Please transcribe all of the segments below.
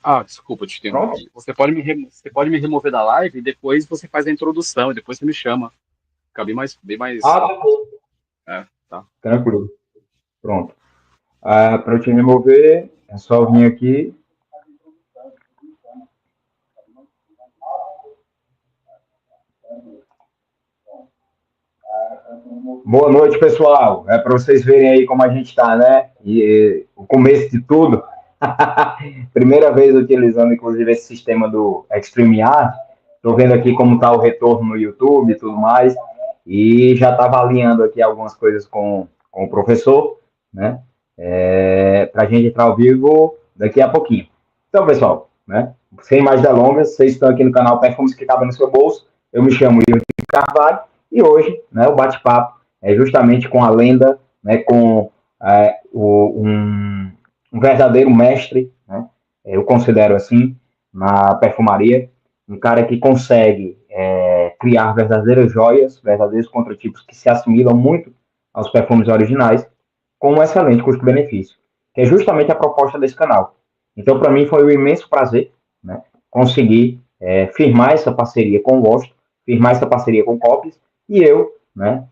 Ah, desculpa, eu te Pronto? interrompi. Você pode me remover da live e depois você faz a introdução e depois você me chama. Fica bem mais. Ah, tá bom. É, tá. Tranquilo. Pronto. Para eu te remover, é só vir aqui. Boa noite, pessoal. É para vocês verem aí como a gente está, né? E o começo de tudo. Primeira vez utilizando, inclusive, esse sistema do StreamYard. Estou vendo aqui como está o retorno no YouTube e tudo mais. E já estava alinhando aqui algumas coisas com o professor, né? Para a gente entrar ao vivo daqui a pouquinho. Então, pessoal, né? Sem mais delongas, vocês estão aqui no canal Perfumes que Cabem no Seu Bolso. Eu me chamo Yuri Carvalho e hoje, né, o bate-papo é justamente com a lenda, né, com um verdadeiro mestre, né, eu considero assim, na perfumaria, um cara que consegue criar verdadeiras joias, verdadeiros contratipos que se assimilam muito aos perfumes originais, com um excelente custo-benefício, que é justamente a proposta desse canal. Então, para mim, foi um imenso prazer, né, conseguir firmar essa parceria com o Washington, firmar essa parceria com o Copys, e eu, né,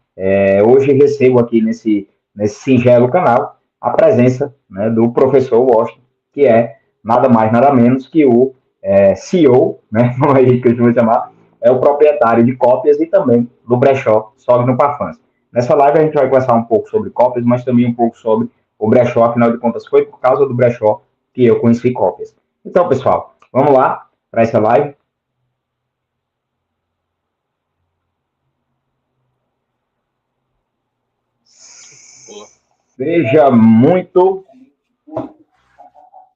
hoje recebo aqui nesse singelo canal a presença, né, do professor Washington, que é nada mais, nada menos que o CEO, né, como é que eu vou chamar, é o proprietário de cópias e também do brechó Sogno Parfums. Nessa live a gente vai conversar um pouco sobre cópias, mas também um pouco sobre o brechó, afinal de contas foi por causa do brechó que eu conheci cópias. Então, pessoal, vamos lá para essa live. Boa. Seja muito,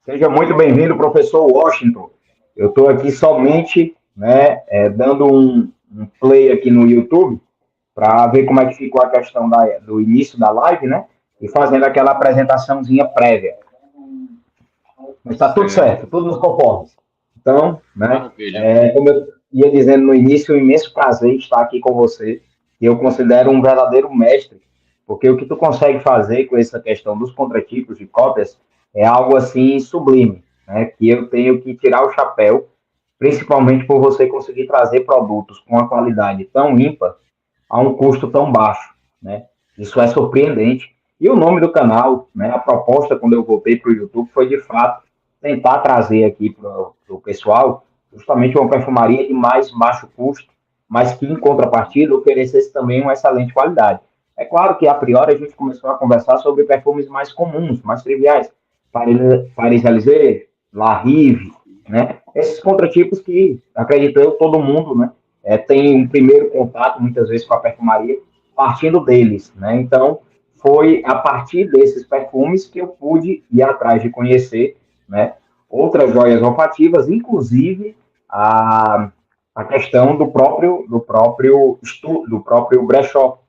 seja muito bem-vindo, professor Washington. Eu estou aqui somente, né, dando um play aqui no YouTube para ver como é que ficou a questão do início da live, né? E fazendo aquela apresentaçãozinha prévia. Mas está tudo certo, Certo. tudo nos conformes. Então, né, Maravilha. como eu ia dizendo no início, é um imenso prazer estar aqui com você, que eu considero um verdadeiro mestre, porque o que tu consegue fazer com essa questão dos contratipos de cópias é algo assim sublime, né, que eu tenho que tirar o chapéu, principalmente por você conseguir trazer produtos com uma qualidade tão ímpar a um custo tão baixo, né? Isso é surpreendente. E o nome do canal, né, a proposta quando eu voltei para o YouTube foi de fato tentar trazer aqui para o pessoal justamente uma perfumaria de mais baixo custo, mas que em contrapartida oferecesse também uma excelente qualidade. É claro que a priori a gente começou a conversar sobre perfumes mais comuns, mais triviais, Paris-Élysée, La Rive, né? Esses contratipos que acredito eu todo mundo, né, tem um primeiro contato, muitas vezes, com a perfumaria, partindo deles, né? Então, foi a partir desses perfumes que eu pude ir atrás de conhecer, né, outras joias olfativas, inclusive a questão do próprio brechó,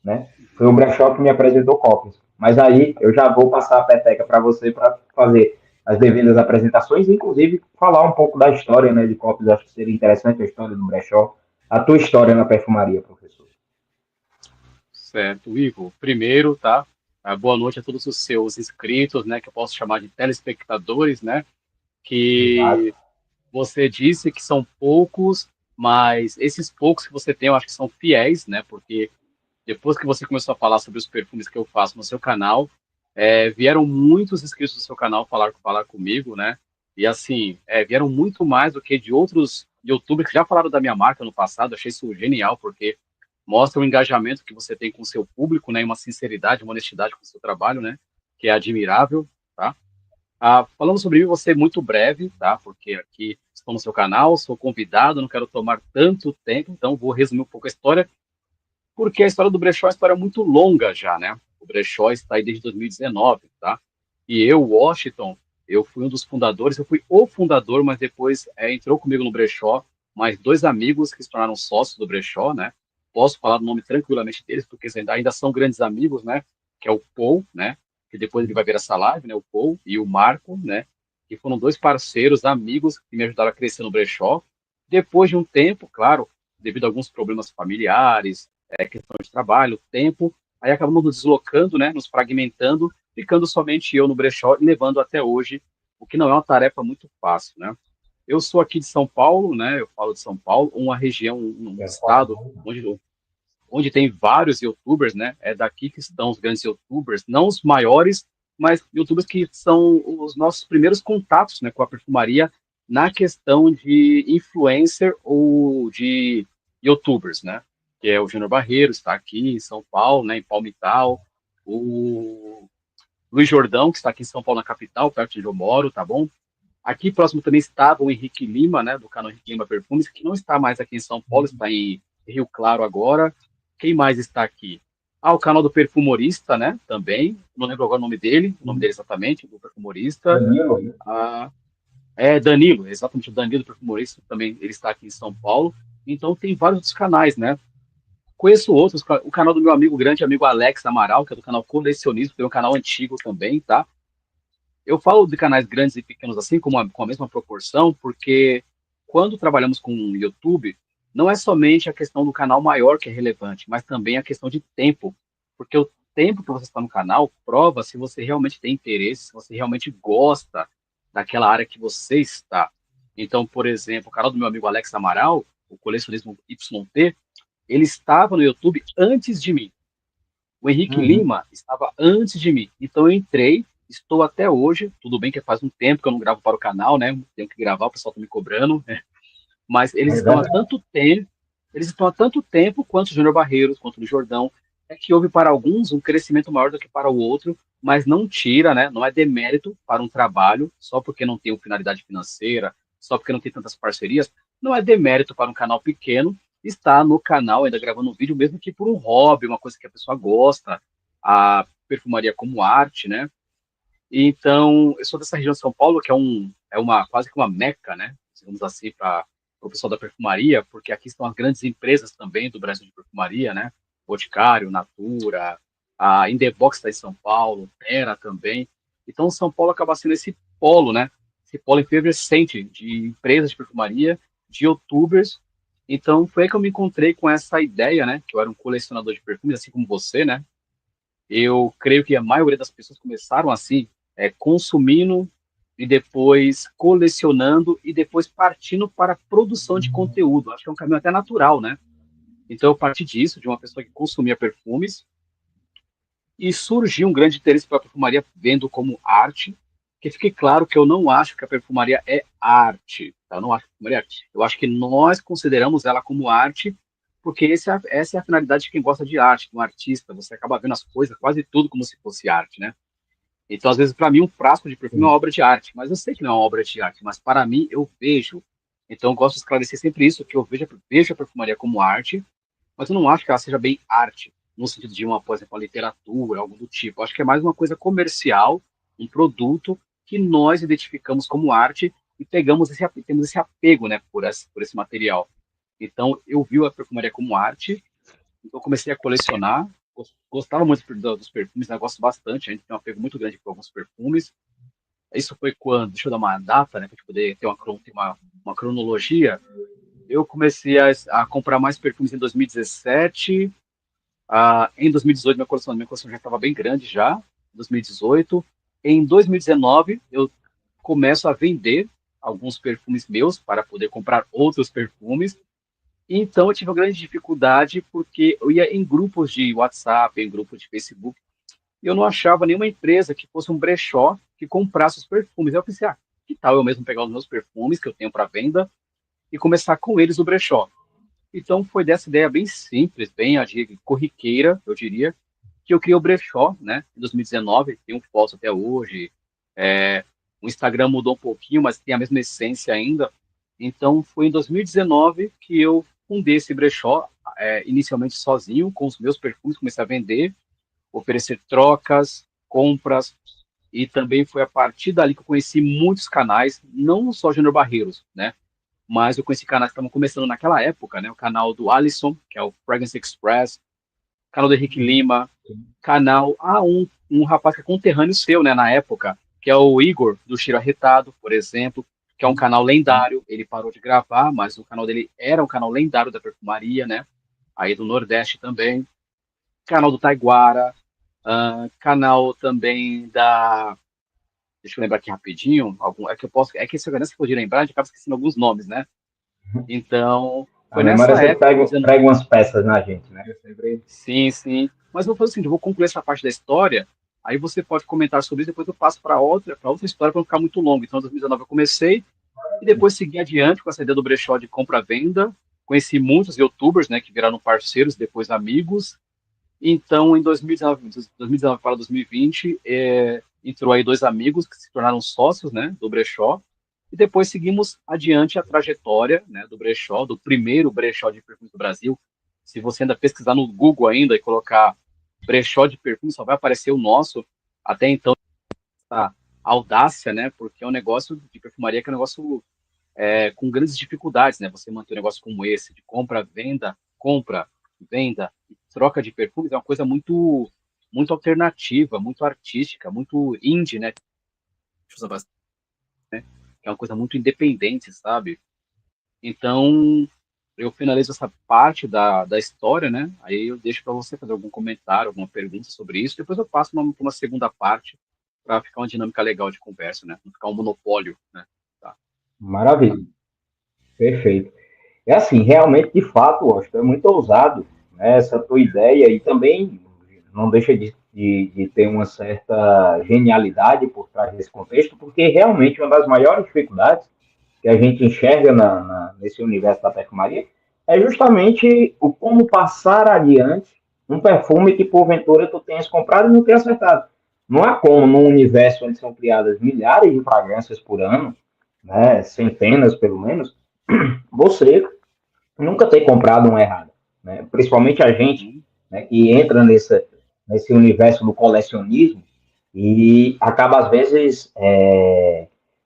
né? Foi o brechó que me apresentou cópias. Mas aí eu já vou passar a peteca para você para fazer as devidas apresentações, inclusive falar um pouco da história, né, de cópias. Acho que seria interessante a história do brechó, a tua história na perfumaria, professor. Certo. Ivo, primeiro, tá? Boa noite a todos os seus inscritos, né? Que eu posso chamar de telespectadores, né? Exato. Que você disse que são poucos, mas esses poucos que você tem, eu acho que são fiéis, né? Porque depois que você começou a falar sobre os perfumes que eu faço no seu canal, vieram muitos inscritos do seu canal falar comigo, né? E assim, vieram muito mais do que de outros YouTubers que já falaram da minha marca no passado. Achei isso genial, porque mostra o engajamento que você tem com o seu público, né? E uma sinceridade, uma honestidade com o seu trabalho, né? Que é admirável, tá? Falando sobre mim, vou ser muito breve, tá? Porque aqui estou no seu canal, sou convidado, não quero tomar tanto tempo, então vou resumir um pouco a história, porque a história do brechó é uma história muito longa já, né? O brechó está aí desde 2019, tá? E eu, Washington, eu fui um dos fundadores, eu fui o fundador, mas depois entrou comigo no brechó mais dois amigos que se tornaram sócios do brechó, né? Posso falar o nome tranquilamente deles, porque eles ainda são grandes amigos, né? Que é o Paul, né? Que depois ele vai ver essa live, né? O Paul e o Marco, né? Que foram dois parceiros, amigos, que me ajudaram a crescer no brechó. Depois de um tempo, claro, devido a alguns problemas familiares, questão de trabalho, tempo, aí acabamos nos deslocando, né, nos fragmentando, ficando somente eu no brechó e levando até hoje o que não é uma tarefa muito fácil, né? Eu sou aqui de São Paulo, né? Eu falo de São Paulo, uma região, um estado onde tem vários YouTubers, né? É daqui que estão os grandes YouTubers, não os maiores, mas YouTubers que são os nossos primeiros contatos, né, com a perfumaria na questão de influencer ou de YouTubers, né? Que é o Júnior Barreiro, está aqui em São Paulo, né, em Palmital, o Luiz Jordão, que está aqui em São Paulo, na capital, perto de onde eu moro, tá bom? Aqui próximo também estava o Henrique Lima, né, do canal Henrique Lima Perfumes, que não está mais aqui em São Paulo, está em Rio Claro agora. Quem mais está aqui? Ah, o canal do Perfumorista, né, também. Não lembro agora o nome dele exatamente, do Perfumorista. Danilo, Ah, é Danilo, exatamente, o Danilo do Perfumorista também, ele está aqui em São Paulo. Então tem vários outros canais, né? Conheço outros, o canal do meu amigo, grande amigo Alex Amaral, que é do canal Colecionismo, tem um canal antigo também, tá? Eu falo de canais grandes e pequenos assim, com a mesma proporção, porque quando trabalhamos com o YouTube, não é somente a questão do canal maior que é relevante, mas também a questão de tempo. Porque o tempo que você está no canal prova se você realmente tem interesse, se você realmente gosta daquela área que você está. Então, por exemplo, o canal do meu amigo Alex Amaral, o Colecionismo YT, ele estava no YouTube antes de mim. O Henrique uhum. Lima estava antes de mim. Então eu entrei, estou até hoje. Tudo bem que faz um tempo que eu não gravo para o canal, né? Tenho que gravar, o pessoal está me cobrando, né? Mas É verdade. eles estão há tanto tempo quanto o Júnior Barreiros, quanto o Jordão. É que houve para alguns um crescimento maior do que para o outro, mas não tira, né? Não é demérito para um trabalho, só porque não tem uma finalidade financeira, só porque não tem tantas parcerias, não é demérito para um canal pequeno estar no canal ainda gravando um vídeo, mesmo que por um hobby, uma coisa que a pessoa gosta, a perfumaria como arte, né? Então, eu sou dessa região de São Paulo, que é uma quase que uma meca, né? Digamos assim, para o pessoal da perfumaria, porque aqui estão as grandes empresas também do Brasil de perfumaria, né? Boticário, Natura, a Indebox está em São Paulo, Terra também. Então, São Paulo acaba sendo esse polo, né? Esse polo efervescente de empresas de perfumaria, de YouTubers. Então, foi aí que eu me encontrei com essa ideia, né? Que eu era um colecionador de perfumes, assim como você, né? Eu creio que a maioria das pessoas começaram assim, consumindo e depois colecionando e depois partindo para a produção de conteúdo. Acho que é um caminho até natural, né? Então eu parti disso, de uma pessoa que consumia perfumes, e surgiu um grande interesse pela perfumaria vendo como arte, que fique claro que eu não acho que a perfumaria é arte, tá? Eu não acho que a perfumaria é arte. Eu acho que nós consideramos ela como arte, porque essa é a finalidade de quem gosta de arte, de um artista, você acaba vendo as coisas, quase tudo como se fosse arte, né? Então, às vezes, para mim, um frasco de perfume é uma Sim. obra de arte, mas eu sei que não é uma obra de arte, mas para mim, eu vejo. Então, eu gosto de esclarecer sempre isso, que eu vejo a perfumaria como arte, mas eu não acho que ela seja bem arte, no sentido de uma, por exemplo, uma literatura, algo do tipo. Eu acho que é mais uma coisa comercial, um produto que nós identificamos como arte e temos esse apego, né, por esse material. Então, eu vi a perfumaria como arte, então eu comecei a colecionar, gostava muito dos perfumes, né, gosto bastante, a gente tem um apego muito grande por alguns perfumes. Isso foi quando, deixa eu dar uma data, né, para poder ter uma cronologia. Eu comecei a comprar mais perfumes em 2017. Em 2018, minha coleção já estava bem grande já. Em 2018. Em 2019, eu começo a vender alguns perfumes meus para poder comprar outros perfumes. Então, eu tive uma grande dificuldade porque eu ia em grupos de WhatsApp, em grupos de Facebook, e eu não achava nenhuma empresa que fosse um brechó que comprasse os perfumes. Eu pensei, que tal eu mesmo pegar os meus perfumes que eu tenho para venda e começar com eles no brechó? Então foi dessa ideia bem simples, bem corriqueira, eu diria, que eu criei o brechó, né, em 2019, tem um foto até hoje, o Instagram mudou um pouquinho, mas tem a mesma essência ainda. Então foi em 2019 que eu fundei esse brechó, inicialmente sozinho, com os meus perfumes, comecei a vender, oferecer trocas, compras, e também foi a partir dali que eu conheci muitos canais, não só Júnior Barreiros, né, mas eu conheci canais que estavam começando naquela época, né? O canal do Alisson, que é o Fragrance Express, canal do Henrique Lima, canal, um rapaz que é conterrâneo seu, né, na época, que é o Igor, do Cheiro Arretado, por exemplo, que é um canal lendário, ele parou de gravar, mas o canal dele era um canal lendário da perfumaria, né, aí do Nordeste também, canal do Taiguara, canal também deixa eu lembrar aqui rapidinho, é que eu posso, é que se eu não podia lembrar, a gente acaba esquecendo alguns nomes, né? Então, A foi memória nessa sempre época, prega umas peças na gente, né? Eu sempre... sim, sim. Mas eu vou fazer assim, eu vou concluir essa parte da história, aí você pode comentar sobre isso, depois eu passo para outra história para não ficar muito longo. Então, em 2019 eu comecei e depois segui adiante com essa ideia do brechó de compra-venda. Conheci muitos YouTubers, né, que viraram parceiros, depois amigos. Então, em 2019 para 2020, entrou aí dois amigos que se tornaram sócios, né, do brechó. E depois seguimos adiante a trajetória, né, do brechó, do primeiro brechó de perfumes do Brasil. Se você ainda pesquisar no Google ainda e colocar brechó de perfume, só vai aparecer o nosso. Até então, a audácia, né, porque é um negócio de perfumaria que é um negócio com grandes dificuldades, né? Você manter um negócio como esse, de compra, venda, troca de perfumes, é uma coisa muito, muito alternativa, muito artística, muito indie, né? É uma coisa muito independente, sabe? Então, eu finalizo essa parte da história, né? Aí eu deixo para você fazer algum comentário, alguma pergunta sobre isso. Depois eu passo pra uma segunda parte para ficar uma dinâmica legal de conversa, né? Não ficar um monopólio, né? Tá. Maravilha, perfeito. É assim, realmente, de fato, Washington, é muito ousado, né, essa tua ideia e também não deixa de ter uma certa genialidade por trás desse contexto, porque realmente uma das maiores dificuldades que a gente enxerga nesse universo da perfumaria é justamente o como passar adiante um perfume que porventura tu tenhas comprado e não tenha acertado. Não há como, num universo onde são criadas milhares de fragrâncias por ano, né, centenas pelo menos, você nunca ter comprado uma errada. Né? Principalmente a gente, Uhum. né, que entra nesse universo do colecionismo e acaba, às vezes,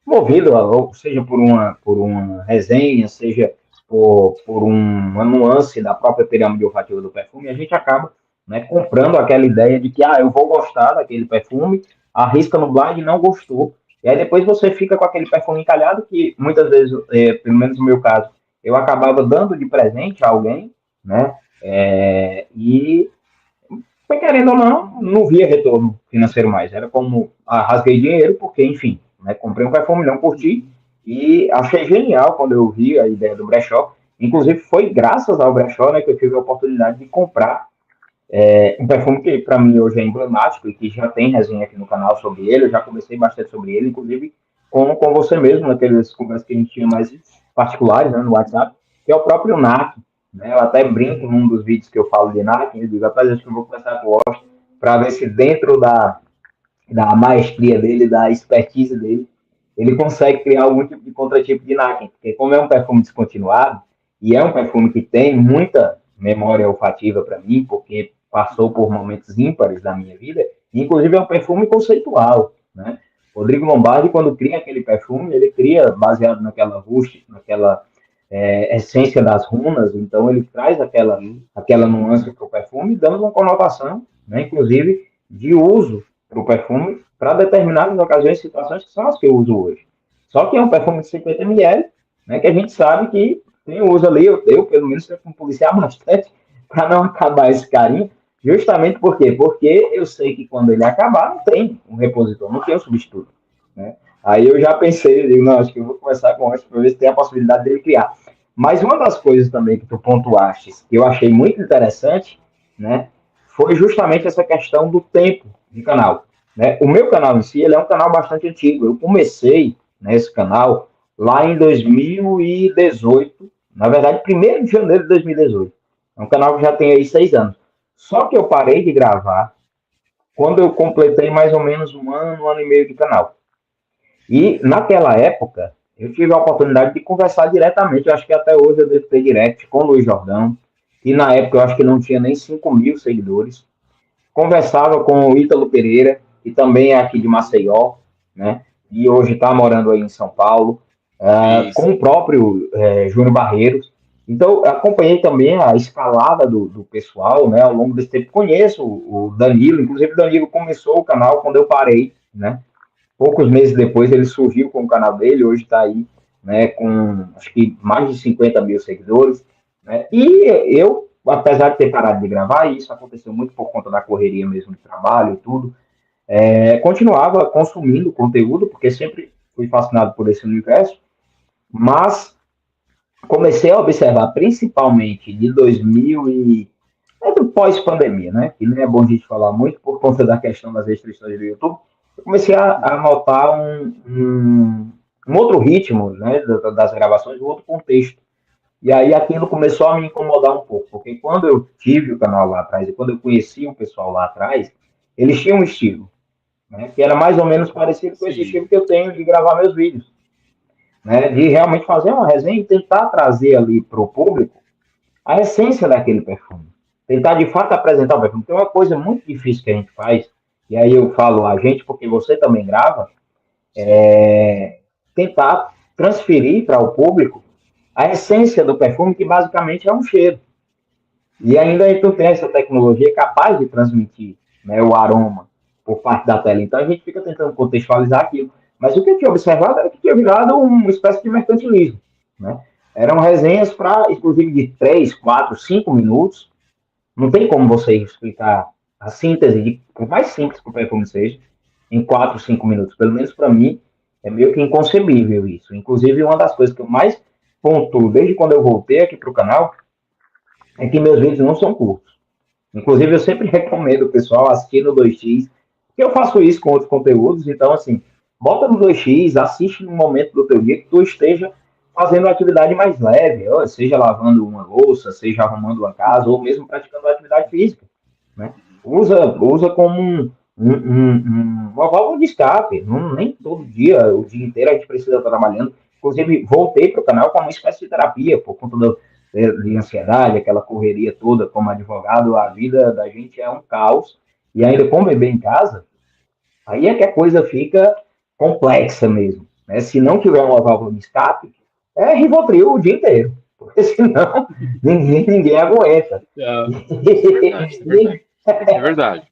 movido, ou seja por uma resenha, seja por uma nuance da própria pirâmide olfativa do perfume, a gente acaba, né, comprando aquela ideia de que eu vou gostar daquele perfume, arrisca no blind e não gostou. E aí depois você fica com aquele perfume encalhado que muitas vezes, pelo menos no meu caso, eu acabava dando de presente a alguém, né? E querendo ou não via retorno financeiro mais. Era como, rasguei dinheiro, porque, enfim, né, comprei um perfume, não curti, e achei genial quando eu vi a ideia do brechó. Inclusive, foi graças ao brechó, né, que eu tive a oportunidade de comprar um perfume que, para mim, hoje é emblemático e que já tem resenha aqui no canal sobre ele. Eu já conversei bastante sobre ele, inclusive com você mesmo, naquelas conversas que a gente tinha mais particulares, né, no WhatsApp, que é o próprio NAC. Né? Eu até brinco num dos vídeos que eu falo de NAC, eu digo, rapaz, acho que eu vou começar com o Washington para ver se dentro da maestria dele, da expertise dele, ele consegue criar algum tipo de contratipo de NAC. Porque como é um perfume descontinuado, e é um perfume que tem muita memória olfativa para mim, porque passou por momentos ímpares da minha vida, e inclusive é um perfume conceitual, né? Rodrigo Lombardi, quando cria aquele perfume, ele cria baseado naquela rústica, naquela essência das runas, então ele traz aquela nuance para o perfume, dando uma conotação, né, inclusive, de uso para o perfume para determinadas ocasiões e situações que são as que eu uso hoje. Só que é um perfume de 50 ml, né, que a gente sabe que tem uso ali, eu pelo menos tenho que policiar bastante para não acabar esse carinho, justamente por quê? Porque eu sei que quando ele acabar, não tem um repositor, não tem um substituto. Né? Aí eu já pensei, eu digo, não, acho que eu vou começar com esse para ver se tem a possibilidade dele criar. Mas uma das coisas também que tu pontuaste, que eu achei muito interessante, né, foi justamente essa questão do tempo de canal. Né? O meu canal em si, ele é um canal bastante antigo. Eu comecei nesse canal lá em 2018, na verdade, 1º de janeiro de 2018. É um canal que já tem aí 6 anos. Só que eu parei de gravar quando eu completei mais ou menos um ano e meio de canal. E naquela época, eu tive a oportunidade de conversar diretamente, eu acho que até hoje eu devo ter direct com o Luiz Jordão, e na época eu acho que não tinha nem 5 mil seguidores. Conversava com o Ítalo Pereira, que também é aqui de Maceió, né? E hoje está morando aí em São Paulo, Sim, com o sim. próprio Júnior Barreiros. Então, acompanhei também a escalada do pessoal, né? Ao longo desse tempo, conheço o Danilo, inclusive o Danilo começou o canal quando eu parei, né? Poucos meses depois ele surgiu com o canal dele, hoje está aí, né, com acho que mais de 50 mil seguidores. Né? E eu, apesar de ter parado de gravar, e isso aconteceu muito por conta da correria mesmo de trabalho e tudo, Continuava consumindo conteúdo, porque sempre fui fascinado por esse universo, mas comecei a observar, principalmente de 2000 e do pós-pandemia, né? Que não é bom a gente falar muito por conta da questão das restrições do YouTube. Eu comecei a notar um outro ritmo, né, das gravações, um outro contexto. E aí aquilo começou a me incomodar um pouco, porque quando eu tive o canal lá atrás e quando eu conheci o pessoal lá atrás, eles tinham um estilo, né, que era mais ou menos parecido com esse Sim. estilo que eu tenho de gravar meus vídeos, né, de realmente fazer uma resenha e tentar trazer ali para o público a essência daquele perfume. Tentar de fato apresentar o perfume. Tem uma coisa muito difícil que a gente faz, e aí eu falo a gente porque você também grava, tentar transferir para o público a essência do perfume, que basicamente é um cheiro. E ainda tu tem essa tecnologia capaz de transmitir, né, o aroma por parte da tela. Então a gente fica tentando contextualizar aquilo. Mas o que eu tinha observado era que tinha virado uma espécie de mercantilismo, né? Eram resenhas para, inclusive, de 3, 4, 5 minutos. Não tem como você explicar a síntese, por mais simples que o perfume seja, em 4, 5 minutos. Pelo menos para mim, é meio que inconcebível isso. Inclusive, uma das coisas que eu mais pontuo desde quando eu voltei aqui para o canal é que meus vídeos não são curtos. Inclusive, eu sempre recomendo o pessoal assistir no 2x, porque eu faço isso com outros conteúdos. Então, assim, bota no 2x, assiste no momento do teu dia que tu esteja fazendo uma atividade mais leve, seja lavando uma louça, seja arrumando uma casa, ou mesmo praticando uma atividade física, né? Usa como uma válvula de escape. Não, nem todo dia, o dia inteiro a gente precisa estar trabalhando. Inclusive, voltei para o canal com uma espécie de terapia, por conta de ansiedade, aquela correria toda como advogado, a vida da gente é um caos. E ainda com o bebê em casa, aí é que a coisa fica complexa mesmo, né? Se não tiver uma válvula de escape, é Rivotril o dia inteiro, porque senão ninguém aguenta. Isso é verdade, isso é verdade. Isso é verdade.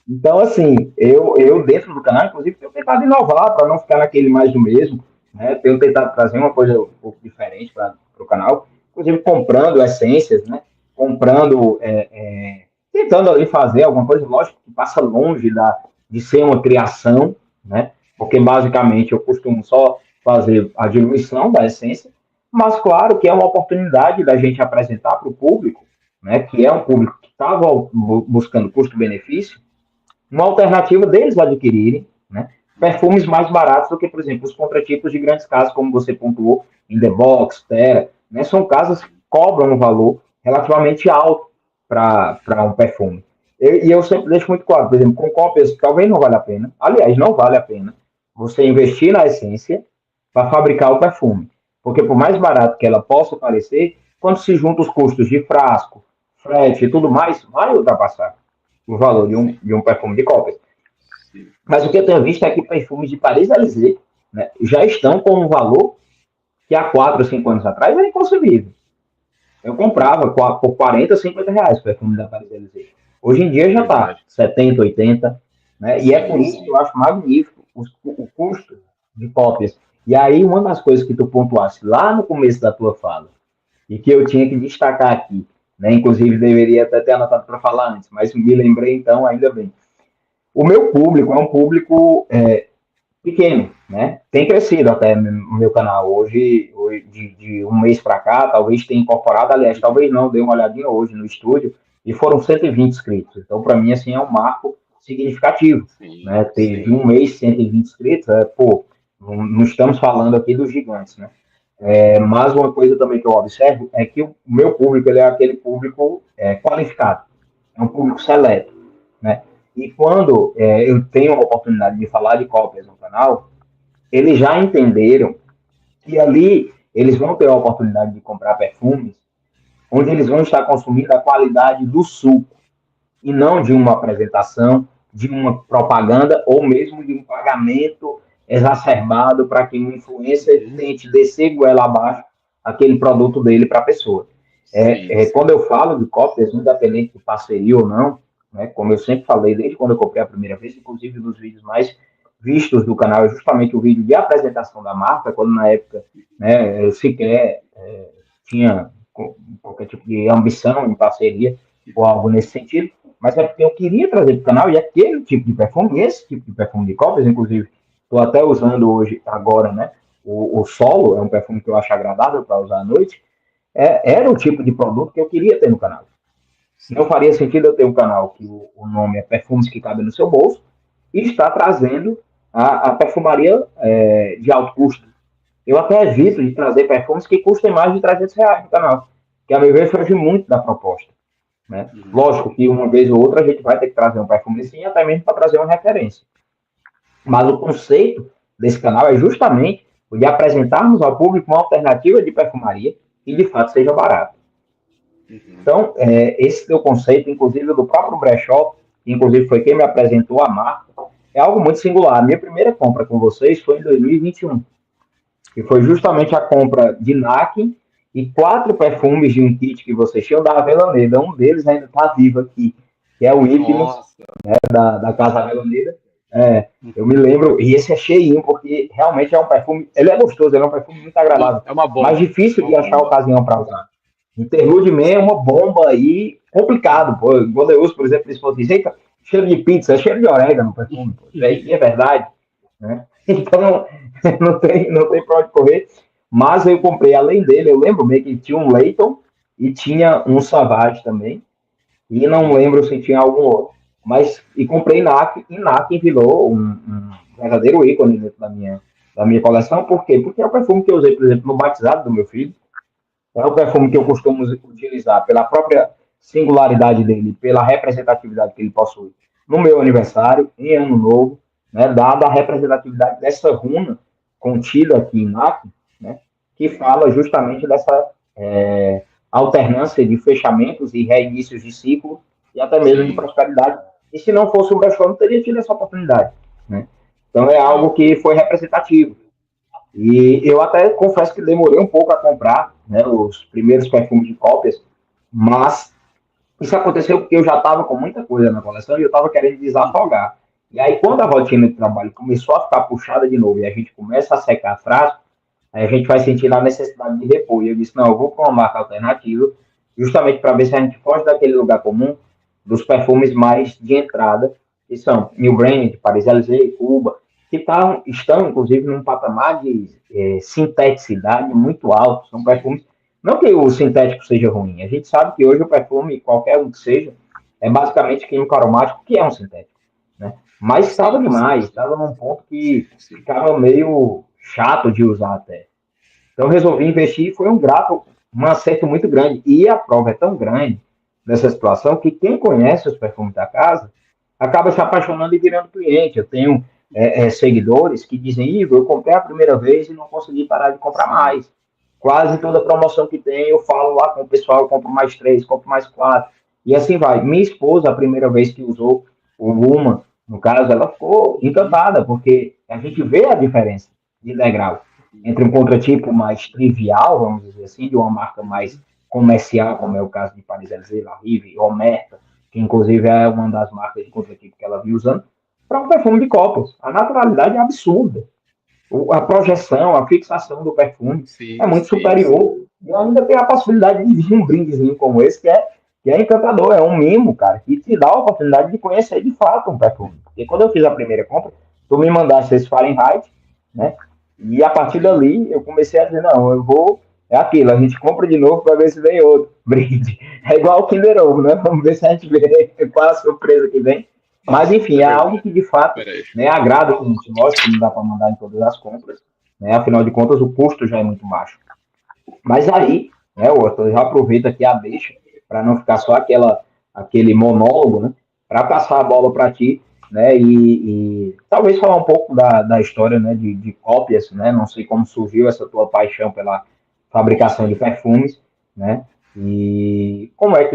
Então, assim, eu dentro do canal, inclusive, tenho tentado inovar para não ficar naquele mais do mesmo, né? Tenho tentado trazer uma coisa um pouco diferente para o canal, inclusive comprando essências, né? Comprando, tentando ali fazer alguma coisa, lógico que passa longe de ser uma criação, né? Porque basicamente eu costumo só fazer a diluição da essência, mas claro que é uma oportunidade da gente apresentar para o público, né? Que é um público que estava buscando custo-benefício, uma alternativa deles adquirirem, né, perfumes mais baratos do que, por exemplo, os contratipos de grandes casas, como você pontuou, in the box, Terra, né, são casas que cobram um valor relativamente alto para um perfume. E eu sempre deixo muito claro, por exemplo, com cópias talvez não vale a pena, aliás, não vale a pena você investir na essência para fabricar o perfume, porque por mais barato que ela possa parecer, quando se junta os custos de frasco, frete e tudo mais, vai ultrapassar o valor de um perfume de cópia. Mas o que eu tenho visto é que perfumes de Paris-Élysée, né, já estão com um valor que há 4 ou 5 anos atrás era inconcebível. Eu comprava por 40, 50 reais o perfume da Paris-Élysée. Hoje em dia já está 70, 80, né? E é por isso que eu acho magnífico o custo de cópias. E aí, uma das coisas que tu pontuaste lá no começo da tua fala, e que eu tinha que destacar aqui, né? Inclusive deveria até ter anotado para falar antes, mas me lembrei então, ainda bem. O meu público é um público pequeno, né? Tem crescido até no meu canal. Hoje de um mês para cá, talvez tenha incorporado, aliás, talvez não, dei uma olhadinha hoje no estúdio, e foram 120 inscritos. Então, para mim, assim, é um marco significativo, né? Ter de um mês 120 inscritos, não estamos falando aqui dos gigantes, né? Mas uma coisa também que eu observo é que o meu público ele é aquele público qualificado, é um público seleto, né? E quando eu tenho a oportunidade de falar de cópias no canal, eles já entenderam que ali eles vão ter a oportunidade de comprar perfumes onde eles vão estar consumindo a qualidade do suco e não de uma apresentação, de uma propaganda ou mesmo de um pagamento exacerbado para que um influencer tente descer goela abaixo aquele produto dele para a pessoa. Quando eu falo de cópias, independente de parceria ou não, né, como eu sempre falei, desde quando eu comprei a primeira vez, inclusive dos vídeos mais vistos do canal, é justamente o vídeo de apresentação da marca, quando na época, né, eu sequer tinha qualquer tipo de ambição em parceria ou algo nesse sentido. mas é porque eu queria trazer para o canal, e aquele tipo de perfume, esse tipo de perfume de cópias, inclusive, estou até usando hoje, agora, né? O Solo é um perfume que eu acho agradável para usar à noite, era o tipo de produto que eu queria ter no canal. Não faria sentido eu ter um canal que o nome é Perfumes que Cabem no Seu Bolso e está trazendo a perfumaria de alto custo. Eu até evito de trazer perfumes que custem mais de R$ 300 no canal, que a meu ver foge muito da proposta. Né? Lógico que uma vez ou outra a gente vai ter que trazer um perfume assim, até mesmo para trazer uma referência. Mas o conceito desse canal é justamente o de apresentarmos ao público uma alternativa de perfumaria que de fato seja barata. Então, esse teu conceito, inclusive do próprio Brechó, que inclusive foi quem me apresentou a marca, é algo muito singular. A minha primeira compra com vocês foi em 2021, que foi justamente a compra de NAC e 4 perfumes de um kit que vocês tinham da Avellaneda. Um deles ainda está vivo aqui, que é o Hypnos, né, da Casa Avellaneda. Eu me lembro, e esse é cheinho, porque realmente é um perfume, ele é gostoso, ele é um perfume muito agradável, É uma bomba. mas difícil de achar ocasião para usar. Interlude Man é uma bomba aí, complicado. Pô. Quando eu uso, por exemplo, eles falam assim, eita, cheiro de pizza, cheiro de orégano, perfume. E é verdade. Né? Então, não tem para onde correr. Mas eu comprei, além dele, eu lembro bem que tinha um Layton e tinha um Savage também. E não lembro se tinha algum outro. Mas, e comprei NAC, e NAC virou um verdadeiro ícone dentro da minha coleção. Por quê? Porque é o perfume que eu usei, por exemplo, no batizado do meu filho. É o perfume que eu costumo utilizar pela própria singularidade dele, pela representatividade que ele possui no meu aniversário, em Ano Novo, né, dada a representatividade dessa runa contida aqui em NAC, né, que fala justamente dessa alternância de fechamentos e reinícios de ciclo e até mesmo de prosperidade. E se não fosse o Brechó, não teria tido essa oportunidade. Né? Então é algo que foi representativo. E eu até confesso que demorei um pouco a comprar, né, os primeiros perfumes de cópias, mas isso aconteceu porque eu já estava com muita coisa na coleção e eu estava querendo desafogar. E aí, quando a rotina de trabalho começou a ficar puxada de novo e a gente começa a secar frasco, aí a gente vai sentindo a necessidade de repor. E eu disse, não, eu vou para uma marca alternativa, justamente para ver se a gente foge daquele lugar comum dos perfumes mais de entrada, que são New Brand, Paris-Élysée, Cuba, que estão, inclusive, num patamar de sinteticidade muito alto. São perfumes. Não que o sintético seja ruim, a gente sabe que hoje o perfume, qualquer um que seja, é basicamente químico aromático, que é um sintético. Né? Mas estava demais, estava num ponto que ficava meio chato de usar até. Então resolvi investir e foi um acerto muito grande. E a prova é tão grande nessa situação que quem conhece os perfumes da casa acaba se apaixonando e virando cliente. Eu tenho seguidores que dizem, Igor, eu comprei a primeira vez e não consegui parar de comprar mais. Quase toda promoção que tem, eu falo lá com o pessoal, eu compro mais 3, compro mais 4. E assim vai. Minha esposa, a primeira vez que usou o Luma, no caso, ela ficou encantada, porque a gente vê a diferença de degrau entre um contratipo mais trivial, vamos dizer assim, de uma marca mais comercial, como é o caso de Paris-Élysée, La Rive, Omerta, que inclusive é uma das marcas de contratipo que ela viu usando, para um perfume de copos. A naturalidade é absurda. A projeção, a fixação do perfume é muito superior. E ainda tem a possibilidade de vir um brindezinho como esse, que é encantador, é um mimo, cara, que te dá a oportunidade de conhecer de fato um perfume. Porque quando eu fiz a primeira compra, tu me mandaste esse Fahrenheit, né? E a partir dali eu comecei a dizer, não, eu vou. É aquilo, a gente compra de novo para ver se vem outro brinde. É igual o Kinder Ovo, né? Vamos ver se a gente vê qual a surpresa que vem. Mas, enfim, é algo que de fato né, agrada o cliente. Lógico que não dá para mandar em todas as compras, né? Afinal de contas, o custo já é muito baixo. Mas aí, né, eu já aproveito aqui a deixa, para não ficar só aquele monólogo, né? Para passar a bola para ti, né? E talvez falar um pouco da história, né? De cópias, né? Não sei como surgiu essa tua paixão pela fabricação de perfumes, né? E como é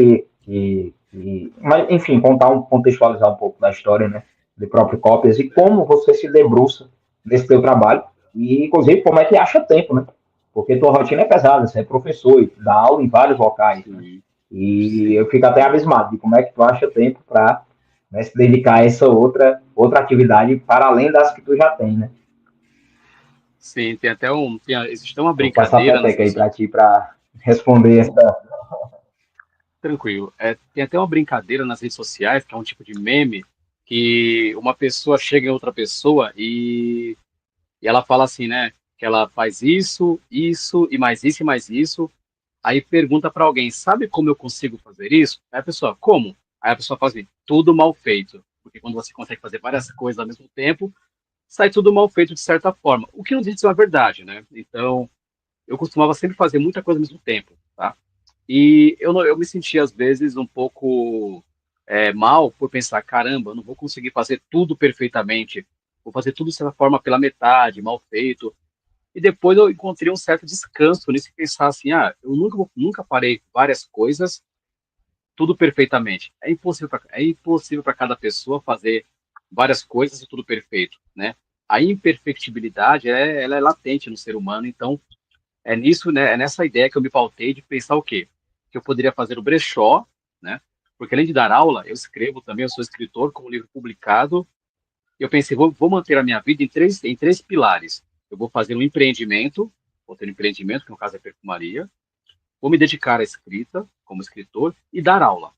mas, enfim, contextualizar um pouco da história, né? De próprio cópias e como você se debruça nesse teu trabalho e, inclusive, como é que acha tempo, né? Porque tua rotina é pesada, você é professor e dá aula em vários locais, né? E eu fico até abismado de como é que tu acha tempo para né, se dedicar a essa outra atividade para além das que tu já tem, né? Sim, tem até existe uma Vou passar a brincadeira, não peteca sei aí se para ti para responder essa. Tranquilo. Tem até uma brincadeira nas redes sociais, que é um tipo de meme, que uma pessoa chega em outra pessoa e ela fala assim, né? Que ela faz isso, isso e mais isso e mais isso. Aí pergunta para alguém, sabe como eu consigo fazer isso? Aí a pessoa, como? Aí a pessoa fala assim, tudo mal feito. Porque quando você consegue fazer várias coisas ao mesmo tempo, sai tudo mal feito de certa forma. O que não diz uma verdade, né? Então, eu costumava sempre fazer muita coisa ao mesmo tempo, tá? E eu, eu me sentia, às vezes, um pouco mal por pensar, caramba, eu não vou conseguir fazer tudo perfeitamente, vou fazer tudo de certa forma pela metade, mal feito. E depois eu encontrei um certo descanso nisso e pensar assim, eu nunca farei várias coisas tudo perfeitamente. É impossível para cada pessoa fazer várias coisas e tudo perfeito, né? A imperfectibilidade, ela é latente no ser humano, então é nisso, né, é nessa ideia que eu me pautei de pensar o quê? Que eu poderia fazer o brechó, né? Porque além de dar aula, eu escrevo também, eu sou escritor com um livro publicado. E eu pensei, vou manter a minha vida em três pilares. Eu vou fazer um empreendimento, vou ter um empreendimento, que no caso é perfumaria. Vou me dedicar à escrita, como escritor, e dar aula.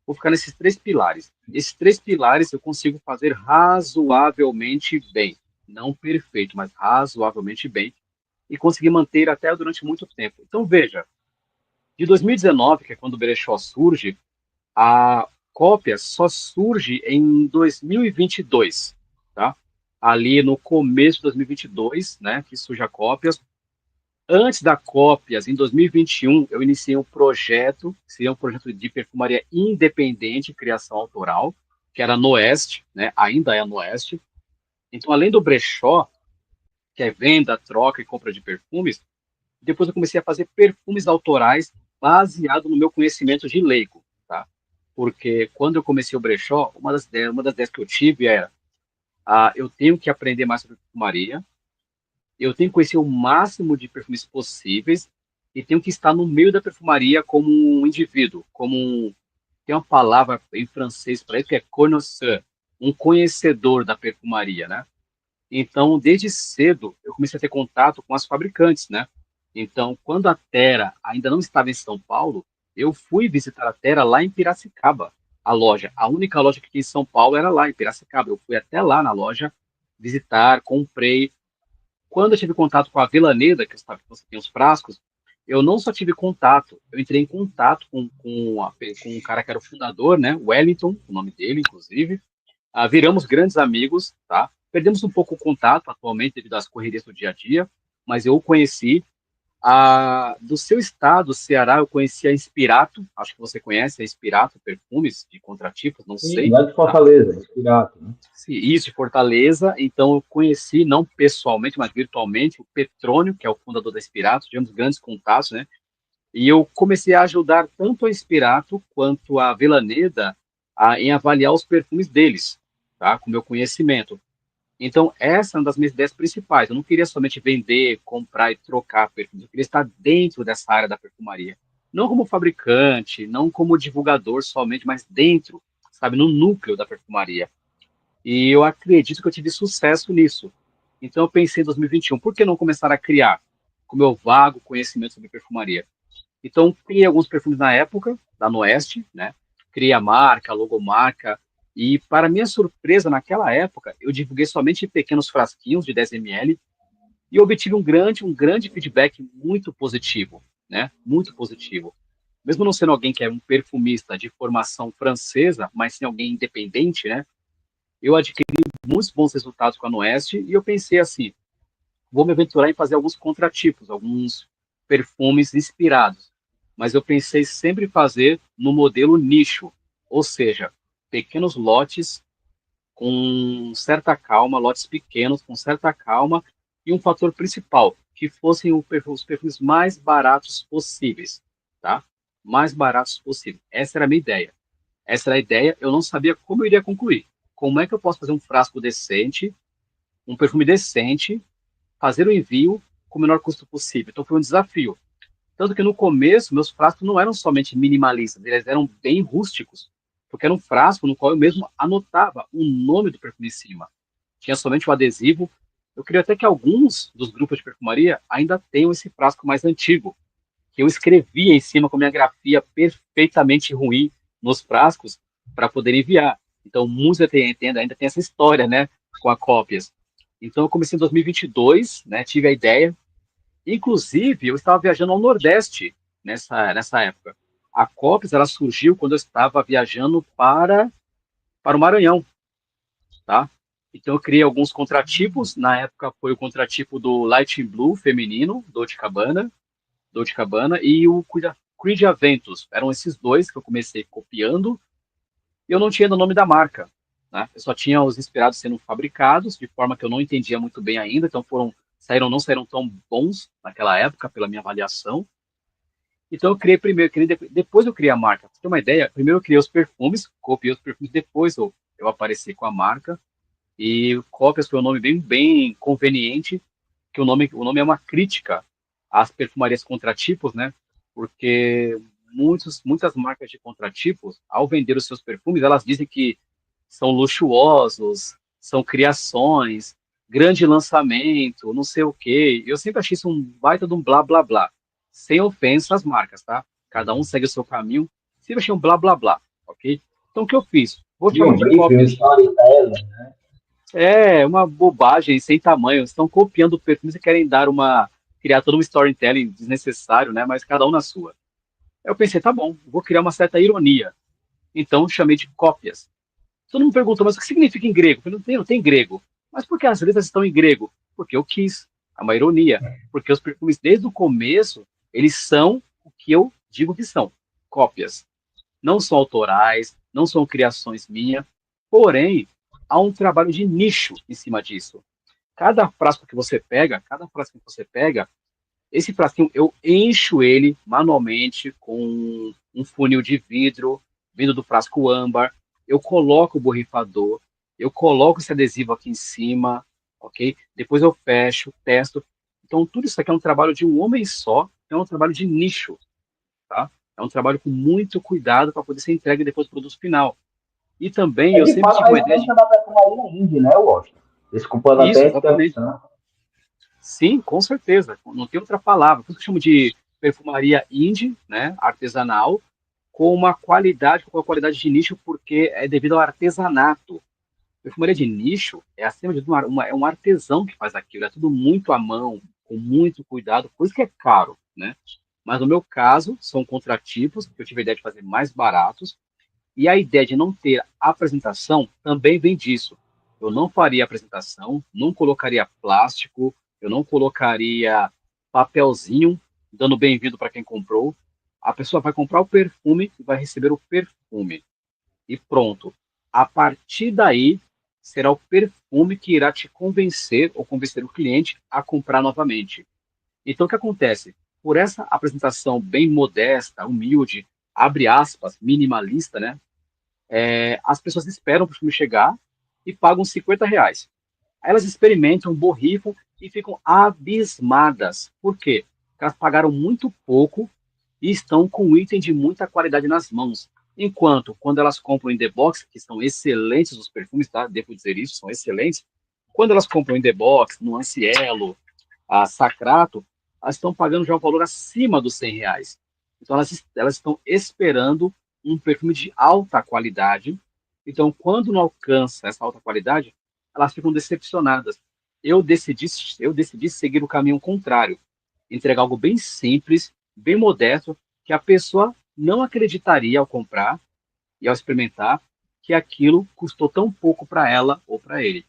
Vou ficar nesses três pilares. Esses três pilares eu consigo fazer razoavelmente bem. Não perfeito, mas razoavelmente bem e consegui manter até durante muito tempo. Então, veja, de 2019, que é quando o Brechó surge, a cópia só surge em 2022, tá? Ali no começo de 2022, né, que surge a cópias. Antes da cópias, em 2021, eu iniciei um projeto, que seria um projeto de perfumaria independente, criação autoral, que era no Oeste, né, ainda é no Oeste. Então, além do brechó, que é venda, troca e compra de perfumes, depois eu comecei a fazer perfumes autorais baseado no meu conhecimento de leigo, tá? Porque quando eu comecei o brechó, uma das ideias que eu tive era, eu tenho que aprender mais sobre perfumaria, eu tenho que conhecer o máximo de perfumes possíveis e tenho que estar no meio da perfumaria como um indivíduo, tem uma palavra em francês para isso que é connoisseur, um conhecedor da perfumaria, né? Então, desde cedo, eu comecei a ter contato com as fabricantes, né? Então, quando a Terra ainda não estava em São Paulo, eu fui visitar a Terra lá em Piracicaba, a loja. A única loja que tinha em São Paulo era lá em Piracicaba. Eu fui até lá na loja visitar, comprei. Quando eu tive contato com a Velaneda, que você tem os frascos, eu não só tive contato, eu entrei em contato com um cara que era o fundador, né? Wellington, o nome dele, inclusive. Viramos grandes amigos, tá? Perdemos um pouco o contato atualmente devido às correrias do dia a dia, mas eu o conheci. Do seu estado, Ceará, eu conheci a Inspirato, acho que você conhece a Inspirato Perfumes de Contratipos, não Sim, sei, lá de tá? Fortaleza, Inspirato, né? Isso, de Fortaleza. Então, eu conheci, não pessoalmente, mas virtualmente, o Petrônio, que é o fundador da Inspirato, tivemos grandes contatos, né? E eu comecei a ajudar tanto a Inspirato quanto a Velaneda em avaliar os perfumes deles, tá? Com meu conhecimento. Então, essa é uma das minhas ideias principais. Eu não queria somente vender, comprar e trocar perfumes. Eu queria estar dentro dessa área da perfumaria. Não como fabricante, não como divulgador somente, mas dentro, sabe, no núcleo da perfumaria. E eu acredito que eu tive sucesso nisso. Então, eu pensei em 2021, por que não começar a criar com meu vago conhecimento sobre perfumaria? Então, criei alguns perfumes na época, da Noeste, né? Criei a marca, a logomarca, e para minha surpresa, naquela época, eu divulguei somente em pequenos frasquinhos de 10 ml e obtive um grande feedback muito positivo, né? Muito positivo. Mesmo não sendo alguém que é um perfumista de formação francesa, mas sim alguém independente, né? Eu adquiri muitos bons resultados com a Noeste e eu pensei assim, vou me aventurar em fazer alguns contratipos, alguns perfumes inspirados. Mas eu pensei sempre em fazer no modelo nicho, ou seja, pequenos lotes com certa calma, lotes pequenos com certa calma e um fator principal, que fossem os perfumes mais baratos possíveis, tá? Mais baratos possível. Essa era a minha ideia. Essa era a ideia, eu não sabia como eu iria concluir. Como é que eu posso fazer um frasco decente, um perfume decente, fazer o envio com o menor custo possível. Então foi um desafio. Tanto que no começo, meus frascos não eram somente minimalistas, eles eram bem rústicos, porque era um frasco no qual eu mesmo anotava o nome do perfume em cima. Tinha somente o adesivo. Eu queria até que alguns dos grupos de perfumaria ainda tenham esse frasco mais antigo, que eu escrevia em cima com minha grafia perfeitamente ruim nos frascos para poder enviar. Então, muitos ainda tem essa história, né, com a cópias. Então, eu comecei em 2022, né, tive a ideia. Inclusive, eu estava viajando ao Nordeste nessa época. A Cópias, ela surgiu quando eu estava viajando para o Maranhão, tá? Então, eu criei alguns contratipos. Na época, foi o contratipo do Light Blue feminino, Dolce Gabbana, e o Creed Aventus. Eram esses dois que eu comecei copiando, e eu não tinha o nome da marca, né? Eu só tinha os inspirados sendo fabricados, de forma que eu não entendia muito bem ainda, então não saíram tão bons naquela época, pela minha avaliação. Então eu criei primeiro, depois eu criei a marca. Pra você ter uma ideia, primeiro eu criei os perfumes, copiei os perfumes, depois eu apareci com a marca, e Cópias foi um nome bem conveniente, que o nome é uma crítica às perfumarias contratipos, né? Porque muitas marcas de contratipos, ao vender os seus perfumes, elas dizem que são luxuosos, são criações, grande lançamento, não sei o quê. Eu sempre achei isso um baita de um blá blá blá. Sem ofensa às marcas, tá? Cada um segue o seu caminho. Sempre achei um blá blá blá, ok? Então o que eu fiz? Vou E chamar um de briefing, um cópias. storytelling. É uma bobagem sem tamanho. Estão copiando o perfume e querem criar todo um storytelling desnecessário, né? Mas cada um na sua. Aí eu pensei, tá bom, vou criar uma certa ironia. Então chamei de cópias. Todo mundo perguntou, mas o que significa em grego? Eu falei, não tem grego. Mas por que as letras estão em grego? Porque eu quis. É uma ironia. Porque os perfumes, desde o começo, eles são o que eu digo que são, cópias. Não são autorais, não são criações minhas, porém, há um trabalho de nicho em cima disso. Cada frasco que você pega, esse frasquinho eu encho ele manualmente com um funil de vidro, vindo do frasco âmbar, eu coloco o borrifador, eu coloco esse adesivo aqui em cima, ok? Depois eu fecho, testo. Então, tudo isso aqui é um trabalho de um homem só, é um trabalho de nicho, tá? É um trabalho com muito cuidado para poder ser entregue depois do produto final. E também É eu de sempre fato tive a uma ideia de. essência da perfumaria indie, né, Washington? Desculpando Isso, até a exatamente. interrupção. Sim, com certeza. Não tem outra palavra. Por isso que eu chamo de perfumaria indie, né, artesanal, com uma qualidade de nicho, porque é devido ao artesanato. Perfumaria de nicho é, acima de tudo, é um artesão que faz aquilo. É tudo muito à mão, com muito cuidado, por isso que é caro, né? Mas no meu caso, são contratipos, que eu tive a ideia de fazer mais baratos, e a ideia de não ter apresentação também vem disso. Eu não faria apresentação, não colocaria plástico, eu não colocaria papelzinho dando bem-vindo para quem comprou. A pessoa vai comprar o perfume e vai receber o perfume. E pronto. A partir daí, será o perfume que irá te convencer ou convencer o cliente a comprar novamente. Então, o que acontece? Por essa apresentação bem modesta, humilde, abre aspas, minimalista, né? As pessoas esperam para o filme chegar e pagam R$ 50. Aí elas experimentam, borrifam e ficam abismadas. Por quê? Porque elas pagaram muito pouco e estão com um item de muita qualidade nas mãos. Enquanto, quando elas compram em The Box, que são excelentes os perfumes, tá? Devo dizer isso, são excelentes. Quando elas compram em The Box, no Ancielo, a Sacrato, elas estão pagando já um valor acima dos R$ 100. Então, elas estão esperando um perfume de alta qualidade. Então, quando não alcança essa alta qualidade, elas ficam decepcionadas. Eu decidi seguir o caminho contrário, entregar algo bem simples, bem modesto, que a pessoa não acreditaria ao comprar e ao experimentar que aquilo custou tão pouco para ela ou para ele.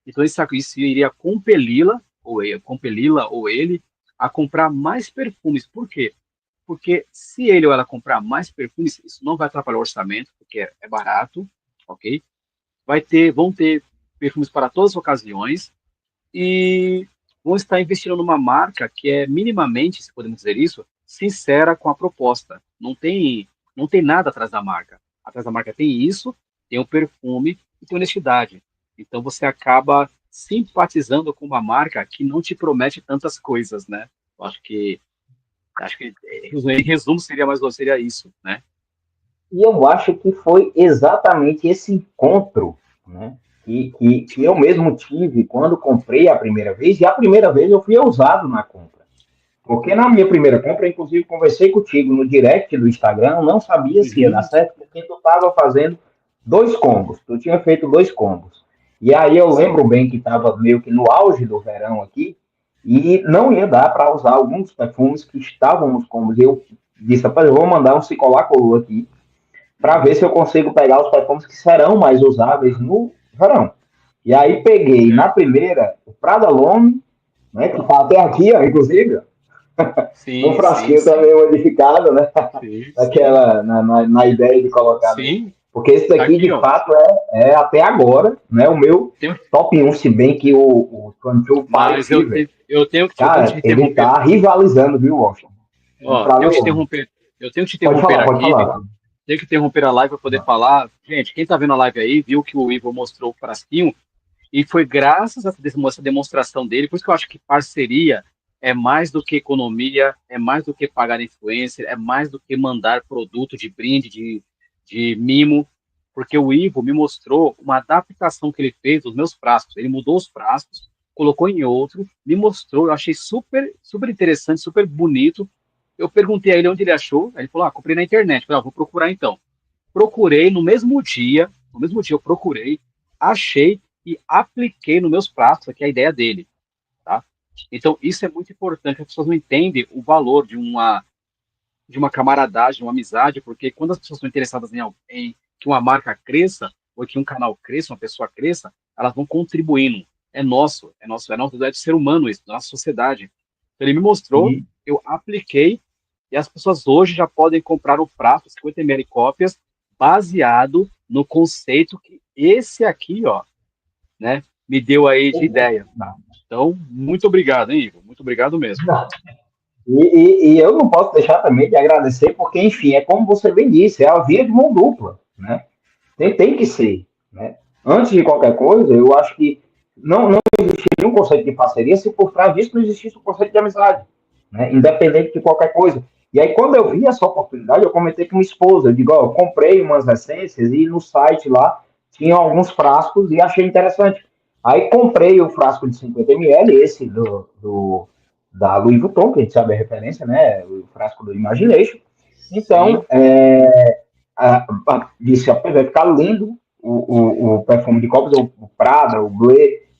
Então isso iria compeli-la ou ele a comprar mais perfumes. Por quê? Porque se ele ou ela comprar mais perfumes, isso não vai atrapalhar o orçamento, porque é barato, ok? Vão ter perfumes para todas as ocasiões e vão estar investindo numa marca que é minimamente, se podemos dizer isso, sincera com a proposta. Não tem nada atrás da marca. Atrás da marca tem isso, tem o perfume e tem honestidade. Então você acaba simpatizando com uma marca que não te promete tantas coisas, né? Eu acho que em resumo seria isso, né? E eu acho que foi exatamente esse encontro, né, que eu mesmo tive quando comprei a primeira vez, e a primeira vez eu fui ousado na compra. Porque na minha primeira compra, inclusive, conversei contigo no direct do Instagram, eu não sabia se ia dar certo, porque tu estava fazendo 2 combos, tu tinha feito 2 combos. E aí eu lembro bem que estava meio que no auge do verão aqui, e não ia dar para usar alguns perfumes que estavam nos combos. E eu disse, rapaz, eu vou mandar um Cicolar Color aqui, para ver se eu consigo pegar os perfumes que serão mais usáveis no verão. E aí peguei na primeira o Prada L'Homme, né, que está até aqui, ó, inclusive, um Sim, sim, frasquinho sim. também modificado, né? Sim, sim. Aquela, na ideia de colocar ali. Sim, Porque esse tá daqui, aqui, de ó. fato, é até agora, né, o meu Tem- top 1, se bem que o 22 Party mas Fever, eu tenho que te cara, ele interromper. tá rivalizando, viu, Washington? Um Ó, Prada L'Homme. eu tenho que te Pode interromper falar, pode aqui, falar. tenho que interromper a live para poder falar. Gente, quem tá vendo a live aí, viu que o Ivo mostrou o frasquinho, e foi graças a essa demonstração dele, por isso que eu acho que parceria é mais do que economia, é mais do que pagar influencer, é mais do que mandar produto de brinde, de mimo, porque o Ivo me mostrou uma adaptação que ele fez dos meus frascos. Ele mudou os frascos, colocou em outro, me mostrou, eu achei super, super interessante, super bonito. Eu perguntei a ele onde ele achou, aí ele falou, comprei na internet. Eu falei, vou procurar então. Procurei no mesmo dia eu procurei, achei e apliquei nos meus pratos, que é a ideia dele, tá? Então, isso é muito importante, as pessoas não entendem o valor de uma camaradagem, de uma amizade, porque quando as pessoas estão interessadas em que uma marca cresça, ou que um canal cresça, uma pessoa cresça, elas vão contribuindo. É nosso, é do ser humano isso, da nossa sociedade. Então, ele me mostrou, E, eu apliquei, e as pessoas hoje já podem comprar o prato 50 ml cópias, baseado no conceito que esse aqui, ó, né, me deu aí de ideia, tá? Então, muito obrigado, hein, Ivo? Muito obrigado mesmo. e eu não posso deixar também de agradecer, porque, enfim, é como você bem disse, é a via de mão dupla, né? Tem que ser, né? Antes de qualquer coisa, eu acho que não existiria um conceito de parceria se por trás disso não existisse um conceito de amizade, né? Independente de qualquer coisa. E aí, quando eu vi essa oportunidade, eu comentei com minha esposa, eu digo, ó, eu comprei umas essências e no site lá tinha alguns frascos e achei interessante. Aí comprei o frasco de 50 ml, esse da Louis Vuitton, que a gente sabe a referência, né? O frasco do Imagination. Sim, Então, disse, rapaz, vai ficar lindo o perfume de copos, o Prada, o Bleu,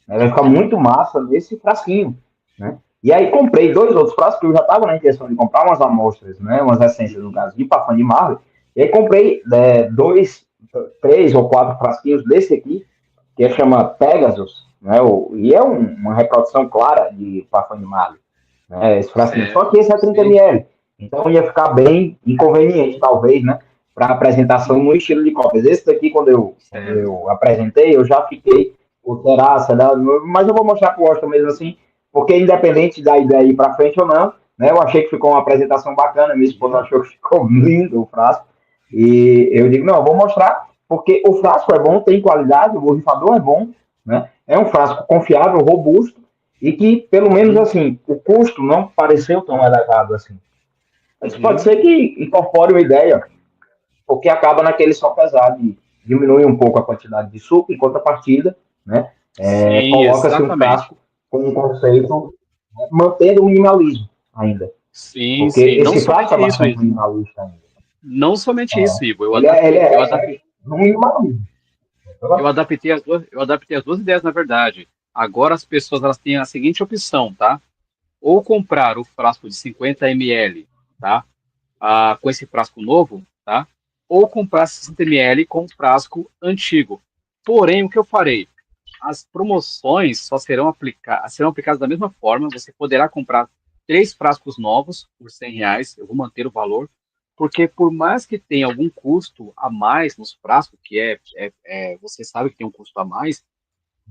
né, vai ficar muito massa nesse frasquinho, né? E aí comprei 2 outros frascos, que eu já estava na intenção de comprar umas amostras, né, umas essências, no caso, de parfum de Marley, e aí comprei 3 ou 4 frasquinhos desse aqui, que chama Pegasus, né, e é uma reprodução clara de parfum de Marley, né, esse frasquinho. Só que certo, esse é 30 sim, ml, então ia ficar bem inconveniente, talvez, né? Para apresentação no estilo de cópias. Esse daqui, quando certo. eu apresentei, eu já fiquei, será? Mas eu vou mostrar para o Washington mesmo assim, porque independente da ideia ir para frente ou não, né? Eu achei que ficou uma apresentação bacana, minha esposa achou que ficou lindo o frasco, e eu digo, não, eu vou mostrar, porque o frasco é bom, tem qualidade, o borrifador é bom, né? É um frasco confiável, robusto, e que, pelo menos Uhum, assim, o custo não pareceu tão elevado assim. Mas pode uhum. ser que incorpore uma ideia, porque acaba naquele só pesado e diminui um pouco a quantidade de suco, em contrapartida, né? Sim, Coloca-se um exatamente. frasco com um conceito, né, mantendo o minimalismo ainda. Sim, Porque sim. Não esse frasco é somente isso, bastante Ivo. minimalista ainda. Não somente isso, Ivo. Ele é no minimalismo. Eu adaptei as duas ideias, na verdade. Agora as pessoas elas têm a seguinte opção, tá? Ou comprar o frasco de 50 ml, tá? Com esse frasco novo, tá? Ou comprar 60 ml com o frasco antigo. Porém, o que eu farei? As promoções só serão aplicadas da mesma forma. Você poderá comprar 3 frascos novos por R$ 100. Eu vou manter o valor, porque por mais que tenha algum custo a mais nos frascos, que você sabe que tem um custo a mais,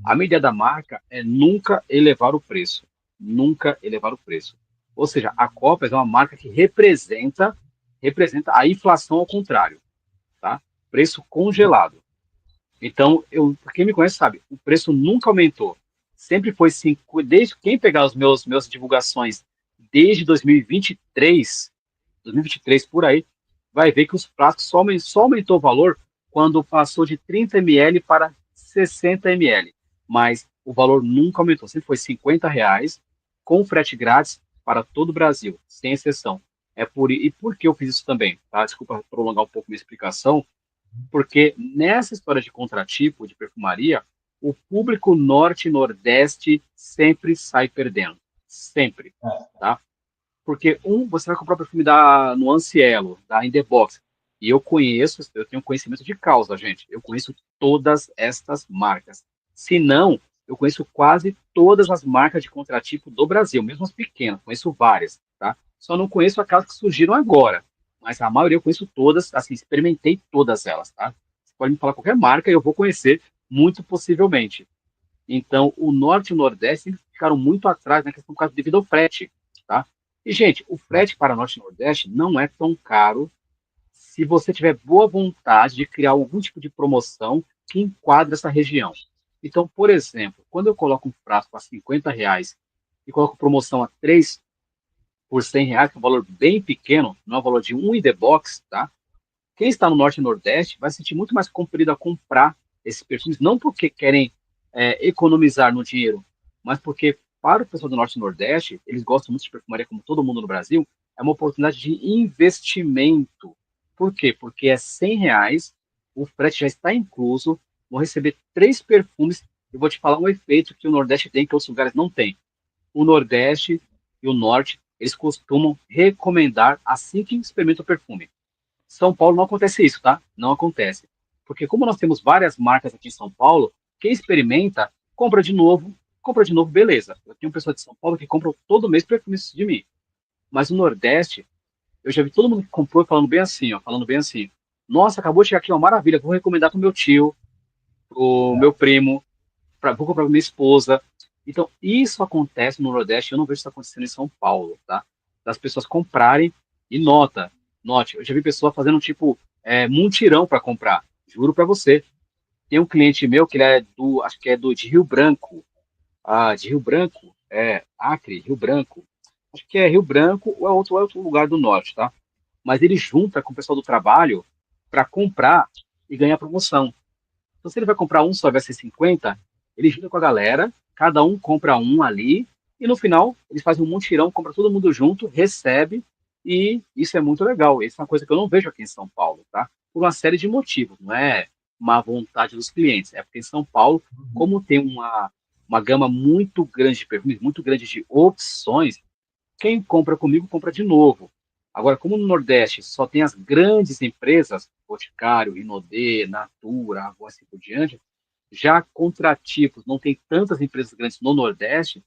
a medida da marca é nunca elevar o preço. Nunca elevar o preço. Ou seja, a Copas é uma marca que representa a inflação ao contrário, tá? Preço congelado. Então, quem me conhece sabe, o preço nunca aumentou. Sempre foi 5, desde quem pegar os meus divulgações desde 2023 por aí, vai ver que os frascos só aumentou o valor quando passou de 30 ml para 60 ml. Mas o valor nunca aumentou, sempre foi R$ 50, com frete grátis para todo o Brasil, sem exceção. E por que eu fiz isso também? Tá? Desculpa prolongar um pouco minha explicação, porque nessa história de contratipo, de perfumaria, o público norte e nordeste sempre sai perdendo. Sempre. Tá? Porque, você vai comprar o perfume da Nuance Elo, da In The Box, e eu tenho conhecimento de causa, gente. Eu conheço todas estas marcas. Se não, eu conheço quase todas as marcas de contratipo do Brasil, mesmo as pequenas, conheço várias, tá? Só não conheço aquelas que surgiram agora, mas a maioria eu conheço todas, assim, experimentei todas elas, tá? Você pode me falar qualquer marca e eu vou conhecer, muito possivelmente. Então, o Norte e o Nordeste sempre ficaram muito atrás na questão devido ao frete, tá? E, gente, o frete para Norte e Nordeste não é tão caro se você tiver boa vontade de criar algum tipo de promoção que enquadre essa região. Então, por exemplo, quando eu coloco um frasco a R$ 50 e coloco promoção a 3 por R$ 100, que é um valor bem pequeno, não é um valor de um in the box, tá? Quem está no Norte e Nordeste vai se sentir muito mais compelido a comprar esses perfumes, não porque querem economizar no dinheiro, mas porque para o pessoal do Norte e Nordeste, eles gostam muito de perfumaria, como todo mundo no Brasil, é uma oportunidade de investimento. Por quê? Porque é R$ 100, o frete já está incluso, vou receber 3 perfumes e vou te falar um efeito que o Nordeste tem que outros lugares não têm. O Nordeste e o Norte, eles costumam recomendar assim que experimenta o perfume. São Paulo não acontece isso, tá? Não acontece. Porque como nós temos várias marcas aqui em São Paulo, quem experimenta, compra de novo, beleza. Eu tenho pessoas de São Paulo que compram todo mês perfumes de mim. Mas no Nordeste, eu já vi todo mundo que comprou falando bem assim, ó, falando bem assim. Nossa, acabou de chegar aqui uma maravilha, vou recomendar pro meu tio, pro meu primo, vou comprar pra minha esposa. Então, isso acontece no Nordeste, eu não vejo isso acontecendo em São Paulo, tá? Das pessoas comprarem e note, eu já vi pessoa fazendo tipo mutirão para comprar. Juro para você. Tem um cliente meu que ele é acho que é de Rio Branco. Ah, de Rio Branco? Acre, Rio Branco. Acho que é Rio Branco ou é outro lugar do norte, tá? Mas ele junta com o pessoal do trabalho para comprar e ganhar promoção. Então, se ele vai comprar um só vai ser 50, ele junta com a galera, cada um compra um ali, e no final eles fazem um mutirão, compra todo mundo junto, recebe, e isso é muito legal. Isso é uma coisa que eu não vejo aqui em São Paulo, tá? Por uma série de motivos, não é má vontade dos clientes, é porque em São Paulo, como tem uma gama muito grande de perfumes, muito grande de opções, quem compra comigo compra de novo. Agora, como no Nordeste só tem as grandes empresas, Boticário, Rinodê, Natura, Avon, assim por diante, já contratipos, não tem tantas empresas grandes no Nordeste,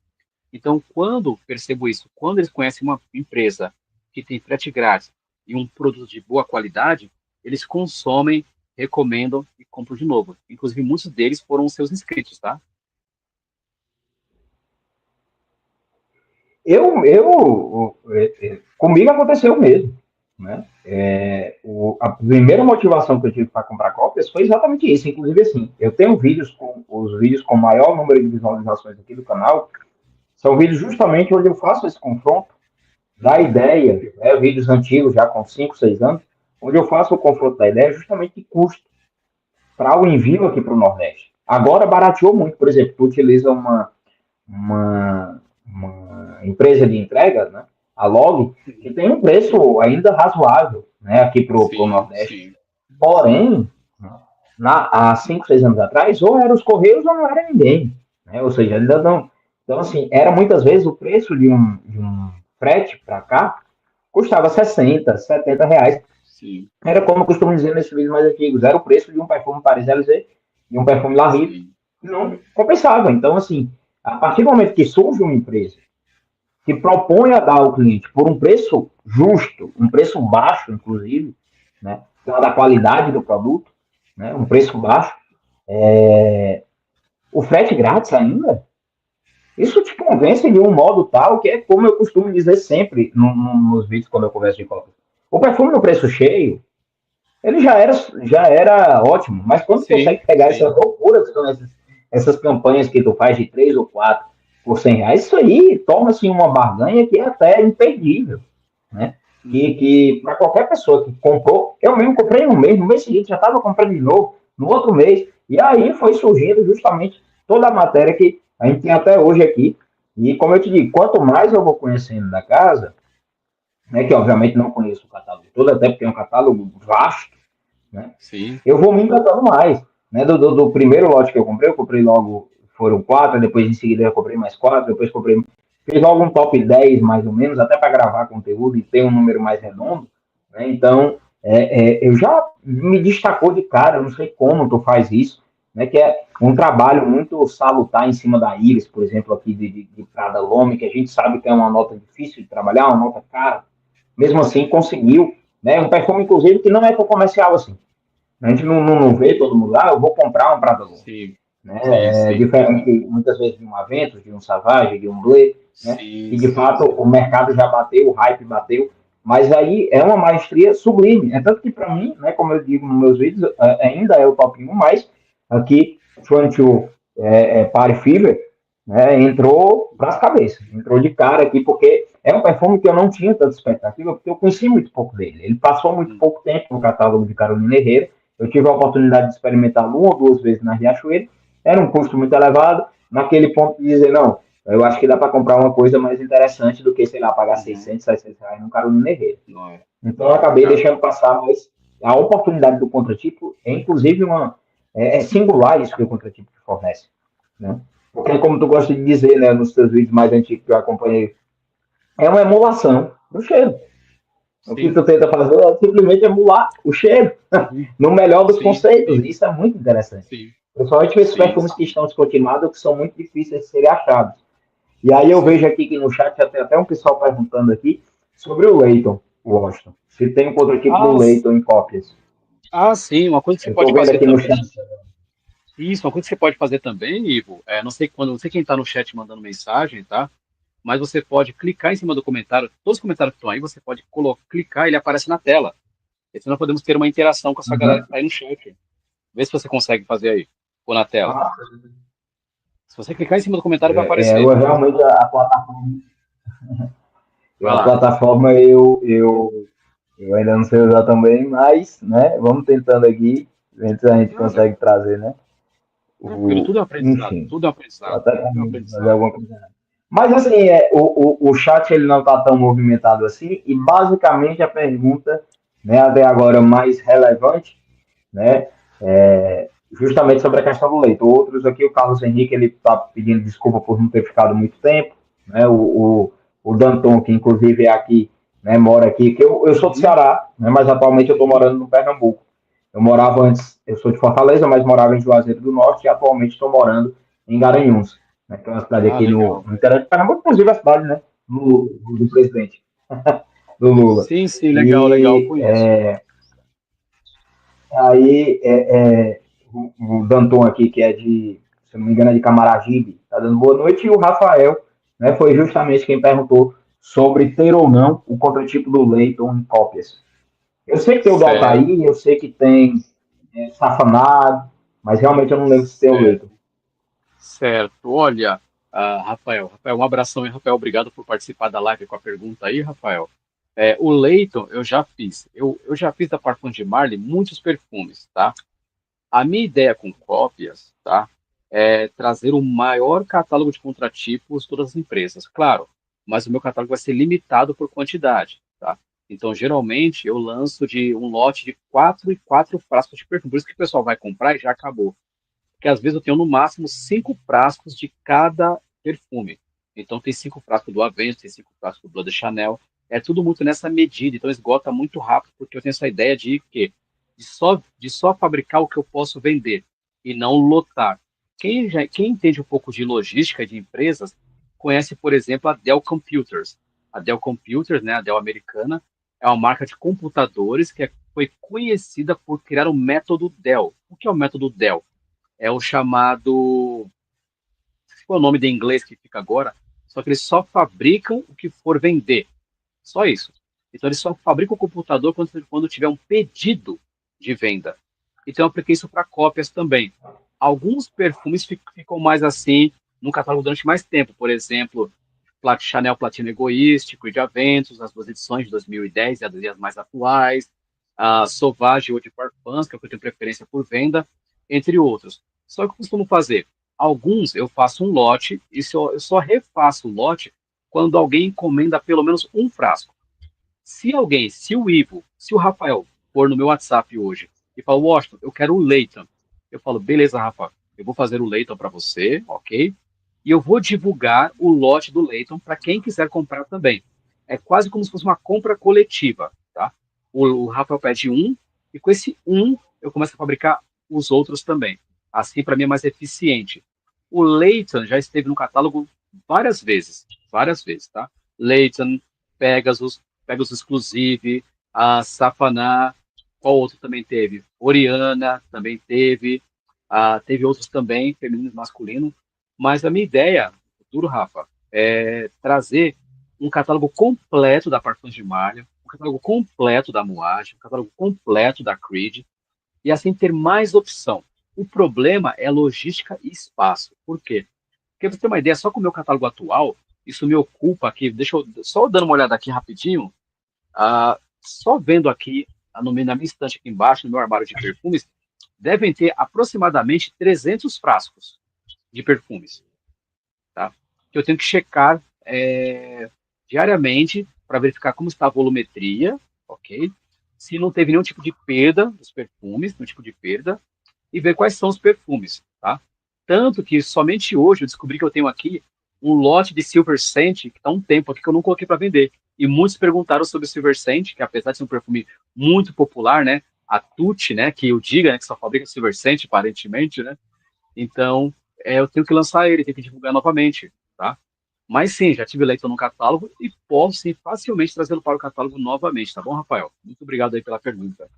então quando percebo isso, quando eles conhecem uma empresa que tem frete grátis e um produto de boa qualidade, eles consomem, recomendam e compram de novo. Inclusive, muitos deles foram seus inscritos, tá? Comigo aconteceu mesmo, né? A primeira motivação que eu tive para comprar cópias foi exatamente isso. Inclusive, assim, eu tenho os vídeos com maior número de visualizações aqui do canal, são vídeos justamente onde eu faço esse confronto da ideia, né, vídeos antigos, já com 5, 6 anos, onde eu faço o confronto da ideia justamente de custo para o envio aqui para o Nordeste. Agora barateou muito, por exemplo, tu utiliza uma empresa de entrega, né, a Log, que tem um preço ainda razoável, né, aqui para o Nordeste. Sim. Porém, há 5, 6 anos atrás, ou eram os Correios ou não era ninguém. Né? Ou seja, ainda não. Então, assim, era muitas vezes o preço de um frete para cá custava 60, 70 reais. Sim. Era como eu costumo dizer nesses vídeos mais antigos, era o preço de um perfume Paris LZ e um perfume La Rive. Não compensava. Então, assim, a partir do momento que surge uma empresa que propõe a dar ao cliente por um preço justo, um preço baixo, inclusive, né, da qualidade do produto, né, um preço baixo, o frete grátis ainda, isso te convence de um modo tal que é como eu costumo dizer sempre nos vídeos quando eu converso de cópia. O perfume no preço cheio, ele já era ótimo, mas quando você consegue pegar essas loucuras que são essas campanhas que tu faz de 3 ou 4 por R$ 100, isso aí torna-se uma barganha que é até imperdível, né? Que para qualquer pessoa que comprou, eu mesmo comprei no mês seguinte já estava comprando de novo, no outro mês, e aí foi surgindo justamente toda a matéria que a gente tem até hoje aqui, E como eu te digo, quanto mais eu vou conhecendo da casa, né, que obviamente não conheço o catálogo todo, até porque é um catálogo vasto, né, Sim, eu vou me encantando mais. Né, do primeiro lote que eu comprei logo, foram 4, depois em seguida eu comprei mais 4, depois comprei, fiz logo um top 10 mais ou menos, até para gravar conteúdo e ter um número mais redondo. Né, então, eu já me destacou de cara, eu não sei como tu faz isso, né, que é um trabalho muito salutar em cima da Iris, por exemplo, aqui de Prada Lome, que a gente sabe que é uma nota difícil de trabalhar, uma nota cara, mesmo assim conseguiu, né, um perfume, inclusive, que não é tão comercial assim. A gente não vê todo mundo lá, eu vou comprar um Prada Gome. sim, Né? sim, É sim, diferente muitas vezes de um Aventus, de um Savage, de um Blé, né? sim, E de sim, fato o mercado já bateu, o hype bateu, mas aí é uma maestria sublime. É tanto que para mim, né, como eu digo nos meus vídeos, ainda é o top 1, mas aqui, Frontier Party Fever, né, entrou para as cabeças, entrou de cara aqui, porque é um perfume que eu não tinha tanta expectativa, porque eu conheci muito pouco dele. Ele passou muito hum, pouco tempo no catálogo de Carolina Herrera. Eu tive a oportunidade de experimentá-lo uma ou duas vezes na Riachuelo. Era um custo muito elevado, naquele ponto de dizer, não, eu acho que dá para comprar uma coisa mais interessante do que, sei lá, pagar uhum, 600, 700 reais no Carolina Herrera. não é. Então eu acabei Cara, deixando passar, mas a oportunidade do contratipo é inclusive singular isso que o contratipo fornece. Né? Porque, como tu gosta de dizer, né, nos teus vídeos mais antigos que eu acompanhei, é uma emulação do cheiro. O que sim, tu tenta fazer é simplesmente emular o cheiro, uhum, no melhor dos sim, conceitos. sim, E isso é muito interessante. sim, Principalmente esses sim, perfumes que estão descontinuados, que são muito difíceis de serem achados. E aí eu vejo sim. aqui que no chat já tem até um pessoal perguntando aqui sobre o Leighton Washington. Se tem um prototipo do Ah, Leighton em cópias. sim, uma coisa que você Eu estou pode vendo fazer aqui no chat. também. Isso, uma coisa que você pode fazer também, Ivo, não sei quem está no chat mandando mensagem, tá? Mas você pode clicar em cima do comentário, todos os comentários que estão aí, você pode clicar e ele aparece na tela. E assim nós podemos ter uma interação com essa galera que Uhum. está aí no chat. Vê se você consegue fazer aí, ou na tela. Ah, Se você clicar em cima do comentário, vai aparecer. eu realmente a plataforma, Vai a lá. plataforma eu ainda não sei usar também, mas né, vamos tentando aqui, ver se a gente Nada. consegue trazer, né? Tranquilo, tudo é um aprendizado. Enfim, Tudo é um tô aprendizado. até Tudo com é um medo de fazer aprendizado. alguma coisa. Mas assim, o chat ele não está tão movimentado assim, e basicamente a pergunta, né, até agora mais relevante, né, justamente sobre a questão do leite. Outros aqui, o Carlos Henrique, ele está pedindo desculpa por não ter ficado muito tempo, né, o Danton, que inclusive é aqui, né, mora aqui, que eu sou do Uhum, Ceará, né, mas atualmente eu estou uhum. morando no Pernambuco. Eu morava antes, eu sou de Fortaleza, mas morava em Juazeiro do Norte e atualmente estou morando em Garanhuns, né, que é uma cidade Ah, aqui legal. no interior de Pernambuco, inclusive a cidade, né, do presidente, do Lula. Sim, sim, legal, legal, eu E conheço. aí o Danton aqui, que é se não me engano, é de Camaragibe, está dando boa noite, e o Rafael, né, foi justamente quem perguntou sobre ter ou não o contratipo do Leighton em cópias. Eu sei que tem o do Certo, Altair, eu sei que tem Safanado, mas realmente eu não lembro se tem o Leighton. certo. Certo. Olha, Rafael, um abração, hein, Rafael. Obrigado por participar da live com a pergunta aí, Rafael. O Leighton, eu já fiz. Eu já fiz da Parfum de Marley muitos perfumes, tá? A minha ideia com cópias, tá? É trazer o maior catálogo de contratipos de todas as empresas, claro. Mas o meu catálogo vai ser limitado por quantidade, tá? Então, geralmente, eu lanço de um lote de quatro e quatro frascos de perfume. Por isso que o pessoal vai comprar e já acabou, porque às vezes eu tenho no máximo 5 frascos de cada perfume. Então tem 5 frascos do Avenged, tem 5 frascos do Blood Chanel. É tudo muito nessa medida, então esgota muito rápido, porque eu tenho essa ideia de que de só fabricar o que eu posso vender e não lotar. Quem entende um pouco de logística de empresas conhece, por exemplo, a Dell Computers. A Dell Computers, né, a Dell americana, é uma marca de computadores que foi conhecida por criar o método Dell. O que é o método Dell? É o chamado, qual é o nome de inglês que fica agora? Só que eles só fabricam o que for vender. Só isso. Então eles só fabricam o computador quando tiver um pedido de venda. Então eu apliquei isso para cópias também. Alguns perfumes ficam mais assim no catálogo durante mais tempo. Por exemplo, Chanel Platino Egoístico e de Aventus, as duas edições de 2010 e as mais atuais. A Sauvage Eau de Parfums, que é o que eu tenho preferência por venda, entre outros. Só que eu costumo fazer. Alguns eu faço um lote e eu só refaço o lote quando alguém encomenda pelo menos um frasco. Se o Ivo, se o Rafael for no meu WhatsApp hoje e falar, Washington, eu quero o Leighton, eu falo, beleza, Rafa, eu vou fazer o Leighton para você, ok? E eu vou divulgar o lote do Leighton para quem quiser comprar também. É quase como se fosse uma compra coletiva, tá? O Rafael pede um, e com esse um eu começo a fabricar os outros também. Assim, para mim, é mais eficiente. O Leighton já esteve no catálogo várias vezes, tá? Leighton, Pegasus, Pegasus Exclusive, a Safaná, qual outro também teve? Oriana também teve, teve outros também, feminino e masculino, mas a minha ideia, no futuro, Rafa, é trazer um catálogo completo da Parfums de Malha, um catálogo completo da Moage, um catálogo completo da Creed, e assim ter mais opção. O problema é logística e espaço. Por quê? Porque pra você ter uma ideia, só com o meu catálogo atual, isso me ocupa aqui, deixa eu, só dando uma olhada aqui rapidinho, só vendo aqui, na minha estante aqui embaixo, no meu armário de perfumes, devem ter aproximadamente 300 frascos de perfumes, tá? Que eu tenho que checar diariamente para verificar como está a volumetria, ok? Se não teve nenhum tipo de perda dos perfumes, nenhum tipo de perda, e ver quais são os perfumes, tá? Tanto que somente hoje eu descobri que eu tenho aqui um lote de Silver Scent, que está há um tempo aqui que eu não coloquei para vender. E muitos perguntaram sobre o Silver Scent, que apesar de ser um perfume muito popular, né? A Tucci, né? Que eu diga, né? Que só fabrica Silver Scent, aparentemente, né? Então, eu tenho que lançar ele, tenho que divulgar novamente, tá? Mas sim, já tive Leighton no catálogo e posso sim facilmente trazê-lo para o catálogo novamente, tá bom, Rafael? Muito obrigado aí pela pergunta.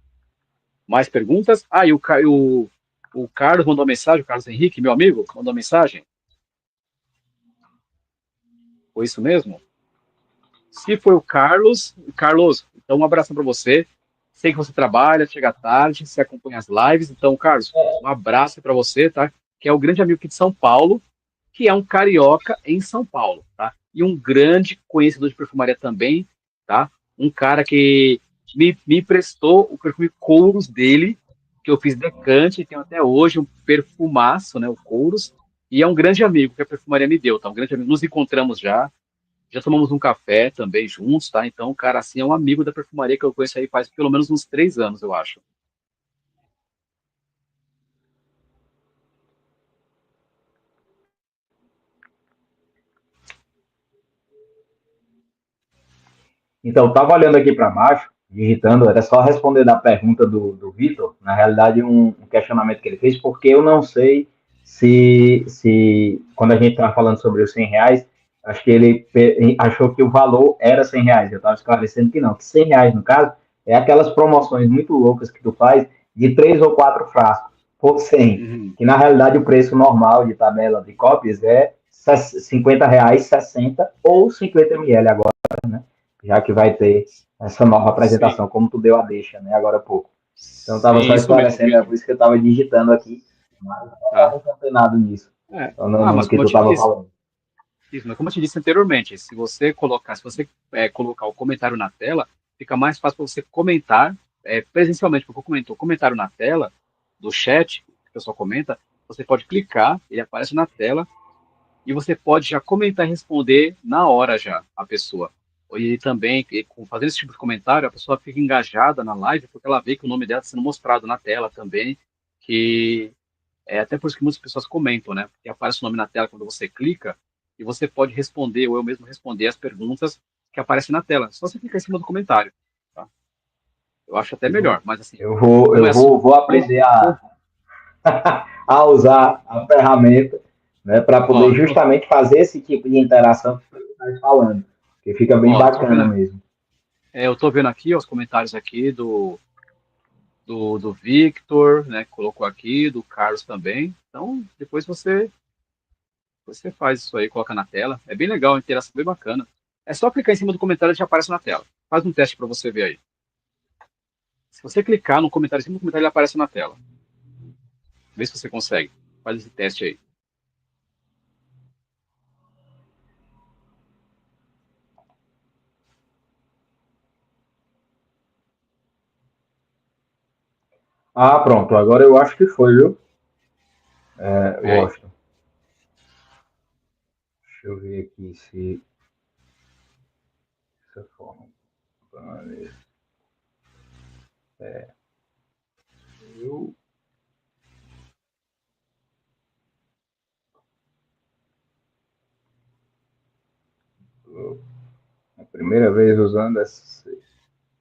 Mais perguntas? Ah, e o Carlos mandou mensagem, o Carlos Henrique, meu amigo, mandou mensagem. Foi isso mesmo? Se foi o Carlos, Carlos, então um abraço para você. Sei que você trabalha, chega tarde, você acompanha as lives. Então, Carlos, um abraço para você, tá? Que é o grande amigo aqui de São Paulo, que é um carioca em São Paulo, tá? E um grande conhecedor de perfumaria também, tá? Um cara que me emprestou o perfume Kouros dele, que eu fiz decante, e tenho até hoje um perfumaço, né? O Kouros, e é um grande amigo que a perfumaria me deu, tá? Um grande amigo. Nos encontramos já tomamos um café também juntos, tá? Então, o cara, assim, é um amigo da perfumaria que eu conheço aí faz pelo menos uns 3 anos, eu acho. Então, estava olhando aqui para baixo, digitando, era só responder da pergunta do Vitor, na realidade, um questionamento que ele fez, porque eu não sei se quando a gente estava falando sobre os R$ 100, acho que ele achou que o valor era R$ 100. Eu estava esclarecendo que não, que R$ 100, no caso, é aquelas promoções muito loucas que tu faz de 3 ou 4 frascos por 100, Uhum. que na realidade o preço normal de tabela de cópias é R$ 50, 60 ou 50 ml agora, né? Já que vai ter essa nova Sim, apresentação, como tu deu a deixa, né, agora há pouco. Então, estava sim, só isso mesmo, esclarecendo, é Vitor. por isso que eu estava digitando aqui, mas não Tá. estava antenado nisso, É. então, Mas no que como tu eu te estava disse, falando. isso, mas como eu te disse anteriormente, se você colocar o comentário na tela, fica mais fácil para você comentar presencialmente, porque comentou comentário na tela do chat, que o pessoal comenta, você pode clicar, ele aparece na tela, e você pode já comentar e responder na hora já a pessoa. E também, fazendo esse tipo de comentário, a pessoa fica engajada na live, porque ela vê que o nome dela está sendo mostrado na tela também, que é até por isso que muitas pessoas comentam, né? Porque aparece o nome na tela quando você clica, e você pode responder, ou eu mesmo responder as perguntas que aparecem na tela. Só você clicar em cima do comentário, tá? Eu acho até melhor, mas assim, como é assunto Vou aprender corpo, a usar a ferramenta, né, para poder ó, justamente fazer esse tipo de interação que você está falando, que fica bem ó, tô bacana vendo, mesmo. eu tô vendo aqui ó, os comentários aqui do Victor, né, que colocou aqui, do Carlos também. Então, depois você faz isso aí, coloca na tela. É bem legal, a interação é bem bacana. É só clicar em cima do comentário e já aparece na tela. Faz um teste para você ver aí. Se você clicar no comentário, em cima do comentário, ele aparece na tela. Vê se você consegue. Faz esse teste aí. Ah, pronto, agora eu acho que foi, viu, Vê aí. Washington? Deixa eu ver aqui se essa forma. Eu, a primeira vez usando essa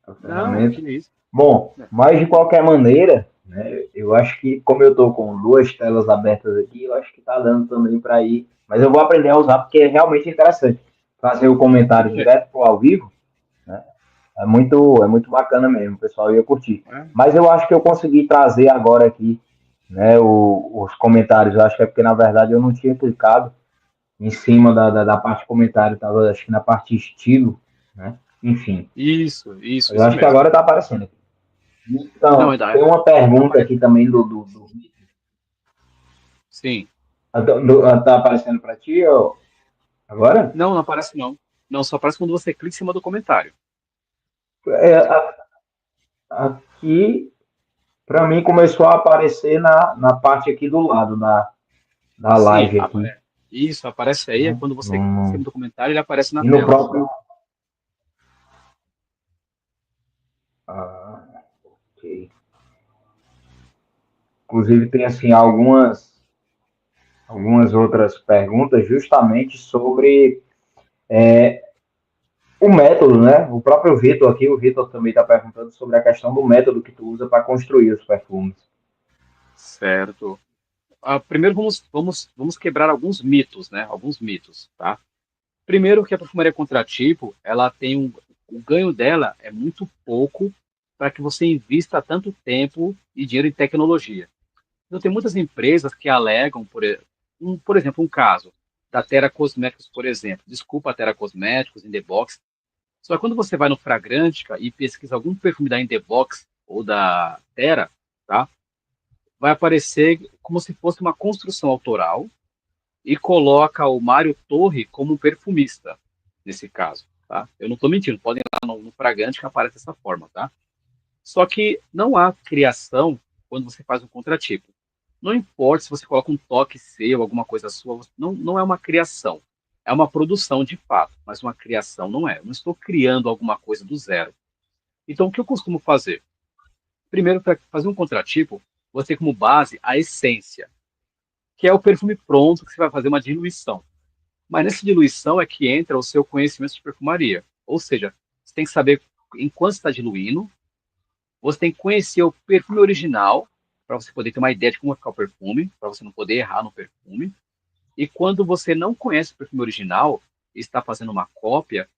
Não, ferramenta. que isso. Bom, É. mas de qualquer maneira, né, eu acho que, como eu estou com duas telas abertas aqui, eu acho que está dando também para ir. Mas eu vou aprender a usar porque é realmente interessante. Fazer o comentário É. direto pro ao vivo, né, é muito bacana mesmo, o pessoal ia curtir. É. Mas eu acho que eu consegui trazer agora aqui, né, os comentários. Eu acho que é porque, na verdade, eu não tinha clicado em cima da parte de comentário, estava acho que na parte estilo, né? Enfim, eu Isso acho que mesmo. agora está aparecendo aqui. Não, Então, ainda tem uma pergunta aparece. aqui também Sim. tá aparecendo para ti ó, agora? Não, não aparece não. Não, só aparece quando você clica em cima do comentário. É, aqui, para mim, começou a aparecer na parte aqui do lado da Sim, live aqui. aparece. Isso, aparece aí, é Né? quando você clica em cima do comentário, ele aparece na E no tela. próprio. Ah, ok. Inclusive, tem assim algumas outras perguntas justamente sobre o método, né? O próprio Vitor aqui, o Vitor também está perguntando sobre a questão do método que tu usa para construir os perfumes. Certo. Primeiro vamos quebrar alguns mitos, né? Alguns mitos, tá? Primeiro que a perfumaria contratipo, ela tem o ganho dela é muito pouco para que você invista tanto tempo e dinheiro em tecnologia. Então tem muitas empresas que alegam, por exemplo, um caso da Terra Cosméticos, por exemplo. Desculpa a Terra Cosméticos, Indebox. Só que quando você vai no Fragrantica e pesquisa algum perfume da Indebox ou da Terra, tá? Vai aparecer como se fosse uma construção autoral e coloca o Mário Torre como um perfumista, nesse caso, tá? Eu não estou mentindo, podem ir lá no Fragante que aparece dessa forma, tá? Só que não há criação quando você faz um contratipo. Não importa se você coloca um toque seu, alguma coisa sua, não é uma criação. É uma produção de fato, mas uma criação não é. Eu não estou criando alguma coisa do zero. Então, o que eu costumo fazer? Primeiro, para fazer um contratipo, você tem como base a essência, que é o perfume pronto que você vai fazer uma diluição. Mas nessa diluição é que entra o seu conhecimento de perfumaria. Ou seja, você tem que saber em quanto está diluindo, você tem que conhecer o perfume original, para você poder ter uma ideia de como vai ficar o perfume, para você não poder errar no perfume. E quando você não conhece o perfume original e está fazendo uma cópia,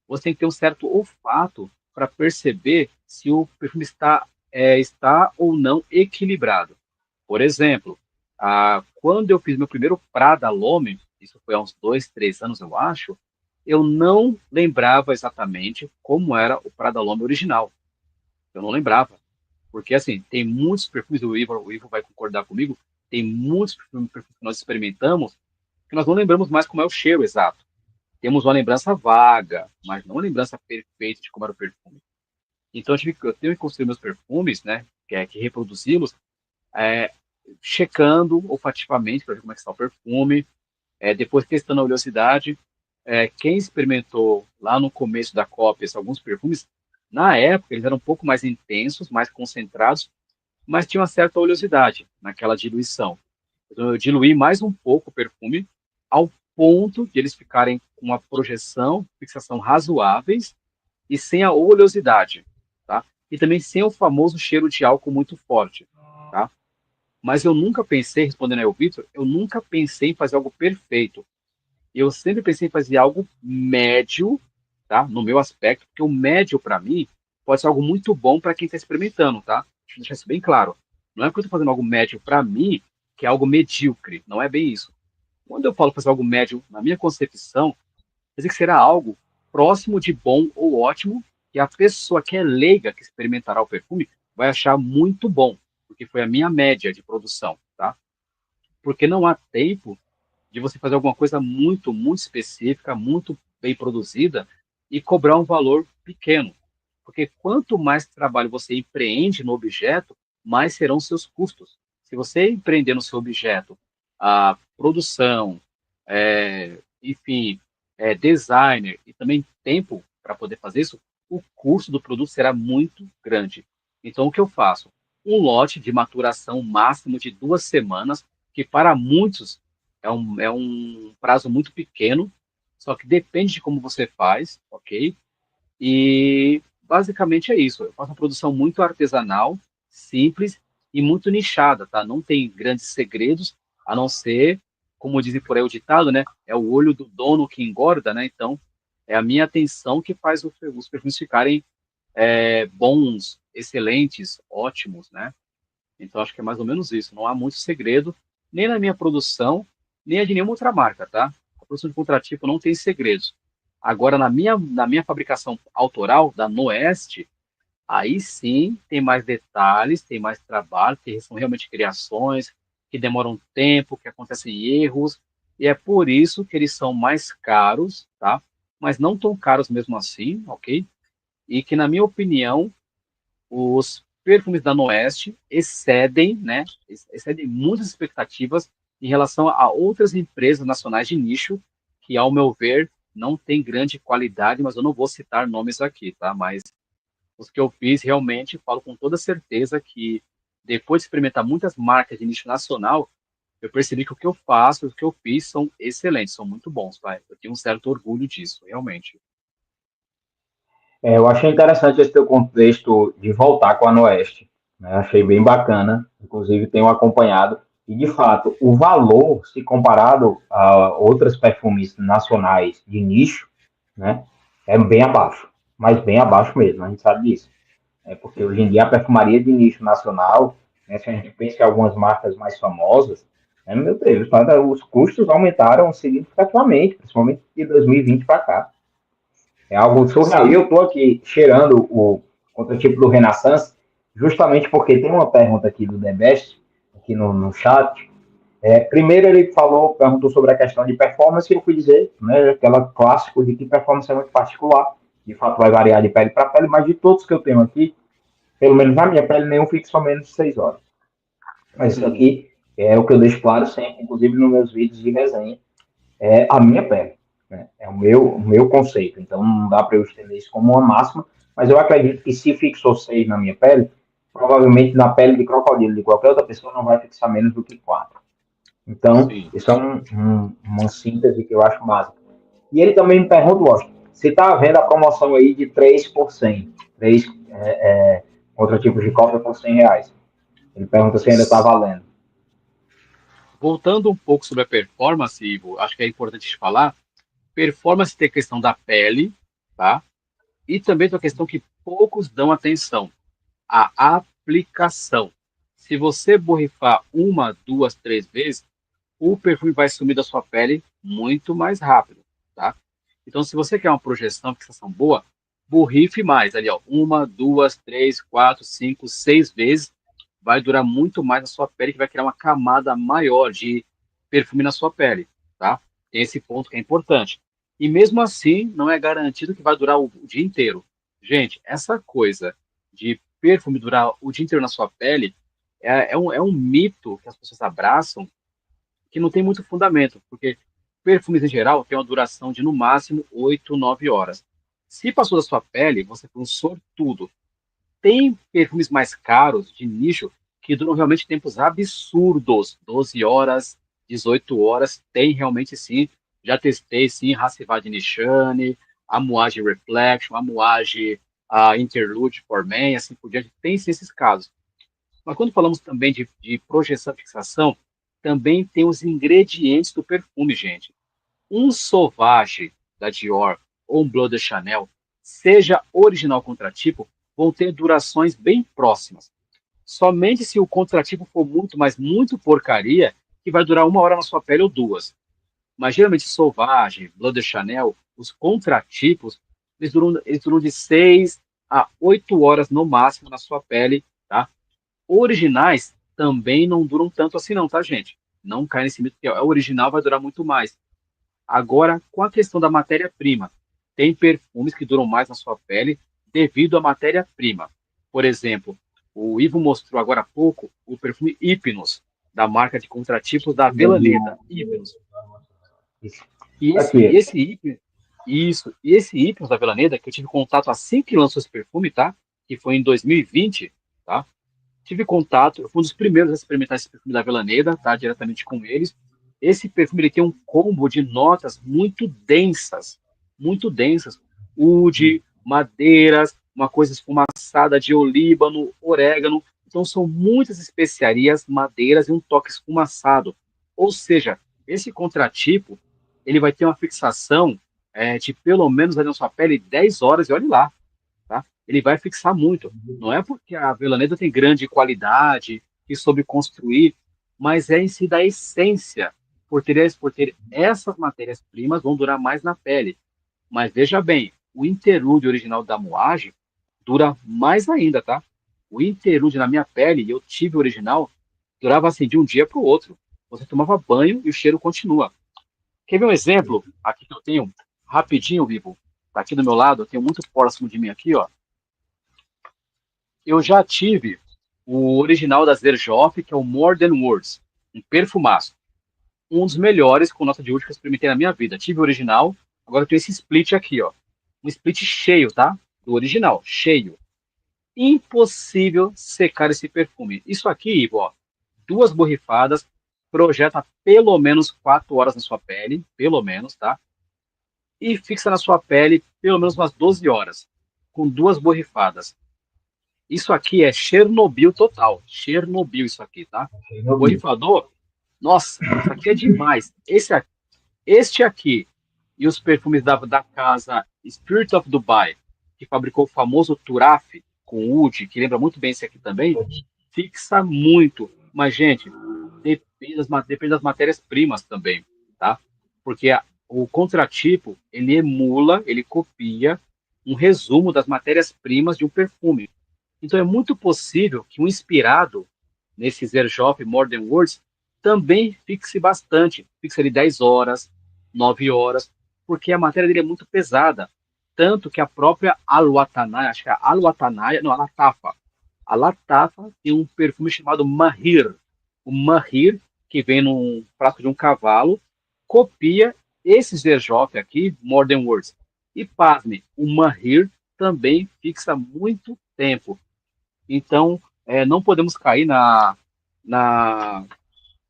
você tem que ter um certo olfato para perceber se o perfume está ou não equilibrado. Por exemplo, quando eu fiz meu primeiro Prada L'Homme, isso foi há uns 2, 3 anos, eu acho, eu não lembrava exatamente como era o Prada L'Homme original. Eu não lembrava. Porque, assim, tem muitos perfumes, o Ivo vai concordar comigo, tem muitos perfumes que nós experimentamos que nós não lembramos mais como é o cheiro exato. Temos uma lembrança vaga, mas não uma lembrança perfeita de como era o perfume. Então, eu tenho que construir meus perfumes, né, que reproduzi-los, é, checando olfativamente para ver como é que está o perfume, depois testando a oleosidade. Quem experimentou lá no começo da cópia alguns perfumes, na época eles eram um pouco mais intensos, mais concentrados, mas tinha uma certa oleosidade naquela diluição. Então, eu diluí mais um pouco o perfume, ao ponto de eles ficarem com uma projeção, fixação razoáveis e sem a oleosidade, tá? E também sem o famoso cheiro de álcool muito forte, tá? Mas eu nunca pensei, respondendo aí ao Vitor, eu nunca pensei em fazer algo perfeito. Eu sempre pensei em fazer algo médio, tá? No meu aspecto, porque o médio, para mim, pode ser algo muito bom para quem está experimentando, tá? Deixa eu deixar isso bem claro. Não é porque eu estou fazendo algo médio para mim, que é algo medíocre. Não é bem isso. Quando eu falo fazer algo médio, na minha concepção, quer dizer que será algo próximo de bom ou ótimo, que a pessoa que é leiga, que experimentará o perfume, vai achar muito bom, porque foi a minha média de produção, tá? Porque não há tempo de você fazer alguma coisa muito, muito específica, muito bem produzida e cobrar um valor pequeno. Porque quanto mais trabalho você empreende no objeto, mais serão seus custos. Se você empreender no seu objeto a produção, enfim, designer e também tempo para poder fazer isso, o custo do produto será muito grande. Então, o que eu faço? Um lote de maturação máximo de 2 semanas, que para muitos é um prazo muito pequeno, só que depende de como você faz, ok? E basicamente é isso. Eu faço uma produção muito artesanal, simples e muito nichada, tá? Não tem grandes segredos, a não ser, como dizem por aí o ditado, né? É o olho do dono que engorda, né? Então, é a minha atenção que faz os perfumes ficarem bons, excelentes, ótimos, né? Então, acho que é mais ou menos isso. Não há muito segredo, nem na minha produção, nem a de nenhuma outra marca, tá? A produção de contratipo não tem segredos. Agora, na minha fabricação autoral, da Noeste, aí sim tem mais detalhes, tem mais trabalho, que são realmente criações, que demoram tempo, que acontecem erros, e é por isso que eles são mais caros, tá? Mas não tão caros mesmo assim, ok? E que, na minha opinião, os perfumes da Noeste excedem, né, excedem muitas expectativas em relação a outras empresas nacionais de nicho que, ao meu ver, não têm grande qualidade, mas eu não vou citar nomes aqui, tá? Mas os que eu fiz, realmente, falo com toda certeza que, depois de experimentar muitas marcas de nicho nacional, eu percebi que o que eu faço, o que eu fiz, são excelentes, são muito bons, tá? Eu tenho um certo orgulho disso, realmente. Eu achei interessante esse teu contexto de voltar com a Noeste, né? Achei bem bacana, inclusive tenho acompanhado, e de fato, o valor, se comparado a outras perfumes nacionais de nicho, né, é bem abaixo, mas bem abaixo mesmo, a gente sabe disso. Porque hoje em dia a perfumaria de nicho nacional, né, se a gente pensa em algumas marcas mais famosas, né, meu Deus, os custos aumentaram significativamente, principalmente de 2020 para cá. É algo surreal. E Sim, eu estou aqui cheirando o contratipo do Renaissance, justamente porque tem uma pergunta aqui do The Best, aqui no chat. Primeiro ele perguntou sobre a questão de performance, e eu fui dizer, né, aquela clássico de que performance é muito particular, de fato vai variar de pele para pele, mas de todos que eu tenho aqui, pelo menos na minha pele, nenhum fixa menos de 6 horas. Mas isso uhum, aqui é o que eu deixo claro sempre, inclusive nos meus vídeos de resenha, é a minha pele. Né? É o meu conceito. Então não dá para eu estender isso como uma máxima, mas eu acredito que se fixou 6 na minha pele, provavelmente na pele de crocodilo de qualquer outra pessoa não vai fixar menos do que 4. Então, sim. isso é uma síntese que eu acho básica. E ele também me pergunta, Washington, se está havendo a promoção aí de 3 por 100, 3 outro tipo de cópia por R$ 100. Ele pergunta se ainda está valendo. Voltando um pouco sobre a performance, Ivo, acho que é importante te falar. Performance tem a questão da pele, tá? E também tem a questão que poucos dão atenção, a aplicação. Se você borrifar uma, duas, 3 vezes, o perfume vai sumir da sua pele muito mais rápido, tá? Então, se você quer uma projeção, fixação boa, borrife mais ali, ó, uma, duas, três, quatro, cinco, 6 vezes, vai durar muito mais na sua pele, que vai criar uma camada maior de perfume na sua pele, tá? Tem esse ponto que é importante. E mesmo assim, não é garantido que vai durar o dia inteiro. Gente, essa coisa de perfume durar o dia inteiro na sua pele é um mito que as pessoas abraçam, que não tem muito fundamento, porque perfumes em geral têm uma duração de no máximo 8, 9 horas. Se passou da sua pele, você foi um sortudo. Tem perfumes mais caros, de nicho, que duram realmente tempos absurdos, 12 horas, 18 horas, tem realmente sim. Já testei sim, Racivad Nishane, Amouage Reflection, Amouage Interlude for Men, assim por diante, tem sim esses casos. Mas quando falamos também de projeção e fixação, também tem os ingredientes do perfume, gente. Um Sauvage da Dior ou um Bleu de Chanel, seja original contratipo, vão ter durações bem próximas. Somente se o contratipo for muito, mas muito porcaria, que vai durar 1 hora na sua pele ou 2. Mas geralmente Sauvage, Bleu de Chanel, os contratipos, eles duram de 6 a 8 horas no máximo na sua pele, tá? Originais também não duram tanto assim não, tá, gente? Não cai nesse mito que o original vai durar muito mais. Agora, com a questão da matéria-prima, tem perfumes que duram mais na sua pele devido à matéria-prima. Por exemplo, o Ivo mostrou agora há pouco o perfume Hypnos, da marca de contratipos da Velaneda. Hypnos. E esse, Aqui. esse Ípios, isso, e esse Ípios da Velaneda, que eu tive contato assim que lançou esse perfume, tá? Que foi em 2020, tá? Tive contato, eu fui um dos primeiros a experimentar esse perfume da Velaneda, tá? Diretamente com eles. Esse perfume ele tem um combo de notas muito densas. Oud, madeiras, uma coisa esfumaçada de olíbano, orégano. Então são muitas especiarias, madeiras e um toque esfumaçado. Ou seja, esse contratipo ele vai ter uma fixação de pelo menos ali na sua pele 10 horas, e olhe lá, tá? Ele vai fixar muito. Não é porque a Velaneda tem grande qualidade e soube construir, mas é em si da essência. Por ter essas matérias-primas, vão durar mais na pele. Mas veja bem, o interlúdio original da moagem dura mais ainda, tá? O interlúdio na minha pele, eu tive o original, durava assim de um dia para o outro. Você tomava banho e o cheiro continua. Quer ver um exemplo aqui que eu tenho? Rapidinho, Vivo. Tá aqui do meu lado, eu tenho muito próximo de mim aqui, ó. Eu já tive o original da Zerjoff, que é o More Than Words, um perfumaço. Um dos melhores com nota de oud que eu experimentei na minha vida. Tive o original, agora eu tenho esse split aqui, ó. Um split cheio, tá? Do original, cheio. Impossível secar esse perfume. Isso aqui, Ivo, ó, duas borrifadas, projeta pelo menos 4 horas na sua pele, pelo menos, tá? E fixa na sua pele pelo menos umas 12 horas, com duas borrifadas. Isso aqui é Chernobyl total. Chernobyl isso aqui, tá? O borrifador, nossa, isso aqui é demais. Este aqui e os perfumes da casa Spirit of Dubai, que fabricou o famoso Turaf com oud, que lembra muito bem esse aqui também, fixa muito. Mas, gente, depende das matérias-primas também, tá? Porque o contratipo, ele emula, ele copia um resumo das matérias-primas de um perfume. Então é muito possível que um inspirado nesse Zerjoff Modern Words também fixe bastante, fixe ali 10 horas, 9 horas, porque a matéria dele é muito pesada. Tanto que a própria Al-Watanaia, acho que é a Al-Watanaia, não, a Latafa tem um perfume chamado Mahir. O Mahir, que vem num frasco de um cavalo, copia esse Zerjoff aqui, Modern Words. E pasme, o Mahir também fixa muito tempo. Então, não podemos cair na, na,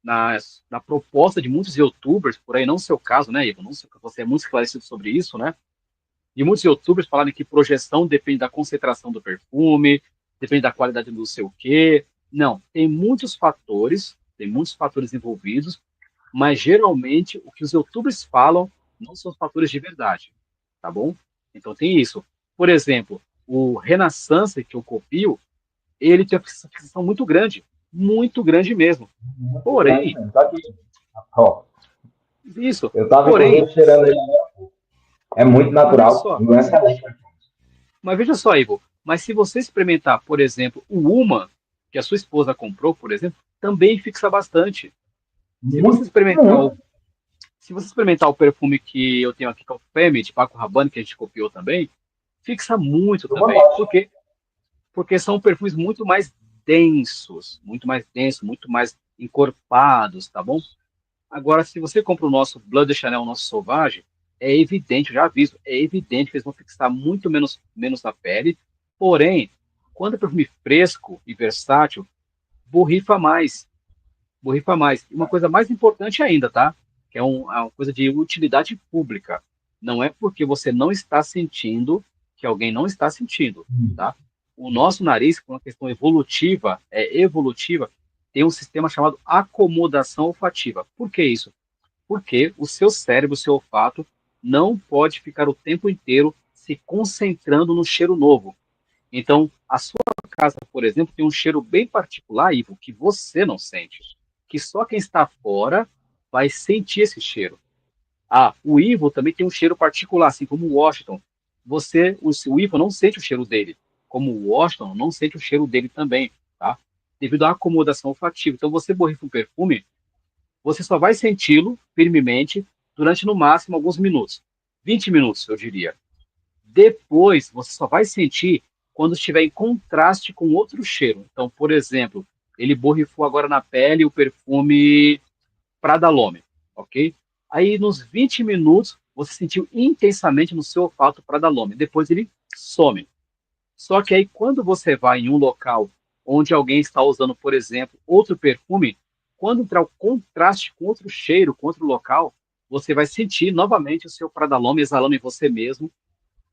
na proposta de muitos youtubers, por aí não seu caso, né, Ivo? Não sei, você é muito esclarecido sobre isso, né? De muitos youtubers falarem que projeção depende da concentração do perfume, depende da qualidade do seu quê. Não, tem muitos fatores envolvidos, mas geralmente o que os youtubers falam não são os fatores de verdade, tá bom? Então tem isso. Por exemplo, o Renaissance, que eu copio, ele tem uma fixação muito grande mesmo. Muito grande Porém, mesmo. Tá aqui. Ó, isso, eu tava porém, inclusive cheirando ele. É muito mas veja natural. só, Não é excelente. Ivo, mas se você experimentar, por exemplo, o Uma, que a sua esposa comprou, por exemplo, também fixa bastante. Se você Muito, experimentar o, muito. se você experimentar o perfume que eu tenho aqui, que é o Femme, de Paco Rabanne, que a gente copiou também, fixa muito Uma também. noite. Porque são perfumes muito mais densos, muito mais encorpados, tá bom? Agora, se você compra o nosso Blood de Chanel, o nosso Sauvage, é evidente, eu já aviso, é evidente que eles vão fixar muito menos na pele, porém, quando é perfume fresco e versátil, borrifa mais, borrifa mais. E uma coisa mais importante ainda, tá? Que é uma coisa de utilidade pública. Não é porque você não está sentindo que alguém não está sentindo, tá? O nosso nariz, com uma questão evolutiva, tem um sistema chamado acomodação olfativa. Por que isso? Porque o seu cérebro, o seu olfato, não pode ficar o tempo inteiro se concentrando no cheiro novo. Então, a sua casa, por exemplo, tem um cheiro bem particular, Ivo, que você não sente. Que só quem está fora vai sentir esse cheiro. Ah, o Ivo também tem um cheiro particular, assim como o Washington. O Ivo não sente o cheiro dele, como o Washington não sente o cheiro dele também, tá? Devido à acomodação olfativa. Então, você borrifa um perfume, você só vai senti-lo firmemente durante, no máximo, alguns minutos. 20 minutos, eu diria. Depois, você só vai sentir quando estiver em contraste com outro cheiro. Então, por exemplo, ele borrifou agora na pele o perfume Prada L'Homme, ok? Aí, nos 20 minutos, você sentiu intensamente no seu olfato Prada L'Homme. Depois ele some. Só que aí, quando você vai em um local onde alguém está usando, por exemplo, outro perfume, quando entrar o contraste com outro cheiro, com outro local, você vai sentir novamente o seu Prada L'Homme exalando em você mesmo,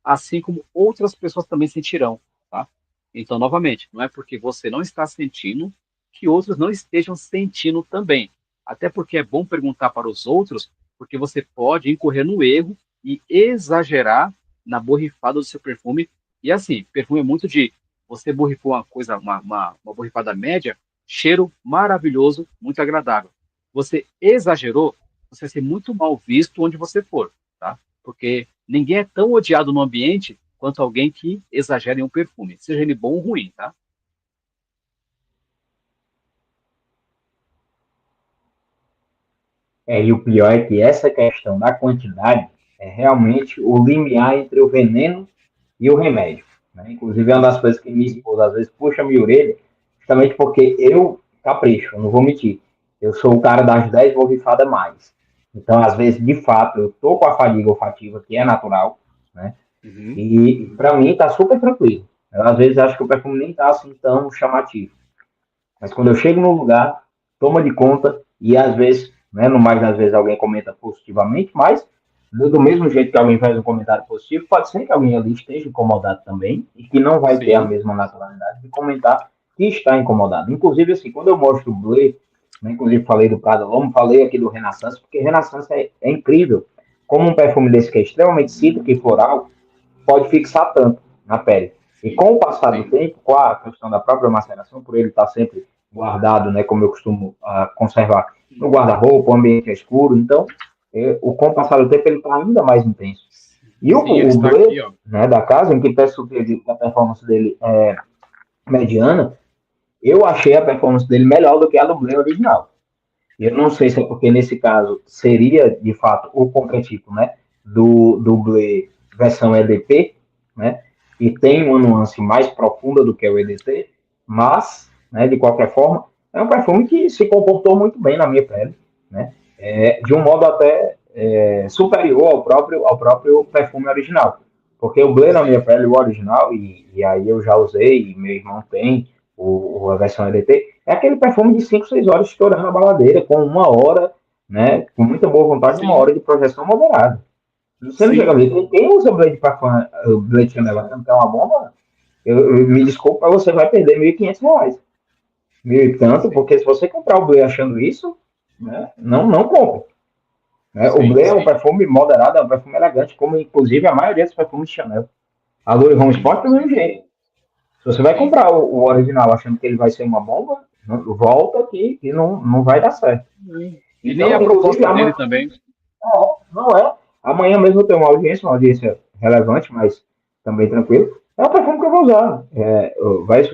assim como outras pessoas também sentirão, tá? Então, novamente, não é porque você não está sentindo que outros não estejam sentindo também. Até porque é bom perguntar para os outros, porque você pode incorrer no erro e exagerar na borrifada do seu perfume. E assim, perfume é muito de você borrifou uma coisa, uma borrifada média, cheiro maravilhoso, muito agradável. Você exagerou, você vai ser muito mal visto onde você for, tá? Porque ninguém é tão odiado no ambiente quanto alguém que exagera em um perfume, seja ele bom ou ruim, tá? E o pior é que essa questão da quantidade é realmente o limiar entre o veneno e o remédio. Né? Inclusive, é uma das coisas que minha esposa às vezes puxa a minha orelha, justamente porque eu capricho, eu não vou mentir. Eu sou o cara das 10 borrifadas mais. Então, às vezes, de fato, eu tô com a fadiga olfativa, que é natural, né? Uhum. E para mim tá super tranquilo. Eu, às vezes acho que o perfume nem tá assim tão chamativo. Mas quando eu chego no lugar, toma de conta e às vezes, né, no mais das vezes alguém comenta positivamente, mas do mesmo jeito que alguém faz um comentário positivo, pode ser que alguém ali esteja incomodado também e que não vai ter a Sim, mesma naturalidade de comentar que está incomodado. Inclusive, assim, quando eu mostro o Blé, né, inclusive falei do Prada L'Homme, falei aqui do Renaissance, porque Renaissance é incrível. Como um perfume desse que é extremamente cítrico e floral, pode fixar tanto na pele. E sim, com o passar do sim, tempo, com a questão da própria maceração, por ele estar sempre guardado, né, como eu costumo conservar no guarda-roupa, o ambiente é escuro, então, com o passar do tempo, ele está ainda mais intenso. E sim, ele o está Bleu, aqui, ó. né, da casa, em que a performance dele é mediana, eu achei a performance dele melhor do que a do Bleu original. Eu não sei se é porque, nesse caso, seria, de fato, o contratipo, né, do Bleu versão EDP, né, e tem uma nuance mais profunda do que o EDT, mas, né, de qualquer forma, é um perfume que se comportou muito bem na minha pele, né, de um modo até superior ao próprio perfume original. Porque o Bleu na minha Sim, pele, o original, e aí eu já usei, e meu irmão tem, a versão EDT, é aquele perfume de 5 6 horas estourando a baladeira, com uma hora, né, com muita boa vontade, uma sim, hora de projeção moderada. Você não chega a sim, ver. Quem usa Blade Chanel achando que é uma bomba, me desculpa, você vai perder R$ 1.500. Mil e tanto, sim, porque se você comprar o Blade achando isso, né, não compra. Né? O sim, Blade é um sim, perfume moderado, é um perfume elegante, como inclusive a maioria dos perfumes de Chanel. A Louis Home sim, Sport do mesmo sim, jeito. Se você vai sim. comprar o original achando que ele vai ser uma bomba, volta aqui e não vai dar certo. E nem a Então, inclusive, proposta dele amanhã, também. não é. Amanhã mesmo eu tenho uma audiência relevante, mas também tranquilo. É o perfume que eu vou usar.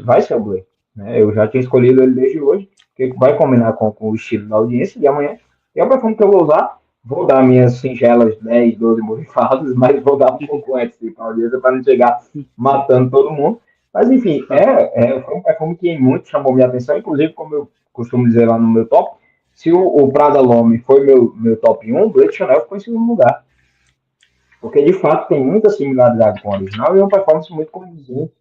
Vai ser o Blue. Né? Eu já tinha escolhido ele desde hoje, que vai combinar com o estilo da audiência de amanhã. E é o perfume que eu vou usar. Vou dar minhas singelas 10, 12 borrifadas, mas vou dar um pouco antes de audiência para não chegar matando todo mundo. Mas enfim, foi um perfume que muito chamou minha atenção, inclusive, como eu costumo dizer lá no meu top, se o Prada L'Homme foi meu top 1, o Blade Chanel ficou em segundo lugar. Porque, de fato, tem muita similaridade com o original e é uma performance muito condizente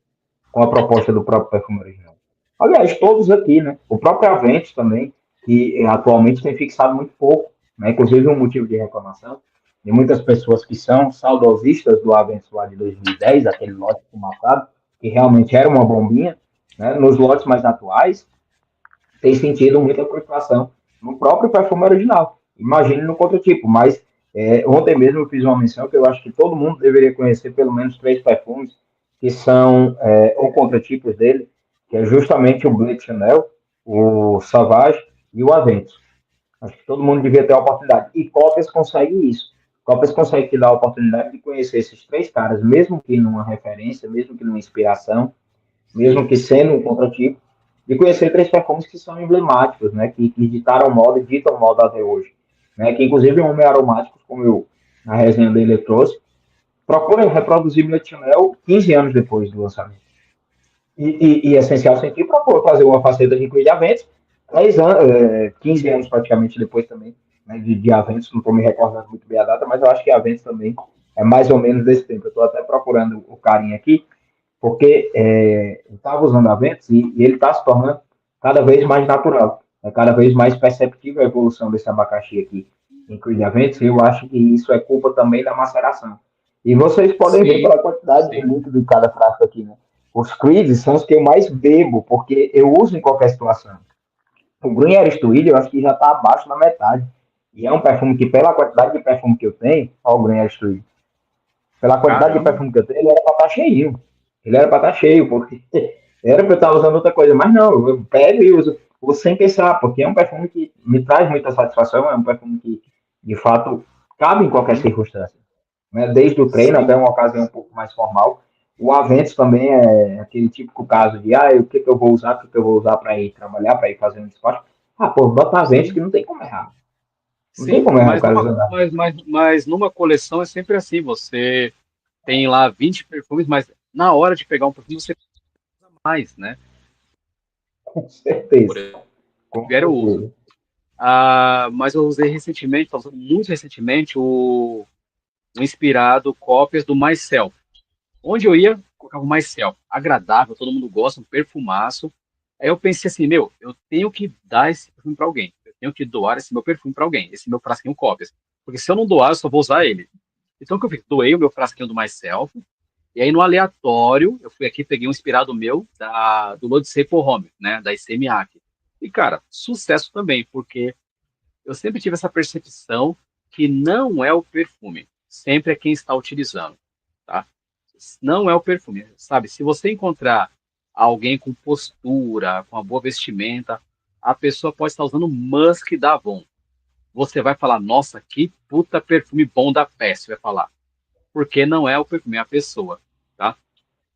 com a proposta do próprio perfume original. Aliás, todos aqui, né? O próprio Aventus também, que atualmente tem fixado muito pouco, né? Inclusive um motivo de reclamação de muitas pessoas que são saudosistas do Aventus lá de 2010, aquele lote fumaçado, que realmente era uma bombinha, né? Nos lotes mais atuais, tem sentido muita preocupação no próprio perfume original. Imagine no contratipo, mas ontem mesmo eu fiz uma menção que eu acho que todo mundo deveria conhecer pelo menos três perfumes que são o contratipos dele, que é justamente o Blade Chanel, o Savage e o Aventus. Acho que todo mundo devia ter a oportunidade. E Copias consegue isso. Copias consegue te dar a oportunidade de conhecer esses três caras, mesmo que numa referência, mesmo que numa inspiração, mesmo Sim, que sendo um contratipo, de conhecer três perfumes que são emblemáticos, né, que ditaram moda e ditam moda até hoje. Né, que inclusive Homem Aromáticos, como eu, na resenha dele trouxe, procura reproduzir Blade Chanel 15 anos depois do lançamento. E Essencial Sentir procura fazer uma faceta de Creed Aventos 10 anos, 15 anos praticamente depois também né, de Aventos, não estou me recordando muito bem a data, mas eu acho que Aventos também é mais ou menos desse tempo. Eu estou até procurando o carinha aqui, porque eu estava usando Aventos e ele está se tornando cada vez mais natural. É cada vez mais perceptível a evolução desse abacaxi aqui em Creed Aventos, e eu acho que isso é culpa também da maceração. E vocês podem ver Sim, pela quantidade de sim. litro de cada frasco aqui, né? Os Creeds são os que eu mais bebo, porque eu uso em qualquer situação. O Green Aristoide, eu acho que já está abaixo da metade. E é um perfume que, pela quantidade de perfume que eu tenho, ó, o Green Aristoide, pela quantidade de Caramba. perfume que eu tenho, ele era para estar cheio. Ele era para estar cheio, porque era para eu estar usando outra coisa. Mas não, eu pego e uso sem pensar, porque é um perfume que me traz muita satisfação, é um perfume que, de fato, cabe em qualquer Uhum. circunstância. Né? Desde o treino até Sim, uma ocasião um pouco mais formal. O Aventus também é aquele típico caso de, o que, que eu vou usar, o que, que eu vou usar para ir trabalhar, para ir fazer um despacho. Ah, pô, bota Aventus sim, que não tem como errar. Não tem sim. como errar o cara usando Aventus. Mas numa coleção é sempre assim. Você tem lá 20 perfumes, mas na hora de pegar um perfume você usa mais, né? Com Por certeza. exemplo, Com eu uso. certeza. Mas eu usei recentemente, estou usando muito recentemente, o inspirado cópias do Myself. Onde eu ia, colocava o Myself. Agradável, todo mundo gosta, um perfumaço. Aí eu pensei assim, meu, eu tenho que dar esse perfume para alguém. Eu tenho que doar esse meu perfume para alguém, esse meu frasquinho cópias. Porque se eu não doar, eu só vou usar ele. Então o que eu fiz? Doei o meu frasquinho do Myself, e aí no aleatório, eu fui aqui, peguei um inspirado meu do L'Odyssée pour Homme, né, da ICMAC. E cara, sucesso também, porque eu sempre tive essa percepção que não é o perfume, sempre é quem está utilizando, tá? Não é o perfume, sabe? Se você encontrar alguém com postura, com uma boa vestimenta, a pessoa pode estar usando Musk da Avon. Você vai falar, nossa, que puta perfume bom da Pest, vai falar. Porque não é o perfume, é a pessoa, tá?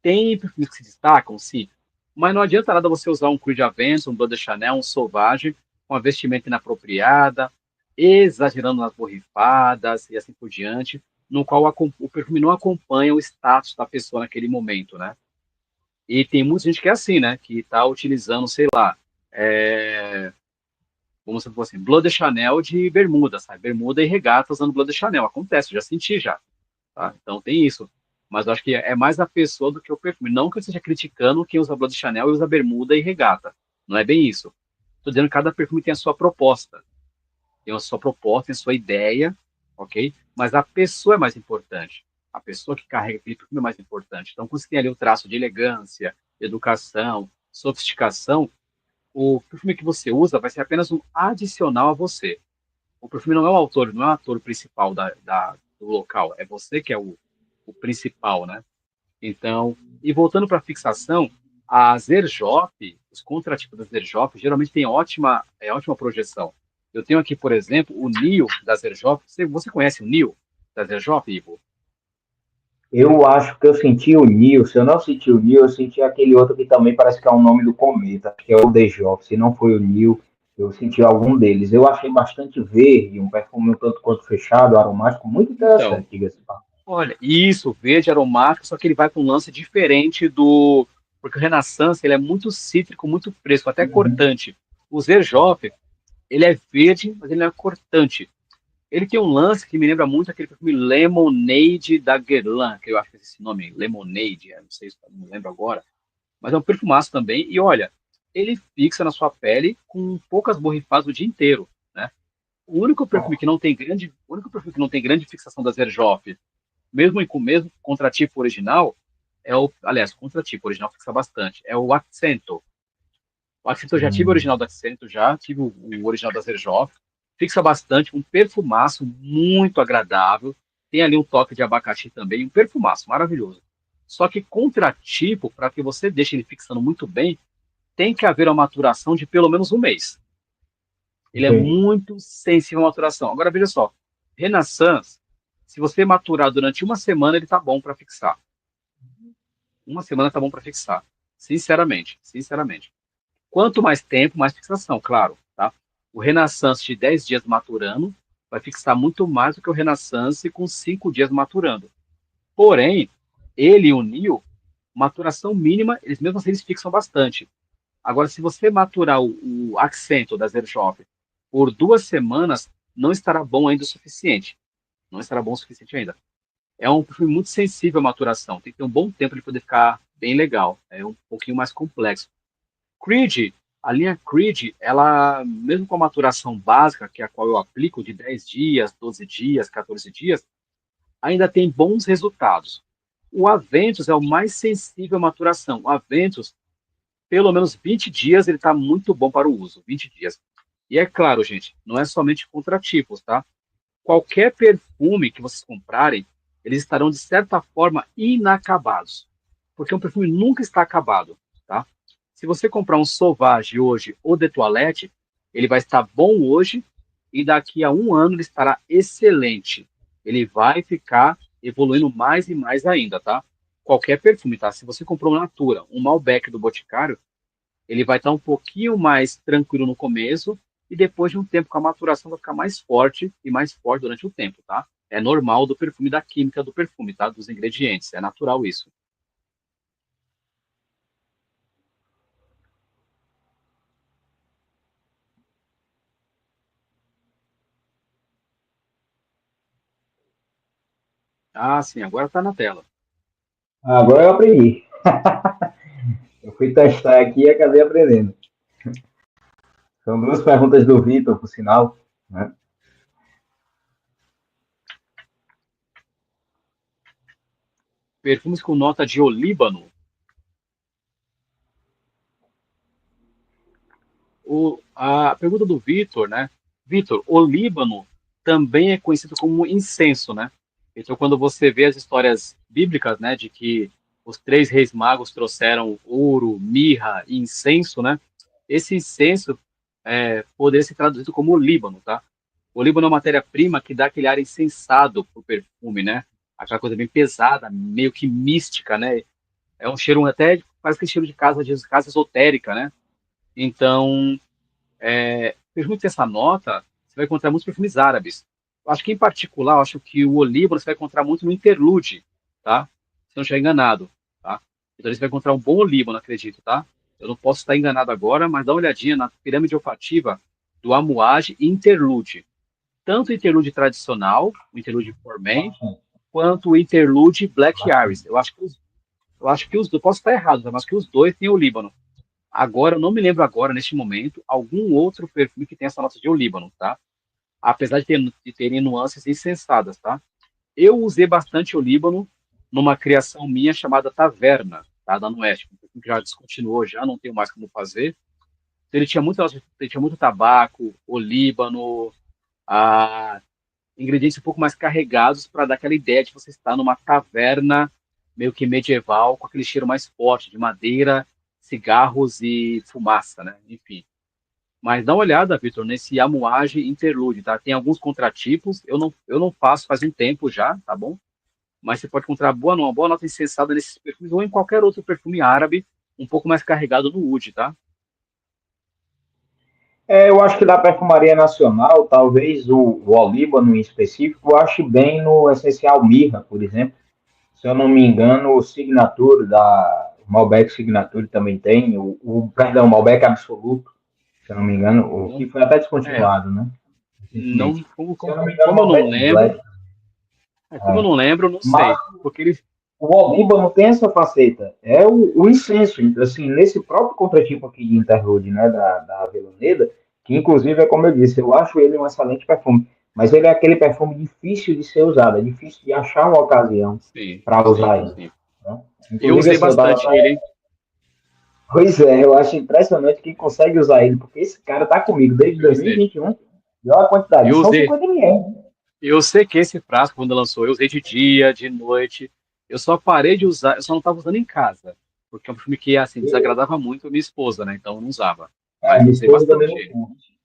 Tem perfumes que se destacam, sim, mas não adianta nada você usar um Creed Aventus, um Bleu de Chanel, um Sauvage, com a vestimenta inapropriada, exagerando nas borrifadas e assim por diante, no qual o perfume não acompanha o status da pessoa naquele momento, né? E tem muita gente que é assim, né? Que está utilizando, sei lá, como se fosse assim, Bleu de Chanel de bermuda, sabe? Bermuda e regata usando Bleu de Chanel. Acontece, eu já senti já. Tá? Então tem isso. Mas eu acho que é mais a pessoa do que o perfume. Não que eu esteja criticando quem usa Blood Chanel e usa bermuda e regata. Não é bem isso. Estou dizendo que cada perfume tem a sua proposta. Tem a sua proposta, tem a sua ideia, ok? Mas a pessoa é mais importante. A pessoa que carrega aquele perfume é mais importante. Então, quando você tem ali o traço de elegância, educação, sofisticação, o perfume que você usa vai ser apenas um adicional a você. O perfume não é o autor, não é o ator principal do local. É você que é o principal, né? Então, e voltando para a fixação, a Zerjoff, os contratipos da Zerjoff, geralmente tem ótima projeção. Eu tenho aqui, por exemplo, o Neo da Zerjoff. Você conhece o Neo da Zerjoff, Ivo? Eu acho que eu senti o Nil. Se eu não senti o Nil, eu senti aquele outro que também parece que é o nome do cometa, que é o Dejoff. Se não foi o Nil, eu senti algum deles. Eu achei bastante verde, um perfume um tanto quanto fechado, aromático, muito Então, interessante, diga-se. olha, isso, verde aromático, só que ele vai com um lance diferente do. Porque o Renaissance ele é muito cítrico, muito fresco, até Uhum. cortante. O Zerjoff, ele é verde, mas ele não é cortante. Ele tem um lance que me lembra muito aquele filme Lemonade da Guerlain, que eu acho que é esse nome, Lemonade, não sei se não lembro agora, mas é um perfumaço também. E olha, ele fixa na sua pele com poucas borrifadas o dia inteiro, né? O único perfume que não tem grande fixação da Zerjoff, com o mesmo contratipo original, aliás, o contratipo original fixa bastante, é o Accento. O Accento eu já tive o original do Accento, já tive o original da Zerjoff, fixa bastante, um perfumaço muito agradável, tem ali um toque de abacaxi também, um perfumaço maravilhoso. Só que contratipo, para que você deixe ele fixando muito bem, tem que haver uma maturação de pelo menos um mês. Ele é Entendi. muito sensível à maturação. Agora veja só, Renaissance, se você maturar durante uma semana, ele tá bom para fixar. Uma semana tá bom para fixar. Sinceramente, sinceramente. Quanto mais tempo, mais fixação, claro, tá? O Renaissance de 10 dias maturando vai fixar muito mais do que o Renaissance com 5 dias maturando. Porém, ele e o Neo, maturação mínima, eles mesmo assim eles fixam bastante. Agora, se você maturar o Accento da Zero Shop por 2 semanas, não estará bom ainda o suficiente. Não estará bom o suficiente ainda. É um perfume muito sensível à maturação. Tem que ter um bom tempo para ele poder ficar bem legal. É um pouquinho mais complexo. Creed, a linha Creed, ela, mesmo com a maturação básica, que é a qual eu aplico, de 10 dias, 12 dias, 14 dias, ainda tem bons resultados. O Aventus é o mais sensível à maturação. O Aventus, pelo menos 20 dias, ele está muito bom para o uso. 20 dias. E é claro, gente, não é somente contra tipos, tá? Qualquer perfume que vocês comprarem, eles estarão, de certa forma, inacabados. Porque um perfume nunca está acabado, tá? Se você comprar um Sauvage hoje ou de toilette, ele vai estar bom hoje e daqui a um ano ele estará excelente. Ele vai ficar evoluindo mais e mais ainda, tá? Qualquer perfume, tá? Se você comprou um Natura, um Malbec do Boticário, ele vai estar um pouquinho mais tranquilo no começo e depois de um tempo com a maturação vai ficar mais forte e mais forte durante o tempo, tá? É normal do perfume, da química do perfume, tá? Dos ingredientes, é natural isso. Ah, sim, agora tá na tela. Agora eu aprendi. Eu fui testar aqui e acabei aprendendo. São duas perguntas do Vitor, por sinal. Né? Perfumes com nota de olíbano. A pergunta do Vitor, né? Vitor, o Líbano também é conhecido como incenso, né? Então, quando você vê as histórias bíblicas, né, de que os três reis magos trouxeram ouro, mirra e incenso, né? Esse incenso poderia ser traduzido como o Líbano, tá? O Líbano é uma matéria-prima que dá aquele ar insensado pro perfume, né? Aquela coisa bem pesada, meio que mística, né? É um cheiro até, parece que é cheiro de casa esotérica, né? Então, perfume que tem essa nota, você vai encontrar muitos perfumes árabes. Eu acho que, em particular, eu acho que o olíbano você vai encontrar muito no interlude, tá? Se não estiver enganado, tá? Então, você vai encontrar um bom olíbano, acredito, tá? Eu não posso estar enganado agora, mas dá uma olhadinha na pirâmide olfativa do Amouage e interlude. Tanto o interlude tradicional, o interlude Foreman, quanto o interlude Black Iris. Eu acho que os dois, posso estar errado, tá? Mas que os dois têm o Líbano. Agora, eu não me lembro agora, neste momento, algum outro perfume que tenha essa nota de olíbano, tá? Apesar de terem nuances insensadas, tá? Eu usei bastante olíbano numa criação minha chamada Taverna, tá? Da Noeste, um perfume que já descontinuou, já não tenho mais como fazer. Então, ele tinha muito tabaco, olíbano, a, ingredientes um pouco mais carregados para dar aquela ideia de você estar numa taverna meio que medieval, com aquele cheiro mais forte de madeira, cigarros e fumaça, né? Enfim. Mas dá uma olhada, Vitor, nesse Amouage Interlude, tá? Tem alguns contratipos, eu não faço faz um tempo já, tá bom? Mas você pode encontrar uma boa nota insensada nesses perfumes ou em qualquer outro perfume árabe, um pouco mais carregado no oud, tá? Eu acho que da perfumaria nacional, talvez o Olíbano em específico, eu acho bem no essencial Mirra, por exemplo. Se eu não me engano, o Signature o Malbec Signature também tem, perdão, o Malbec Absoluto, se eu não me engano, o Não, que foi até é, descontinuado, né? não, Recentemente. como, Se eu como, não me engano, o como eu não Malbec lembro, Black. como eu não lembro, eu não Mas sei, porque ele, o Olíbano tem essa faceta, é o incenso, assim, nesse próprio contratipo aqui de Interlude, né, da Avellaneda, que inclusive é como eu disse, eu acho ele um excelente perfume, mas ele é aquele perfume difícil de ser usado, é difícil de achar uma ocasião sim, para sim, usar ele. sim. Né? Eu Inclusive, usei assim, eu tava. bastante ele, hein? Pois é, eu acho impressionante quem consegue usar ele, porque esse cara tá comigo desde Eu usei. 2021, e olha a quantidade, Eu são usei. 50 ml. Eu sei que esse frasco, quando lançou, eu usei de dia, de noite. Eu só parei de usar, eu só não estava usando em casa. Porque é um perfume que, assim, desagradava muito a minha esposa, né? Então eu não usava. Mas Minha eu usei esposa também bastante não ele. curte.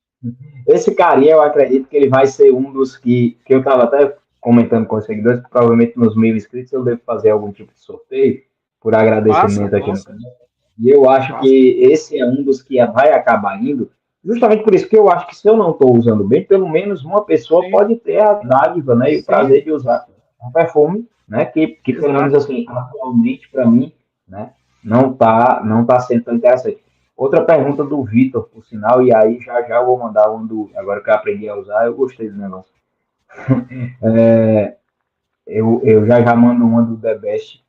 Esse carinha, eu acredito que ele vai ser um dos que eu estava até comentando com os seguidores, que provavelmente nos 1.000 inscritos eu devo fazer algum tipo de sorteio por Faça, agradecimento aqui no faça, canal. E eu acho faça. que esse é um dos que vai acabar indo, justamente por isso que eu acho que se eu não estou usando bem, pelo menos uma pessoa Sim, pode ter a dádiva, né, e o sim, prazer de usar um perfume, né, que pelo menos exato. assim, atualmente para mim, né, não tá sendo tão interessante. Outra pergunta do Vitor, por sinal, e aí já já eu vou mandar um do. Agora que eu aprendi a usar, eu gostei do negócio. Eu já já mando uma do The Best.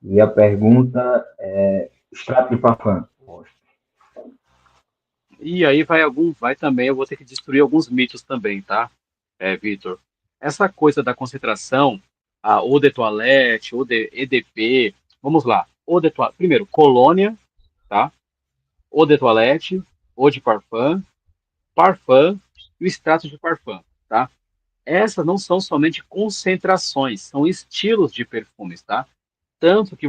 E a pergunta é: extrato de parfum. E aí vai também, eu vou ter que destruir alguns mitos também, tá, Vitor? Essa coisa da concentração, a eau de toilette, EDP, vamos lá, eau de toilette, primeiro, colônia, tá? Eau de toilette, eau de parfum, parfum e o extrato de parfum, tá? Essas não são somente concentrações, são estilos de perfumes, tá? Tanto que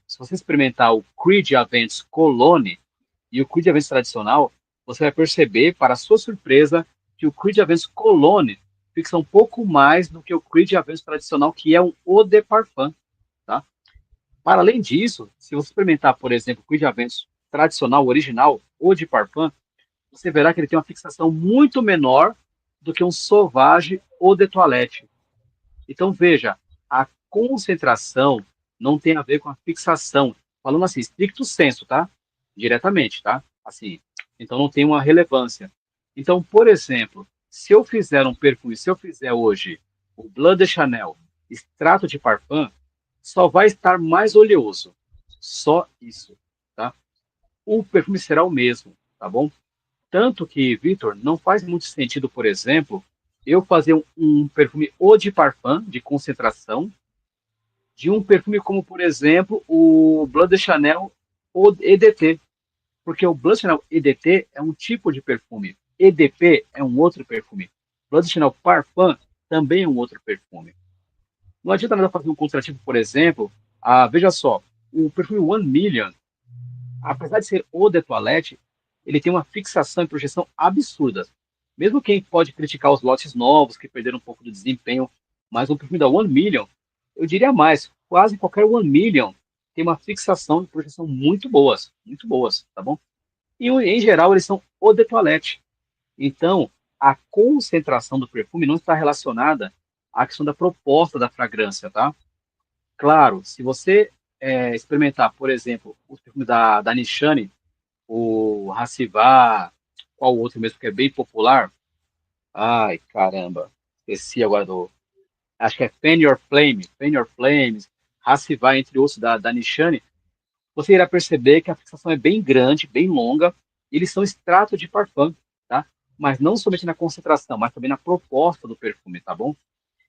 se você experimentar o Creed Aventus Cologne e o Creed Aventus tradicional, você vai perceber, para sua surpresa, que o Creed Aventus Cologne fixa um pouco mais do que o Creed Aventus tradicional, que é um eau de parfum, tá? Para além disso, se você experimentar, por exemplo, o Creed Aventus tradicional, original, ou de parfum, você verá que ele tem uma fixação muito menor do que um Sauvage ou de Toilette. Então, veja, a concentração não tem a ver com a fixação. Falando assim, stricto sensu, tá? Diretamente, tá? Assim, então não tem uma relevância. Então, por exemplo, se eu fizer um perfume, se eu fizer hoje o Blanc de Chanel, extrato de parfum, só vai estar mais oleoso. Só isso, tá? O perfume será o mesmo, tá bom? Tanto que, Vitor, não faz muito sentido, por exemplo, eu fazer um perfume eau de parfum, de concentração, de um perfume como, por exemplo, o Blanc de Chanel ou EDT. Porque o Blanc de Chanel EDT é um tipo de perfume. EDP é um outro perfume. Blanc de Chanel Parfum também é um outro perfume. Não adianta nada fazer um contrativo, por exemplo, veja só, o perfume One Million, apesar de ser eau de toilette, ele tem uma fixação e projeção absurdas. Mesmo quem pode criticar os lotes novos, que perderam um pouco do desempenho, mas o perfume da One Million, eu diria mais, quase qualquer One Million tem uma fixação e projeção muito boas, tá bom? E em geral eles são eau de toilette. Então, a concentração do perfume não está relacionada à questão da proposta da fragrância, tá? Claro, se você experimentar, por exemplo, o perfume da Nishane, o Hacivar, qual outro mesmo que é bem popular? Ai, caramba, esqueci agora do. Acho que é Fan Your Flames, Hacivar, entre outros da Nishane. Você irá perceber que a fixação é bem grande, bem longa. Eles são extrato de parfum, tá? Mas não somente na concentração, mas também na proposta do perfume, tá bom?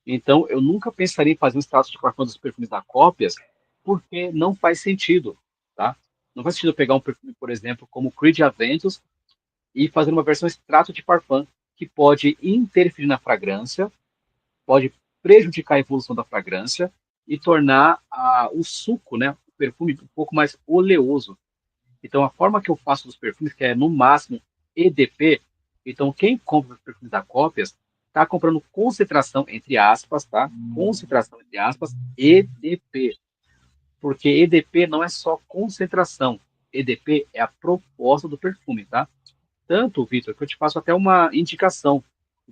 Então, eu nunca pensaria em fazer um extrato de parfum dos perfumes da Cópias, porque não faz sentido, tá? Não faz sentido eu pegar um perfume, por exemplo, como Creed Aventus e fazer uma versão extrato de parfum, que pode interferir na fragrância, pode prejudicar a evolução da fragrância e tornar o suco, né, o perfume um pouco mais oleoso. Então, a forma que eu faço dos perfumes, que é no máximo EDP, então quem compra os perfumes da Cópias está comprando concentração, entre aspas, tá? Concentração, entre aspas, EDP. Porque EDP não é só concentração. EDP é a proposta do perfume, tá? Tanto, Vitor, que eu te faço até uma indicação.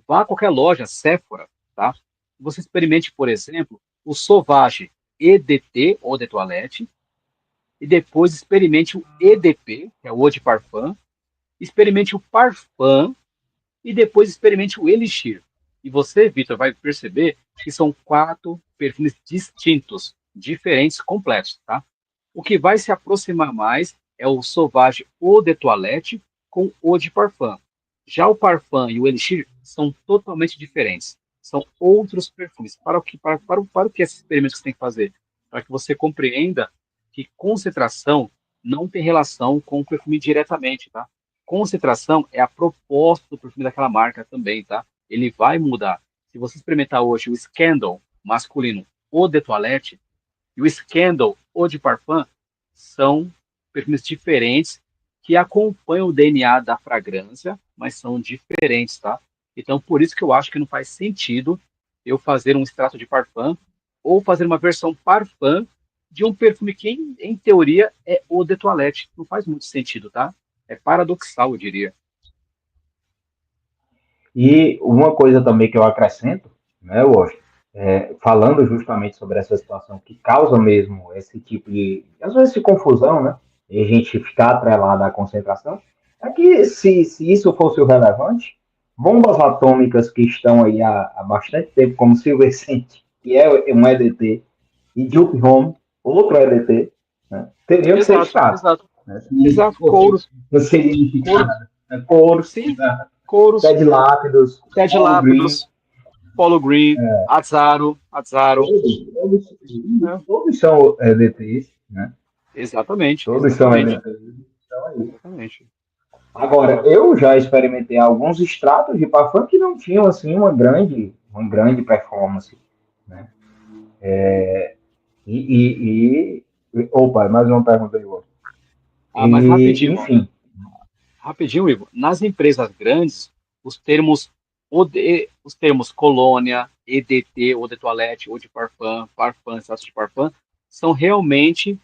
Vá a qualquer loja, Sephora, tá? Você experimente, por exemplo, o Sauvage EDT, ou de toilette, e depois experimente o EDP, que é o Eau de Parfum, experimente o Parfum, e depois experimente o Elixir. E você, Vitor, vai perceber que são 4 perfumes distintos, diferentes, completos, tá? O que vai se aproximar mais é o Sauvage Eau de Toilette com Eau de Parfum. Já o Parfum e o Elixir são totalmente diferentes. São outros perfumes. Para o que esse experimento você tem que fazer? Para que você compreenda que concentração não tem relação com o perfume diretamente, tá? Concentração é a proposta do perfume daquela marca também, tá? Ele vai mudar. Se você experimentar hoje o Scandal masculino ou de toilette e o Scandal ou de parfum, são perfumes diferentes que acompanham o DNA da fragrância, mas são diferentes, tá? Então, por isso que eu acho que não faz sentido eu fazer um extrato de parfum ou fazer uma versão parfum de um perfume que, em teoria, é eau de toilette. Não faz muito sentido, tá? É paradoxal, eu diria. E uma coisa também que eu acrescento, né, Washington, falando justamente sobre essa situação que causa mesmo esse tipo de, às vezes, de confusão, né, e a gente ficar atrelado à concentração, é que se isso fosse o relevante, bombas atômicas que estão aí há bastante tempo, como Silvercent, que é um EDT, e Duke Home, outro EDT, né, teriam que ser Exato, extratos. exato. Né? Exato, couros, Não seria couros, unificado. Né? Couros, sim, né? couros, Ted Lápidos, Ted Paulo Green, Lápidos, Polo Green, Azzaro, todos, né? todos são EDTs, né? Exatamente, Todos são exatamente, EDTs. Então, é isso. exatamente. Agora, eu já experimentei alguns extratos de parfum que não tinham assim uma grande performance, né? Opa, mais uma pergunta aí, Ivo. Ah, mas rapidinho, Enfim, rapidinho, Ivo. Nas empresas grandes, os termos colônia, EDT, ou de toilette, ou de parfum, parfum, extrato de parfum, são realmente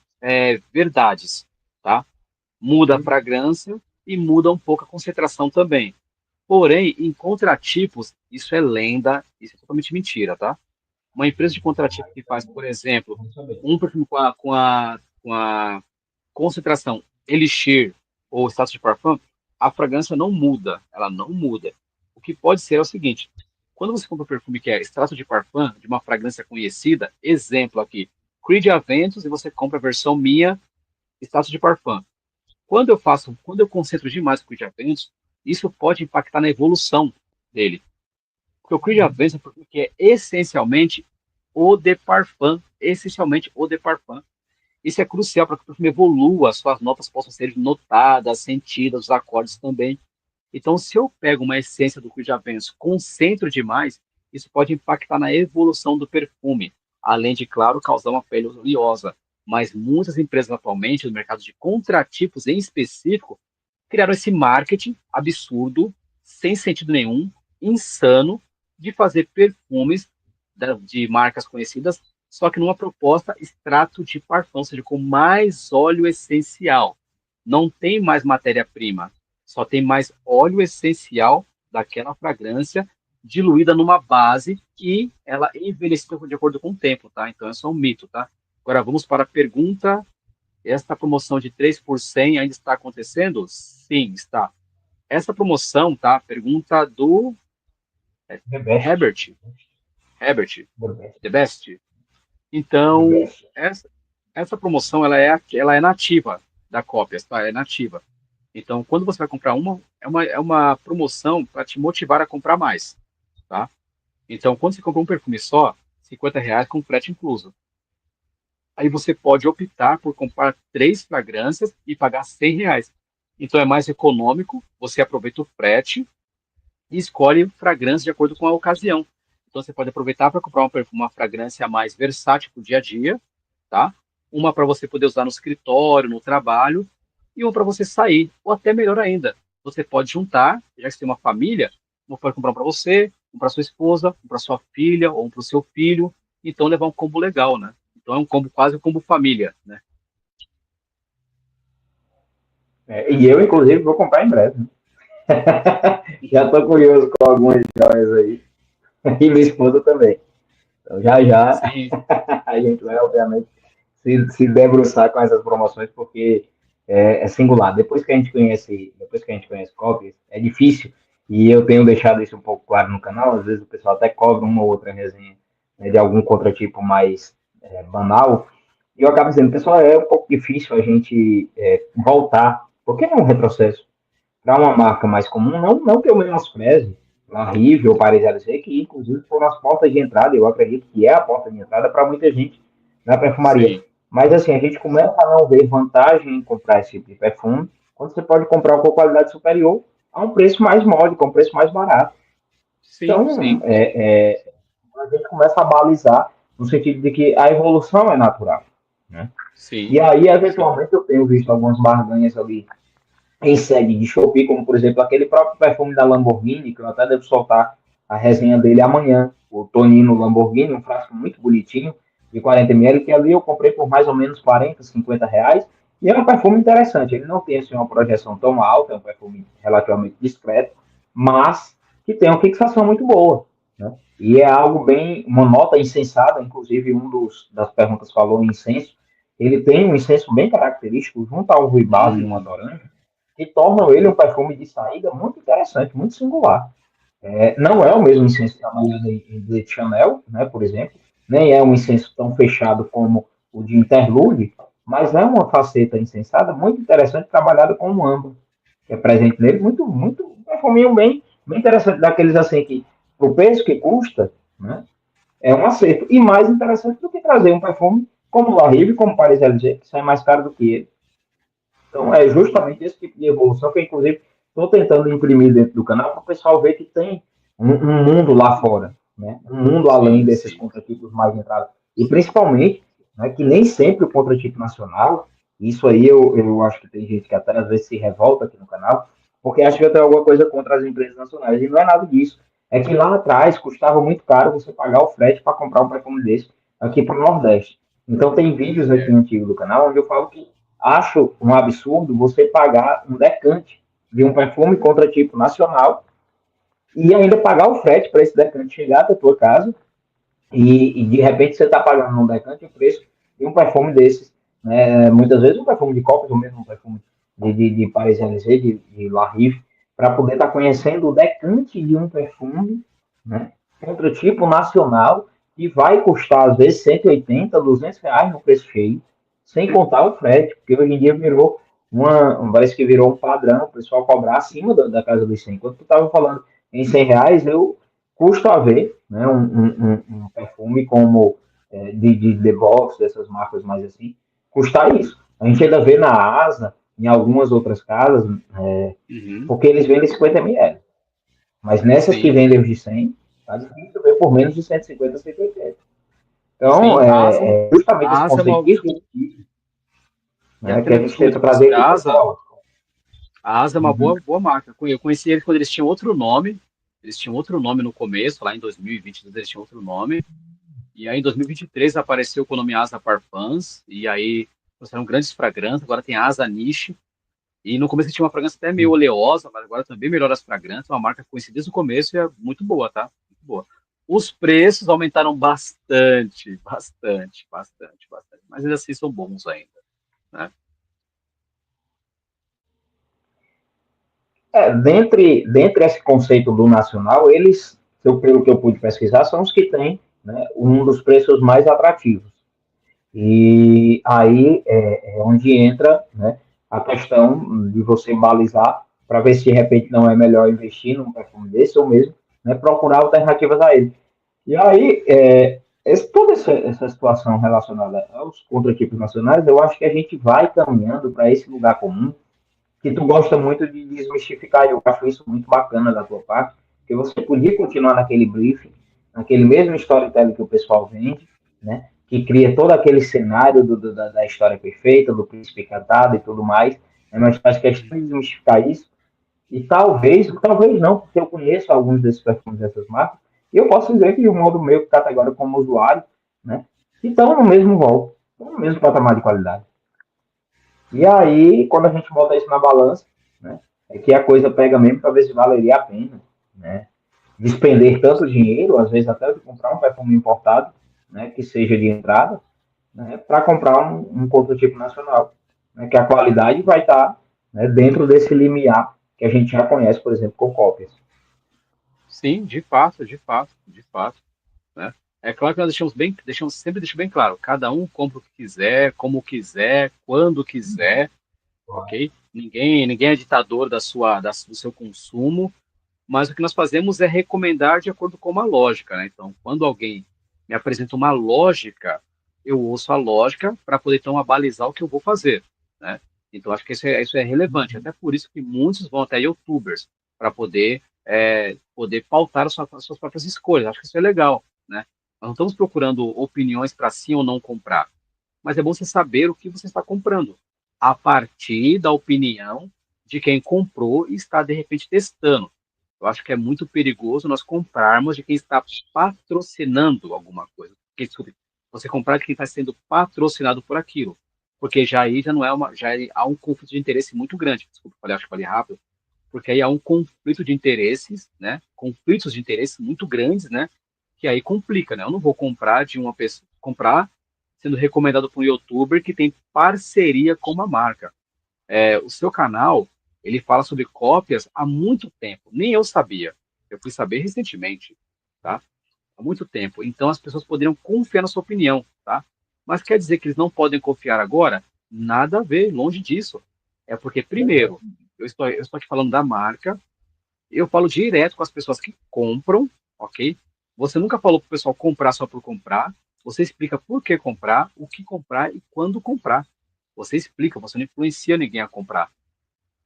verdades, tá? Muda a fragrância e muda um pouco a concentração também. Porém, em contratipos, isso é lenda, isso é totalmente mentira, tá? Uma empresa de contratipo que faz, por exemplo, vamos saber. um perfume com a concentração Elixir ou status de parfum, a fragrância não muda, ela não muda. O que pode ser é o seguinte: quando você compra um perfume que é extrato de parfum, de uma fragrância conhecida, exemplo aqui, Creed Aventus, e você compra a versão minha, extrato de parfum. Quando eu concentro demais o Creed Aventus, isso pode impactar na evolução dele. Porque o Creed Aventus é um perfume que é essencialmente eau de parfum, essencialmente eau de parfum. Isso é crucial para que o perfume evolua, as suas notas possam ser notadas, sentidas, os acordes também. Então, se eu pego uma essência do Creed Aventus, concentro demais, isso pode impactar na evolução do perfume, além de, claro, causar uma pele oleosa. Mas muitas empresas atualmente, no mercado de contratipos em específico, criaram esse marketing absurdo, sem sentido nenhum, insano, de fazer perfumes de marcas conhecidas, só que numa proposta extrato de parfum, ou seja, com mais óleo essencial. Não tem mais matéria-prima, só tem mais óleo essencial daquela fragrância diluída numa base que ela envelheceu de acordo com o tempo, tá? Então é só um mito, tá? Agora vamos para a pergunta. Esta promoção de 3 por 100 ainda está acontecendo? Sim, está. Essa promoção, tá? Pergunta do The best. Herbert. Herbert, The best. The Best. The Então, best. essa promoção ela é nativa da Cópias, tá? É nativa. Então, quando você vai comprar é uma promoção para te motivar a comprar mais, tá? Então, quando você compra um perfume só, R$ 50 com frete incluso. Aí você pode optar por comprar 3 fragrâncias e pagar R$ 100. Então, é mais econômico, você aproveita o frete e escolhe fragrância de acordo com a ocasião. Então, você pode aproveitar para comprar uma fragrância mais versátil para o dia a dia, tá? Uma para você poder usar no escritório, no trabalho, e uma para você sair. Ou até melhor ainda, você pode juntar, já que você tem uma família, você pode comprar um para você, um para sua esposa, um para sua filha, ou um para o seu filho, então levar um combo legal, né? Então é um combo quase um combo família, né? E eu, inclusive, vou comprar em breve. Já estou curioso com algumas joias aí. E minha esposa também. Então, já já Sim, a gente vai, obviamente, se debruçar com essas promoções, porque é singular. Depois que a gente conhece cópias, é difícil, e eu tenho deixado isso um pouco claro no canal, às vezes o pessoal até cobra uma ou outra resenha, né, de algum contratipo mais banal, e eu acabo dizendo, pessoal, é um pouco difícil a gente voltar, porque é um retrocesso para uma marca mais comum, não que eu menospreze a Rive ou Paris LC, que inclusive foram as portas de entrada, eu acredito que é a porta de entrada para muita gente na perfumaria. sim, Mas assim, a gente começa a não ver vantagem em comprar esse tipo de perfume, quando você pode comprar com qualidade superior a um preço mais módico, a um preço mais barato. sim, Então, sim, a gente começa a balizar no sentido de que a evolução é natural. Né? sim, E aí, sim. eventualmente, eu tenho visto algumas barganhas ali em sede de Shopee, como por exemplo aquele próprio perfume da Lamborghini, que eu até devo soltar a resenha dele amanhã, o Tonino Lamborghini, um frasco muito bonitinho, de 40 ml, que ali eu comprei por mais ou menos 40, 50 reais, e é um perfume interessante, ele não tem assim, uma projeção tão alta, é um perfume relativamente discreto, mas que tem uma fixação muito boa, né? E é algo bem, uma nota insensada, inclusive das perguntas falou em incenso, ele tem um incenso bem característico junto ao ruibaço e uma toranja, que tornam ele um perfume de saída muito interessante, muito singular. Não é o mesmo incenso trabalhado em Blade Chanel, né, por exemplo, nem é um incenso tão fechado como o de Interlude, mas é uma faceta incensada muito interessante trabalhada com o âmbar, que é presente nele, muito, um perfuminho bem interessante, daqueles assim que, pro preço que custa, né, é um acerto. E mais interessante do que trazer um perfume como o La Rive, como o Paris LG, que sai mais caro do que ele. Então, é justamente esse tipo de evolução que, inclusive, estou tentando imprimir dentro do canal para o pessoal ver que tem um mundo lá fora, né? Um mundo além Sim, desses sim. contratipos mais entrados. E, principalmente, né, que nem sempre o contratipo nacional, isso aí eu acho que tem gente que até às vezes se revolta aqui no canal, porque acha que eu tenho alguma coisa contra as empresas nacionais. E não é nada disso. É que lá atrás custava muito caro você pagar o frete para comprar um perfume desse aqui para o Nordeste. Então, tem vídeos aqui É, antigos do canal onde eu falo que acho um absurdo você pagar um decante de um perfume contra tipo nacional e ainda pagar o frete para esse decante chegar até a tua casa e de repente você está pagando um decante o preço de um perfume desses. Né? Muitas vezes um perfume de Copas ou mesmo um perfume de Paris LC, de La Rive, para poder estar tá conhecendo o decante de um perfume, né? Contra tipo nacional, que vai custar às vezes 180, R$ 200 no preço cheio, sem contar o frete, porque hoje em dia virou parece que virou um padrão, o pessoal cobrar acima da casa dos 100. Quando tu estava falando em R$ 100, eu custo a ver, né, um perfume como de The Box, dessas marcas mais assim, custar isso. A gente ainda vê na Asa, em algumas outras casas, uhum, porque eles vendem 50 ml. Mas nessas que sim, vendem os de 100, tá difícil ver por menos de 150, 180. Então, sim. justamente A esse asa é conceito uma, disruptivo, e né, que aquele a gente perfume tenta depois trazer que aqui para fora. A Asa é uma Uhum. boa marca. Eu conheci eles quando eles tinham outro nome. Eles tinham outro nome no começo, lá em 2022 eles tinham outro nome. E aí em 2023 apareceu com o nome Asa Parfums. E aí trouxeram grandes fragrâncias. Agora tem Asa Niche. E no começo tinha uma fragrância até meio oleosa, mas agora também melhora as fragrâncias. Uma marca conhecida desde o começo e é muito boa, tá? Muito boa. Os preços aumentaram bastante, bastante, bastante, bastante. Mas ainda assim são bons ainda, né? Dentre esse conceito do nacional, eles, pelo que eu pude pesquisar, são os que têm, né, um dos preços mais atrativos. E aí é onde entra, né, a questão de você balizar para ver se de repente não é melhor investir num perfume desse ou mesmo, né, procurar alternativas a ele. E aí, toda essa situação relacionada aos contratipos nacionais, eu acho que a gente vai caminhando para esse lugar comum que tu gosta muito de desmistificar, e eu acho isso muito bacana da tua parte, que você podia continuar naquele briefing, naquele mesmo storytelling que o pessoal vende, né? Que cria todo aquele cenário da história perfeita, do príncipe encantado e tudo mais, né? Mas faz questão de desmistificar isso, e talvez não, porque eu conheço alguns desses perfumes dessas marcas, e eu posso dizer que, de um modo meio categórico como usuário, né? Que estão no mesmo rol, estão no mesmo patamar de qualidade. E aí, quando a gente bota isso na balança, né, é que a coisa pega mesmo para ver se valeria a pena, né, despender tanto dinheiro, às vezes até de comprar um perfume importado, né, que seja de entrada, né, para comprar um prototipo nacional, né, que a qualidade vai estar, né, dentro desse limiar que a gente já conhece, por exemplo, com cópias. Sim, de fato, de fato, de fato, né? É claro que nós sempre deixamos bem claro, cada um compra o que quiser, como quiser, quando quiser, ok? Ninguém é ditador do seu consumo, mas o que nós fazemos é recomendar de acordo com uma lógica, né? Então, quando alguém me apresenta uma lógica, eu ouço a lógica para poder então abalizar o que eu vou fazer, né? Então, acho que isso é relevante. Até por isso que muitos vão até YouTubers para poder pautar as suas próprias escolhas. Acho que isso é legal, né? Nós não estamos procurando opiniões para sim ou não comprar, mas é bom você saber o que você está comprando a partir da opinião de quem comprou e está de repente testando. Eu acho que é muito perigoso nós comprarmos de quem está patrocinando alguma coisa. Porque, desculpe, você comprar de quem está sendo patrocinado por aquilo. Porque já aí já não é há um conflito de interesse muito grande. Desculpa, acho que falei rápido. Porque aí há um conflito de interesses, né? Conflitos de interesses muito grandes, né? Que aí complica, né? Eu não vou comprar de uma pessoa, comprar sendo recomendado por um youtuber que tem parceria com uma marca. O seu canal, ele fala sobre cópias há muito tempo. Nem eu sabia. Eu fui saber recentemente, tá? Há muito tempo. Então as pessoas poderiam confiar na sua opinião, tá? Mas quer dizer que eles não podem confiar agora? Nada a ver, longe disso. É porque, primeiro, eu estou aqui falando da marca, eu falo direto com as pessoas que compram, ok? Você nunca falou para o pessoal comprar só por comprar. Você explica por que comprar, o que comprar e quando comprar. Você explica, você não influencia ninguém a comprar.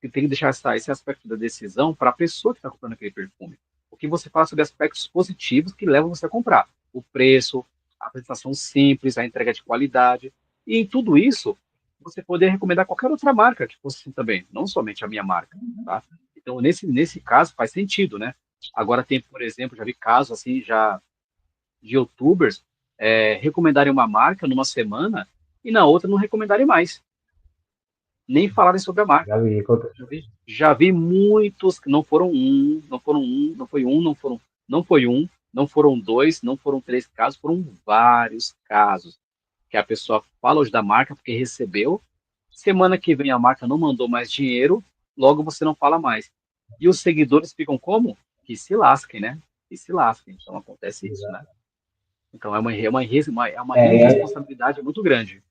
Você tem que deixar esse aspecto da decisão para a pessoa que está comprando aquele perfume. O que você fala sobre aspectos positivos que levam você a comprar. O preço, a apresentação simples, a entrega de qualidade. E em tudo isso, você poder recomendar qualquer outra marca que fosse assim também, não somente a minha marca, tá? Então, nesse caso, faz sentido, né? Agora tem, por exemplo, já vi casos assim, já de YouTubers recomendarem uma marca numa semana e na outra não recomendarem mais, nem falarem sobre a marca. Já vi. Já vi muitos que não foi um, não foram dois, não foram três casos, foram vários casos que a pessoa fala hoje da marca porque recebeu, semana que vem a marca não mandou mais dinheiro, logo você não fala mais. E os seguidores ficam como? Que se lasquem, né? Que se lasquem. Então acontece isso, né? Então é uma É, irresponsabilidade muito grande.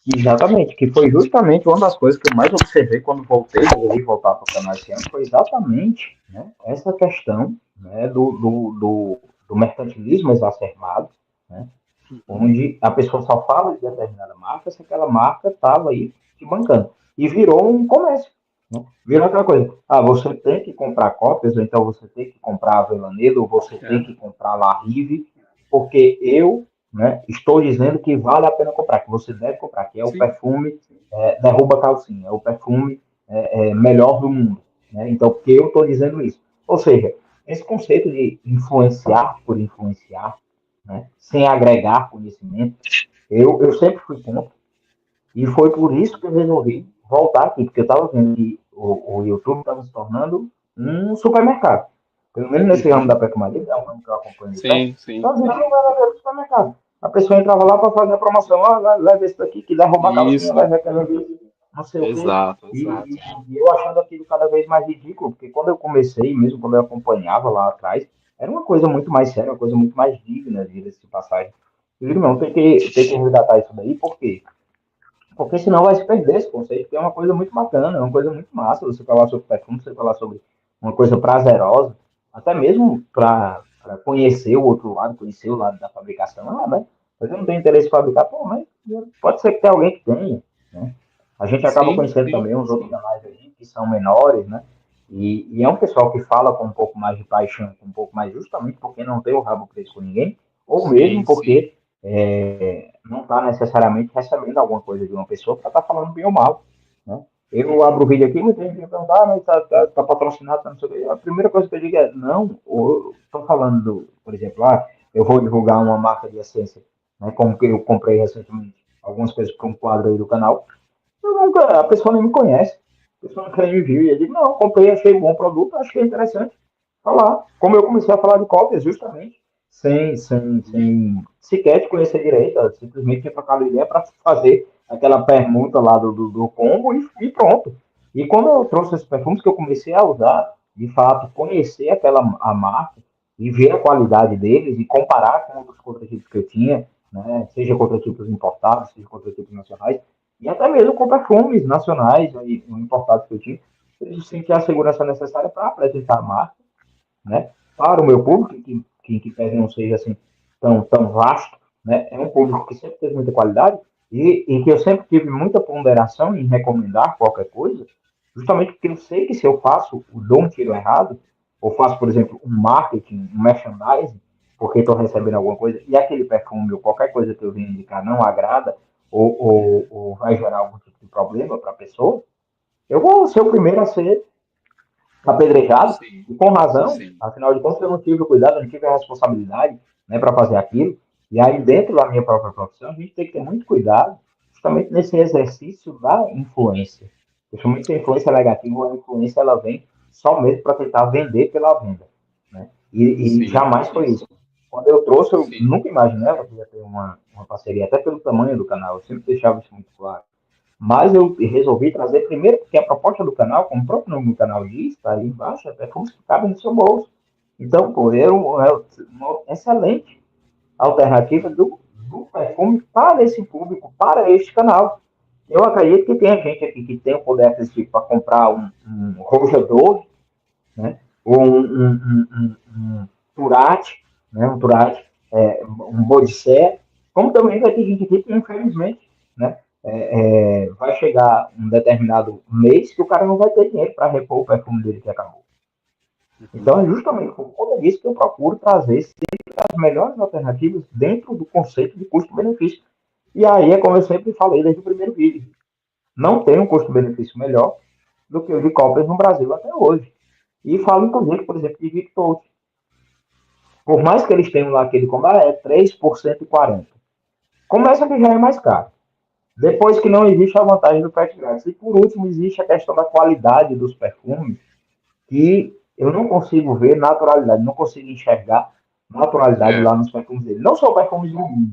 exatamente, que foi justamente uma das coisas que eu mais observei quando resolvi voltar para o canal esse ano, foi exatamente, né, essa questão, né, do mercantilismo exacerbado, né, Uhum. onde a pessoa só fala de determinada marca se aquela marca estava aí te bancando. E virou um comércio. Né? Virou aquela coisa. Ah, você tem que comprar cópias, ou então você tem que comprar a Velanedo, ou você tem É, que comprar La Rive, porque eu, né, estou dizendo que vale a pena comprar, que você deve comprar, que é o sim, perfume derruba calcinha, é o perfume melhor do mundo. Né? Então, porque eu estou dizendo isso. Ou seja, esse conceito de influenciar por influenciar, né, sem agregar conhecimento, eu sempre fui contra. E foi por isso que eu resolvi voltar aqui, porque eu estava vendo que o YouTube estava se tornando um supermercado. Pelo menos nesse ramo uhum. da perfumaria, é um ramo que eu acompanho de perto, Sim, sim. estava virando um verdadeiro supermercado. A pessoa entrava lá para fazer a promoção, leva esse daqui que derruba a calcinha, Isso, leva aquela ali, não sei o quê. exato, E, exato. e eu achando aquilo cada vez mais ridículo, porque quando eu comecei, mesmo quando eu acompanhava lá atrás, era uma coisa muito mais séria, uma coisa muito mais digna de passagem. Eu digo, não, tem que resgatar isso daí, por quê? Porque senão vai se perder esse conceito, que é uma coisa muito bacana, é uma coisa muito massa você falar sobre perfume, você falar sobre uma coisa prazerosa, até mesmo para conhecer o outro lado, conhecer o lado da fabricação. Ah, né? Mas eu não tenho interesse em fabricar, pô, mas pode ser que tenha alguém que tenha, né? A gente acaba Sim, conhecendo sim. também uns outros canais aí que são menores, né? E é um pessoal que fala com um pouco mais de paixão, com um pouco mais justamente porque não tem o rabo preso com ninguém, ou mesmo Sim, sim. porque não está necessariamente recebendo alguma coisa de uma pessoa para estar tá falando bem ou mal. Né? Eu abro o vídeo aqui, muita gente pergunta, mas está patrocinado, tá, não sei o quê. A primeira coisa que eu digo é, não, estou falando, por exemplo, eu vou divulgar uma marca de essência, né, como que eu comprei recentemente algumas coisas para um quadro aí do canal, a pessoa nem me conhece, a pessoa não nem me viu, e eu digo, não, comprei, achei um bom produto, achei interessante, falar. Como eu comecei a falar de cópias, justamente, sem sequer te conhecer direito, eu simplesmente tinha trocado ideia para fazer aquela permuta lá do combo e pronto. E quando eu trouxe esses perfumes que eu comecei a usar, de fato, conhecer a marca e ver a qualidade deles e comparar com outros contratipos que eu tinha, né, seja contratipos importados, seja contratipos nacionais, e até mesmo com perfumes nacionais e importados que eu tinha, eu senti a segurança necessária para apresentar a marca, né? Para o meu público, que não seja assim tão vasto, né? É um público que sempre teve muita qualidade e que eu sempre tive muita ponderação em recomendar qualquer coisa, justamente porque eu sei que se eu faço, dou um tiro errado, ou faço, por exemplo, um marketing, um merchandising, porque estou recebendo alguma coisa, e aquele perfume ou qualquer coisa que eu venho indicar não agrada, ou vai gerar algum tipo de problema para a pessoa, eu vou ser o primeiro a ser apedrejado, Sim, e com razão, sim. afinal de contas eu não tive o cuidado, eu não tive a responsabilidade, né, para fazer aquilo. E aí, dentro da minha própria profissão, a gente tem que ter muito cuidado, justamente nesse exercício da influência. Principalmente se a influência é negativa, a influência ela vem só mesmo para tentar vender pela venda. Né? E Sim, jamais foi isso. Quando eu trouxe, eu Sim. nunca imaginava que ia ter uma parceria, até pelo tamanho do canal, eu sempre deixava isso muito claro. Mas eu resolvi trazer primeiro, porque a proposta do canal, como o próprio nome do canal diz, está aí embaixo, é como se cabe no seu bolso. Então, pô, uma excelente alternativa do perfume para esse público, para este canal. Eu acredito que tem gente aqui que tem o poder aquisitivo para comprar um rojador, né? Ou um Turate, né? Um Turate, um Bodicé, como também vai ter gente aqui que, infelizmente, né? Vai chegar um determinado mês que o cara não vai ter dinheiro para repor o perfume dele que acabou. Uhum. Então, é justamente por conta disso que eu procuro trazer sempre as melhores alternativas dentro do conceito de custo-benefício. E aí é como eu sempre falei desde o primeiro vídeo. Não tem um custo-benefício melhor do que o de Coppers no Brasil até hoje. E falo, inclusive, por exemplo, de Victor. Por mais que eles tenham lá aquele combate, é 3% e 40%. Começa que já é mais caro. Depois que não existe a vantagem do frete grátis. E por último, existe a questão da qualidade dos perfumes, que eu não consigo ver naturalidade, não consigo enxergar naturalidade É. lá nos perfumes dele. Não são perfumes ruins,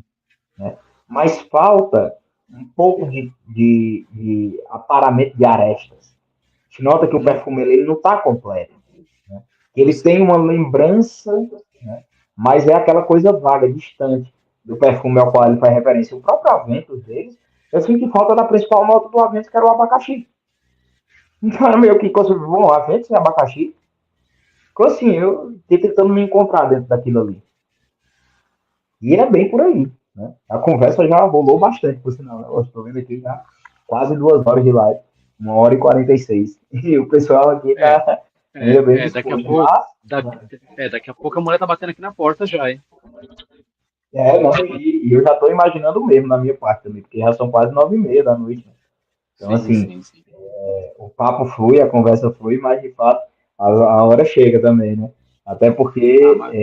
né? Mas falta um pouco de aparamento de arestas. A gente nota que o Uhum. perfume ele não está completo. Né? Ele tem Sim. uma lembrança, né? Mas é aquela coisa vaga, distante do perfume ao qual ele faz referência. O próprio Aventus deles, eu sinto falta da principal nota do Aventus, que era o abacaxi. Então era meio que coisa, bom, Aventus e abacaxi. Ficou assim, eu fiquei tentando me encontrar dentro daquilo ali. E é bem por aí. Né? A conversa já rolou bastante, por sinal. Né? Eu estou vendo aqui já quase 2 horas de live. 1h46. E o pessoal aqui É, tá ainda bem daqui a disposto. pouco, Mas, daqui, daqui a pouco a mulher tá batendo aqui na porta já, hein? não, e eu já estou imaginando mesmo na minha parte também, porque já são quase 9h30 da noite. Né? Então, Sim, assim, sim, sim. o papo flui, a conversa flui, mas de fato a hora chega também, né? Até Ah, porque mas,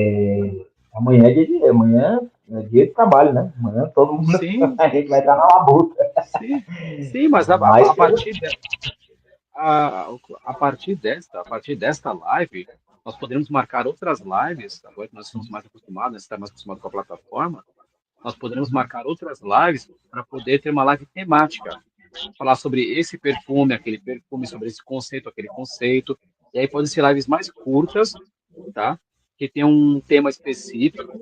amanhã é amanhã é dia de trabalho, né? Amanhã todo mundo sim, a gente vai estar na labuta. sim, sim, mas Mas a, a partir desta live, nós poderemos marcar outras lives, agora que nós estamos mais acostumados, né, está mais acostumado com a plataforma, nós poderemos marcar outras lives para poder ter uma live temática, falar sobre esse perfume, aquele perfume, sobre esse conceito, aquele conceito, e aí podem ser lives mais curtas, tá? Que tem um tema específico,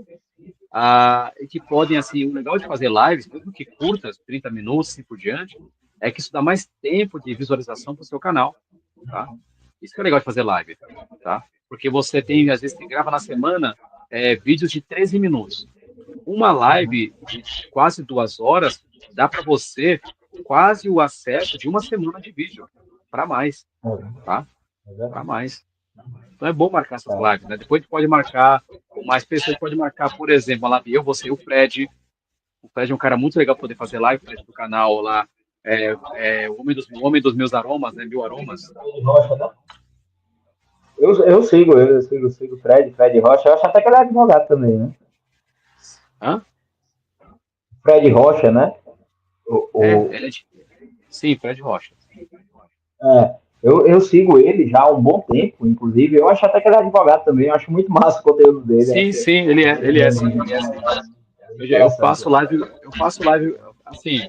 e que podem, assim, o legal de fazer lives, mesmo que curtas, 30 minutos, assim por diante, é que isso dá mais tempo de visualização para o seu canal, tá? Isso que é legal de fazer live, tá? Porque você tem, às vezes, você grava na semana vídeos de 13 minutos. Uma live de quase 2 horas dá para você quase o acesso de uma semana de vídeo, para mais, tá? Para mais. Então é bom marcar essas lives, né? Depois a gente pode marcar com mais pessoas, a gente pode marcar, por exemplo, uma live eu, você e o Fred. O Fred é um cara muito legal para poder fazer live, o Fred do canal lá, o homem dos meus aromas, né? Mil aromas. eu sigo o Fred Rocha. Eu acho até que ele é advogado também, né? Hã? Fred Rocha, né? O, o, Ele é de... Sim, Fred Rocha. eu sigo ele já há um bom tempo, inclusive. Eu acho até que ele é advogado também. Eu acho muito massa o conteúdo dele. Sim, Acho sim, ele é sim. interessante. Eu faço live, assim,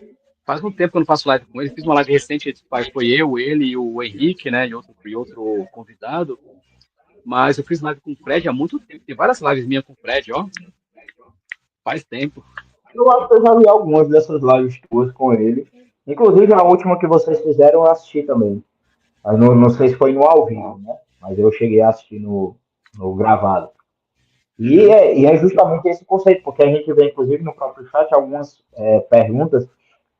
faz um tempo que eu não faço live com ele. Fiz uma live recente, foi eu, ele e o Henrique, né, e outro convidado. Mas eu fiz live com o Fred há muito tempo. Tem várias lives minhas com o Fred, ó, faz tempo. Eu acho que eu já vi algumas dessas lives tuas com ele. Inclusive a última que vocês fizeram eu assisti também. Mas não sei se foi no ao vivo, né? Mas eu cheguei a assistir no gravado. E Uhum, é justamente esse conceito, porque a gente vê, inclusive, no próprio chat algumas perguntas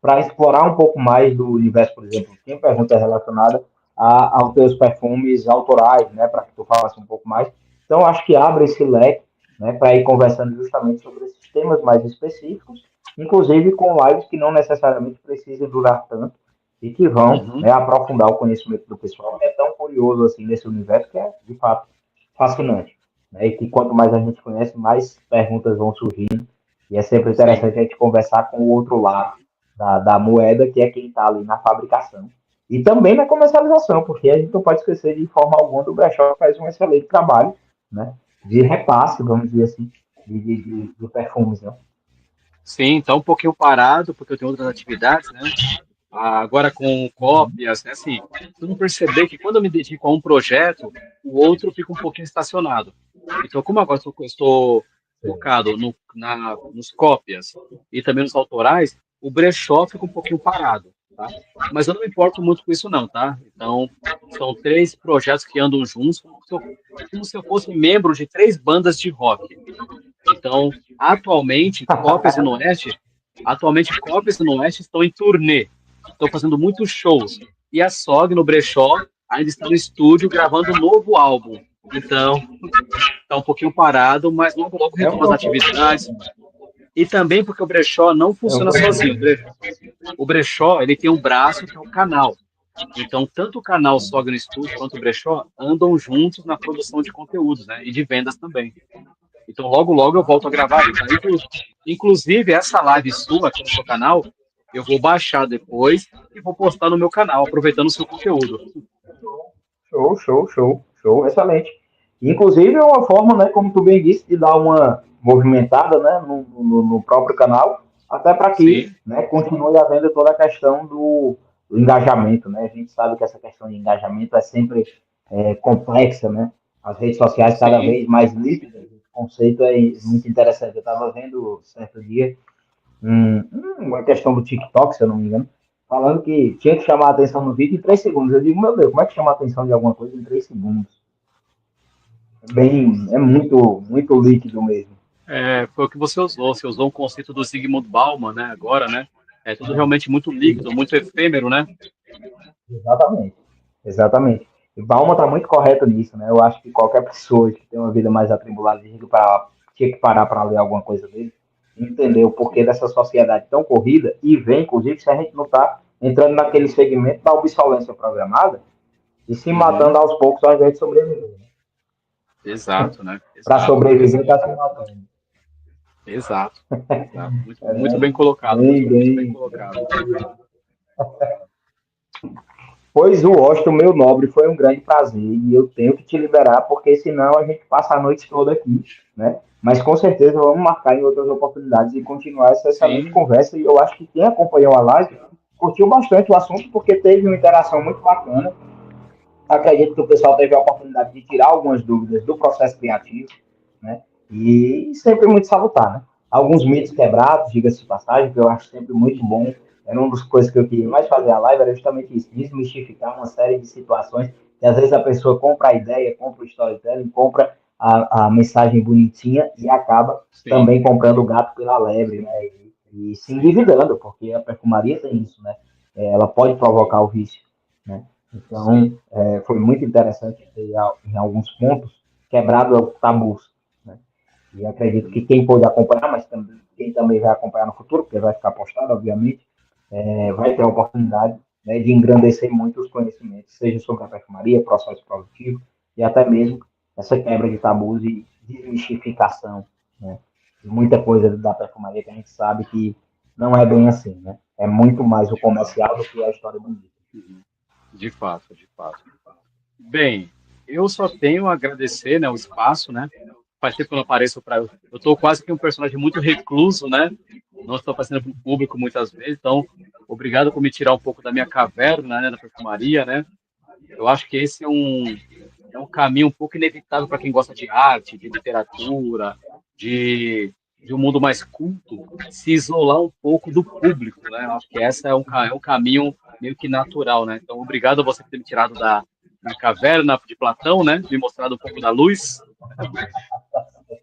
para explorar um pouco mais do universo, por exemplo. Tem pergunta relacionada aos teus perfumes autorais, né? Para que tu falasse um pouco mais. Então, acho que abre esse leque, né? Para ir conversando justamente sobre esses temas mais específicos, inclusive com lives que não necessariamente precisem durar tanto e que vão, uhum. né, aprofundar o conhecimento do pessoal. É tão curioso assim nesse universo que é, de fato, fascinante. Né? E que quanto mais a gente conhece, mais perguntas vão surgindo. E é sempre Sim, interessante a gente conversar com o outro lado da moeda, que é quem está ali na fabricação. E também na comercialização, porque a gente não pode esquecer de forma alguma do Brechó, que faz um excelente trabalho, né, de repasse, vamos dizer assim, de perfumes, né? Sim, tá um pouquinho parado, porque eu tenho outras atividades, né? Agora com cópias, né? Assim, eu não perceber que quando eu me dedico a um projeto, o outro fica um pouquinho estacionado. Então, como agora eu estou focado nos cópias e também nos autorais, o brechó fica um pouquinho parado, tá? Mas eu não me importo muito com isso não, tá? Então, são três projetos que andam juntos, como se eu fosse membro de três bandas de rock. Então, atualmente, Cópias e Noeste estão em turnê, estão fazendo muitos shows. E a SOG no Brechó ainda está no estúdio gravando um novo álbum. Então, está um pouquinho parado, mas logo logo É um retoma as processo, atividades. E também porque o Brechó não é um funciona sozinho. processo. O Brechó, ele tem um braço que é o canal. Então, tanto o canal SOG no estúdio quanto o Brechó andam juntos na produção de conteúdos, né? E de vendas também. Então, logo, logo eu volto a gravar aí, tá? Inclusive, essa live sua aqui no seu canal, eu vou baixar depois e vou postar no meu canal, aproveitando o seu conteúdo. Show, show, show, show, excelente. Inclusive, é uma forma, né, como tu bem disse, de dar uma movimentada, né, no próprio canal, até para que, Sim, né, continue havendo toda a questão do engajamento, né? A gente sabe que essa questão de engajamento é sempre complexa, né? As redes sociais cada sim, vez mais líquidas. O conceito é muito interessante. Eu estava vendo certo dia uma questão do TikTok, se eu não me engano, falando que tinha que chamar a atenção no vídeo em 3 segundos. Eu digo, meu Deus, como é que chama a atenção de alguma coisa em 3 segundos? É muito, muito líquido mesmo. foi o que você usou. Você usou o conceito do Zygmunt Bauman, né? Agora, né? É tudo realmente muito líquido, muito efêmero, né? Exatamente. Exatamente. E Bauman está muito correto nisso, né? Eu acho que qualquer pessoa que tem uma vida mais atribulada tinha que parar para ler alguma coisa dele, entender o porquê dessa sociedade tão corrida e ver, inclusive, se a gente não está entrando naquele segmento da obsolência programada e se Uhum. matando aos poucos ao invés de sobreviver. Exato, né? Para Exato, sobreviver, está se matando. exato, exato. Muito, É, muito né? bem colocado, Bem, muito bem bem. colocado. Pois o Washington, meu nobre, foi um grande prazer e eu tenho que te liberar, porque senão a gente passa a noite toda aqui, né? Mas com certeza vamos marcar em outras oportunidades e continuar essa excelente Sim, conversa. E eu acho que quem acompanhou a live curtiu bastante o assunto, porque teve uma interação muito bacana. Acredito que o pessoal teve a oportunidade de tirar algumas dúvidas do processo criativo, né? E sempre muito salutar, né? Alguns mitos quebrados, diga-se de passagem, que eu acho sempre muito bom. Era uma das coisas que eu queria mais fazer a live, era justamente isso, desmistificar uma série de situações que às vezes a pessoa compra a ideia, compra o storytelling, compra a mensagem bonitinha e acaba sim, também comprando o gato pela lebre, né? E se sim, endividando, porque a perfumaria tem isso, né? Ela pode sim, provocar o vício, né? sim. Então, foi muito interessante ter, em alguns pontos, quebrado tabus. Né? E acredito que Uhum. quem pôde acompanhar, mas também, quem também vai acompanhar no futuro, porque vai ficar postado, obviamente, vai ter a oportunidade, né, de engrandecer muito os conhecimentos, seja sobre a perfumaria, processo produtivo, e até mesmo essa quebra de tabus e desmistificação, né? De muita coisa da perfumaria que a gente sabe que não é bem assim, né? É muito mais o De fato. comercial do que a história bonita. Uhum. De fato, de fato. Bem, eu só tenho a agradecer, né, o espaço, né? Faz tempo que eu não apareço para. Eu estou quase que um personagem muito recluso, né? Não estou aparecendo para o público muitas vezes, então obrigado por me tirar um pouco da minha caverna, né, da perfumaria, né? Eu acho que esse é um caminho um pouco inevitável para quem gosta de arte, de literatura, de um mundo mais culto, se isolar um pouco do público, né? Eu acho que essa é um caminho meio que natural, né? Então, obrigado a você por ter me tirado da minha caverna de Platão, né? Me mostrado um pouco da luz.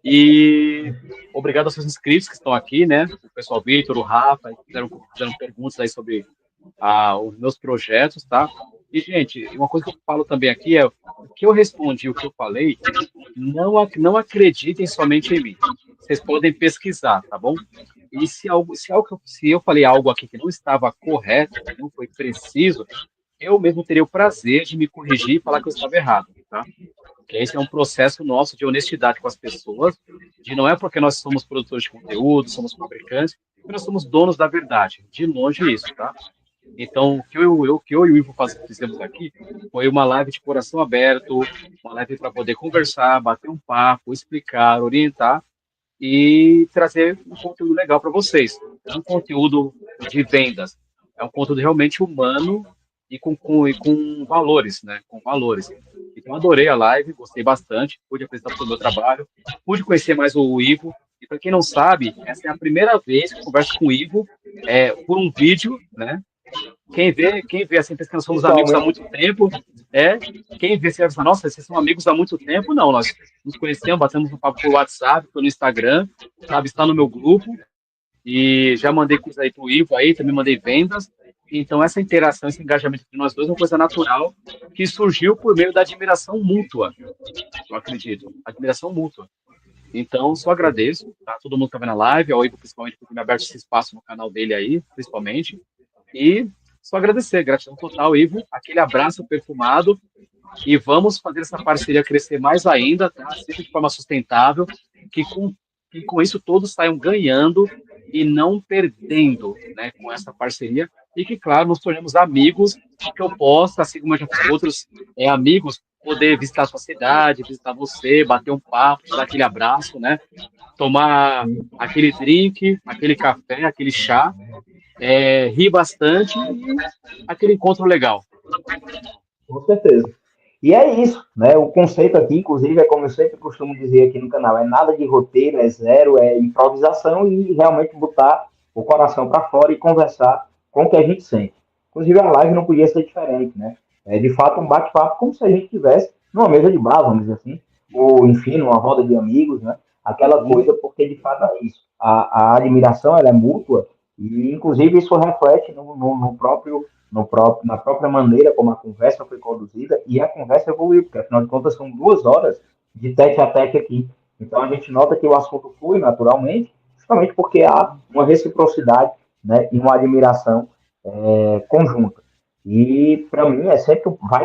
E obrigado aos seus inscritos que estão aqui, né? O pessoal Vitor, o Rafa, que fizeram perguntas aí sobre os meus projetos, tá? E, gente, uma coisa que eu falo também aqui é o que eu respondi, o que eu falei, não acreditem somente em mim. Vocês podem pesquisar, tá bom? E se eu falei algo aqui que não estava correto, que não foi preciso, eu mesmo teria o prazer de me corrigir e falar que eu estava errado, tá? Porque esse é um processo nosso de honestidade com as pessoas, de não é porque nós somos produtores de conteúdo, somos fabricantes, que nós somos donos da verdade. De longe isso, tá? Então, o que eu e o Ivo fizemos aqui foi uma live de coração aberto, uma live para poder conversar, bater um papo, explicar, orientar, e trazer um conteúdo legal para vocês. É um conteúdo de vendas, é um conteúdo realmente humano e com valores, né? Com valores. Então, adorei a live, gostei bastante, pude apresentar o meu trabalho, pude conhecer mais o Ivo. E para quem não sabe, essa é a primeira vez que eu converso com o Ivo por um vídeo, né? Quem vê assim, pensando que somos amigos há Pessoalmente, muito tempo, quem vê, você vai pensar, nossa, vocês são amigos há muito tempo? Não, nós nos conhecemos, batemos um papo por WhatsApp, pelo Instagram, sabe, está no meu grupo, e já mandei coisa aí pro Ivo aí, também mandei vendas. Então, essa interação, esse engajamento entre nós dois é uma coisa natural que surgiu por meio da admiração mútua, eu acredito. Admiração mútua. Então, só agradeço, tá? Todo mundo que tá vendo a live, ao Ivo principalmente por ter me aberto esse espaço no canal dele aí, principalmente. E só agradecer, gratidão total, Ivo. Aquele abraço perfumado e vamos fazer essa parceria crescer mais ainda, tá? Sempre de forma sustentável, que com, que com isso todos saiam ganhando e não perdendo, né, com essa parceria. E que, claro, nos tornemos amigos, que eu possa, assim como eu já fiz com outros amigos, poder visitar a sua cidade, visitar você, bater um papo, te dar aquele abraço, né? Tomar aquele drink, aquele café, aquele chá, rir bastante e aquele encontro legal. com certeza. E é isso, né? O conceito aqui, inclusive, é como eu sempre costumo dizer aqui no canal, é nada de roteiro, é zero, é improvisação e realmente botar o coração para fora e conversar com o que a gente sente. Inclusive, a live não podia ser diferente, né? É de fato um bate-papo como se a gente estivesse numa mesa de bar, vamos dizer assim, ou enfim, numa roda de amigos, né? Aquela Uhum. coisa, porque de fato é isso. A admiração ela é mútua e, inclusive, isso reflete no próprio na própria maneira como a conversa foi conduzida e a conversa evoluiu, porque afinal de contas são 2 horas de tete a tete aqui. Então a gente nota que o assunto flui naturalmente, justamente porque há uma reciprocidade, né, e uma admiração conjunta. E para mim vai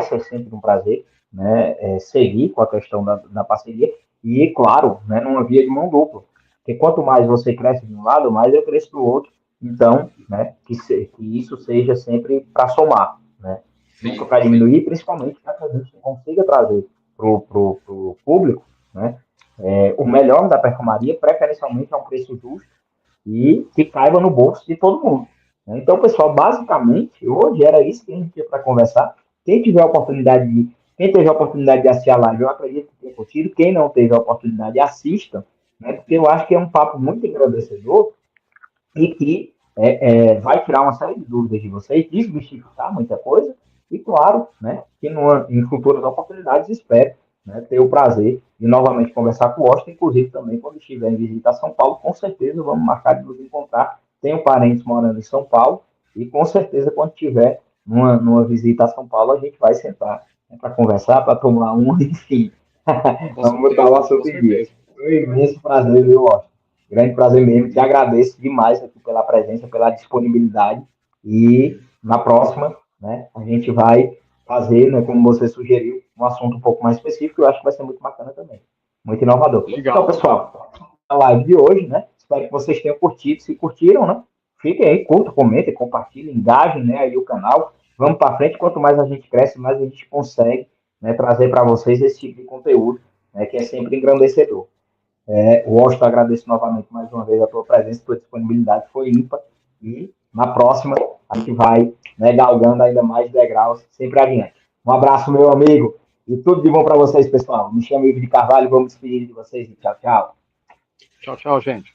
ser sempre um prazer, né, seguir com a questão da parceria e, claro, né, numa via de mão dupla. Porque quanto mais você cresce de um lado, mais eu cresço do outro. Então, né, que isso seja sempre para somar, né? Nunca Sim, para sim. diminuir, principalmente para que a gente consiga trazer para o público, né, o melhor da perfumaria, preferencialmente a um preço justo e que caiba no bolso de todo mundo. Né? Então, pessoal, basicamente, hoje era isso que a gente tinha para conversar. Quem teve a oportunidade de assistir a live, eu acredito que tenha curtido. Quem não teve a oportunidade, assista, né? Porque eu acho que é um papo muito engrandecedor e que vai tirar uma série de dúvidas de vocês, desmistificar muita coisa, e claro, né, que em futuras oportunidades espero, né, ter o prazer de novamente conversar com o Washington, inclusive também quando estiver em visita a São Paulo, com certeza vamos marcar de nos encontrar. Tenho parentes morando em São Paulo, e com certeza quando tiver numa visita a São Paulo, a gente vai sentar, né, para conversar, para tomar uma, enfim. Com Vamos botar o certeza, com assunto em dia. certeza. Foi um imenso prazer, viu, Washington? Grande prazer mesmo. Te agradeço demais aqui pela presença, pela disponibilidade. E na próxima, né, a gente vai fazer, né, como você sugeriu, um assunto um pouco mais específico. Eu acho que vai ser muito bacana também. Muito inovador. Então, Legal. pessoal, a live de hoje, né? Espero que vocês tenham curtido. Se curtiram, né? Fiquem aí, curtam, comentem, compartilhem, engajem, né, aí o canal. Vamos para frente. Quanto mais a gente cresce, mais a gente consegue, né, trazer para vocês esse tipo de conteúdo, né, que é sempre engrandecedor. Washington, agradeço novamente mais uma vez a tua presença, a tua disponibilidade foi ímpar. E na próxima a gente vai, né, galgando ainda mais degraus, sempre adiante. Um abraço, meu amigo, e tudo de bom para vocês, pessoal. Me chamo Ivo de Carvalho, vamos despedir de vocês e tchau, tchau. Tchau, tchau, gente.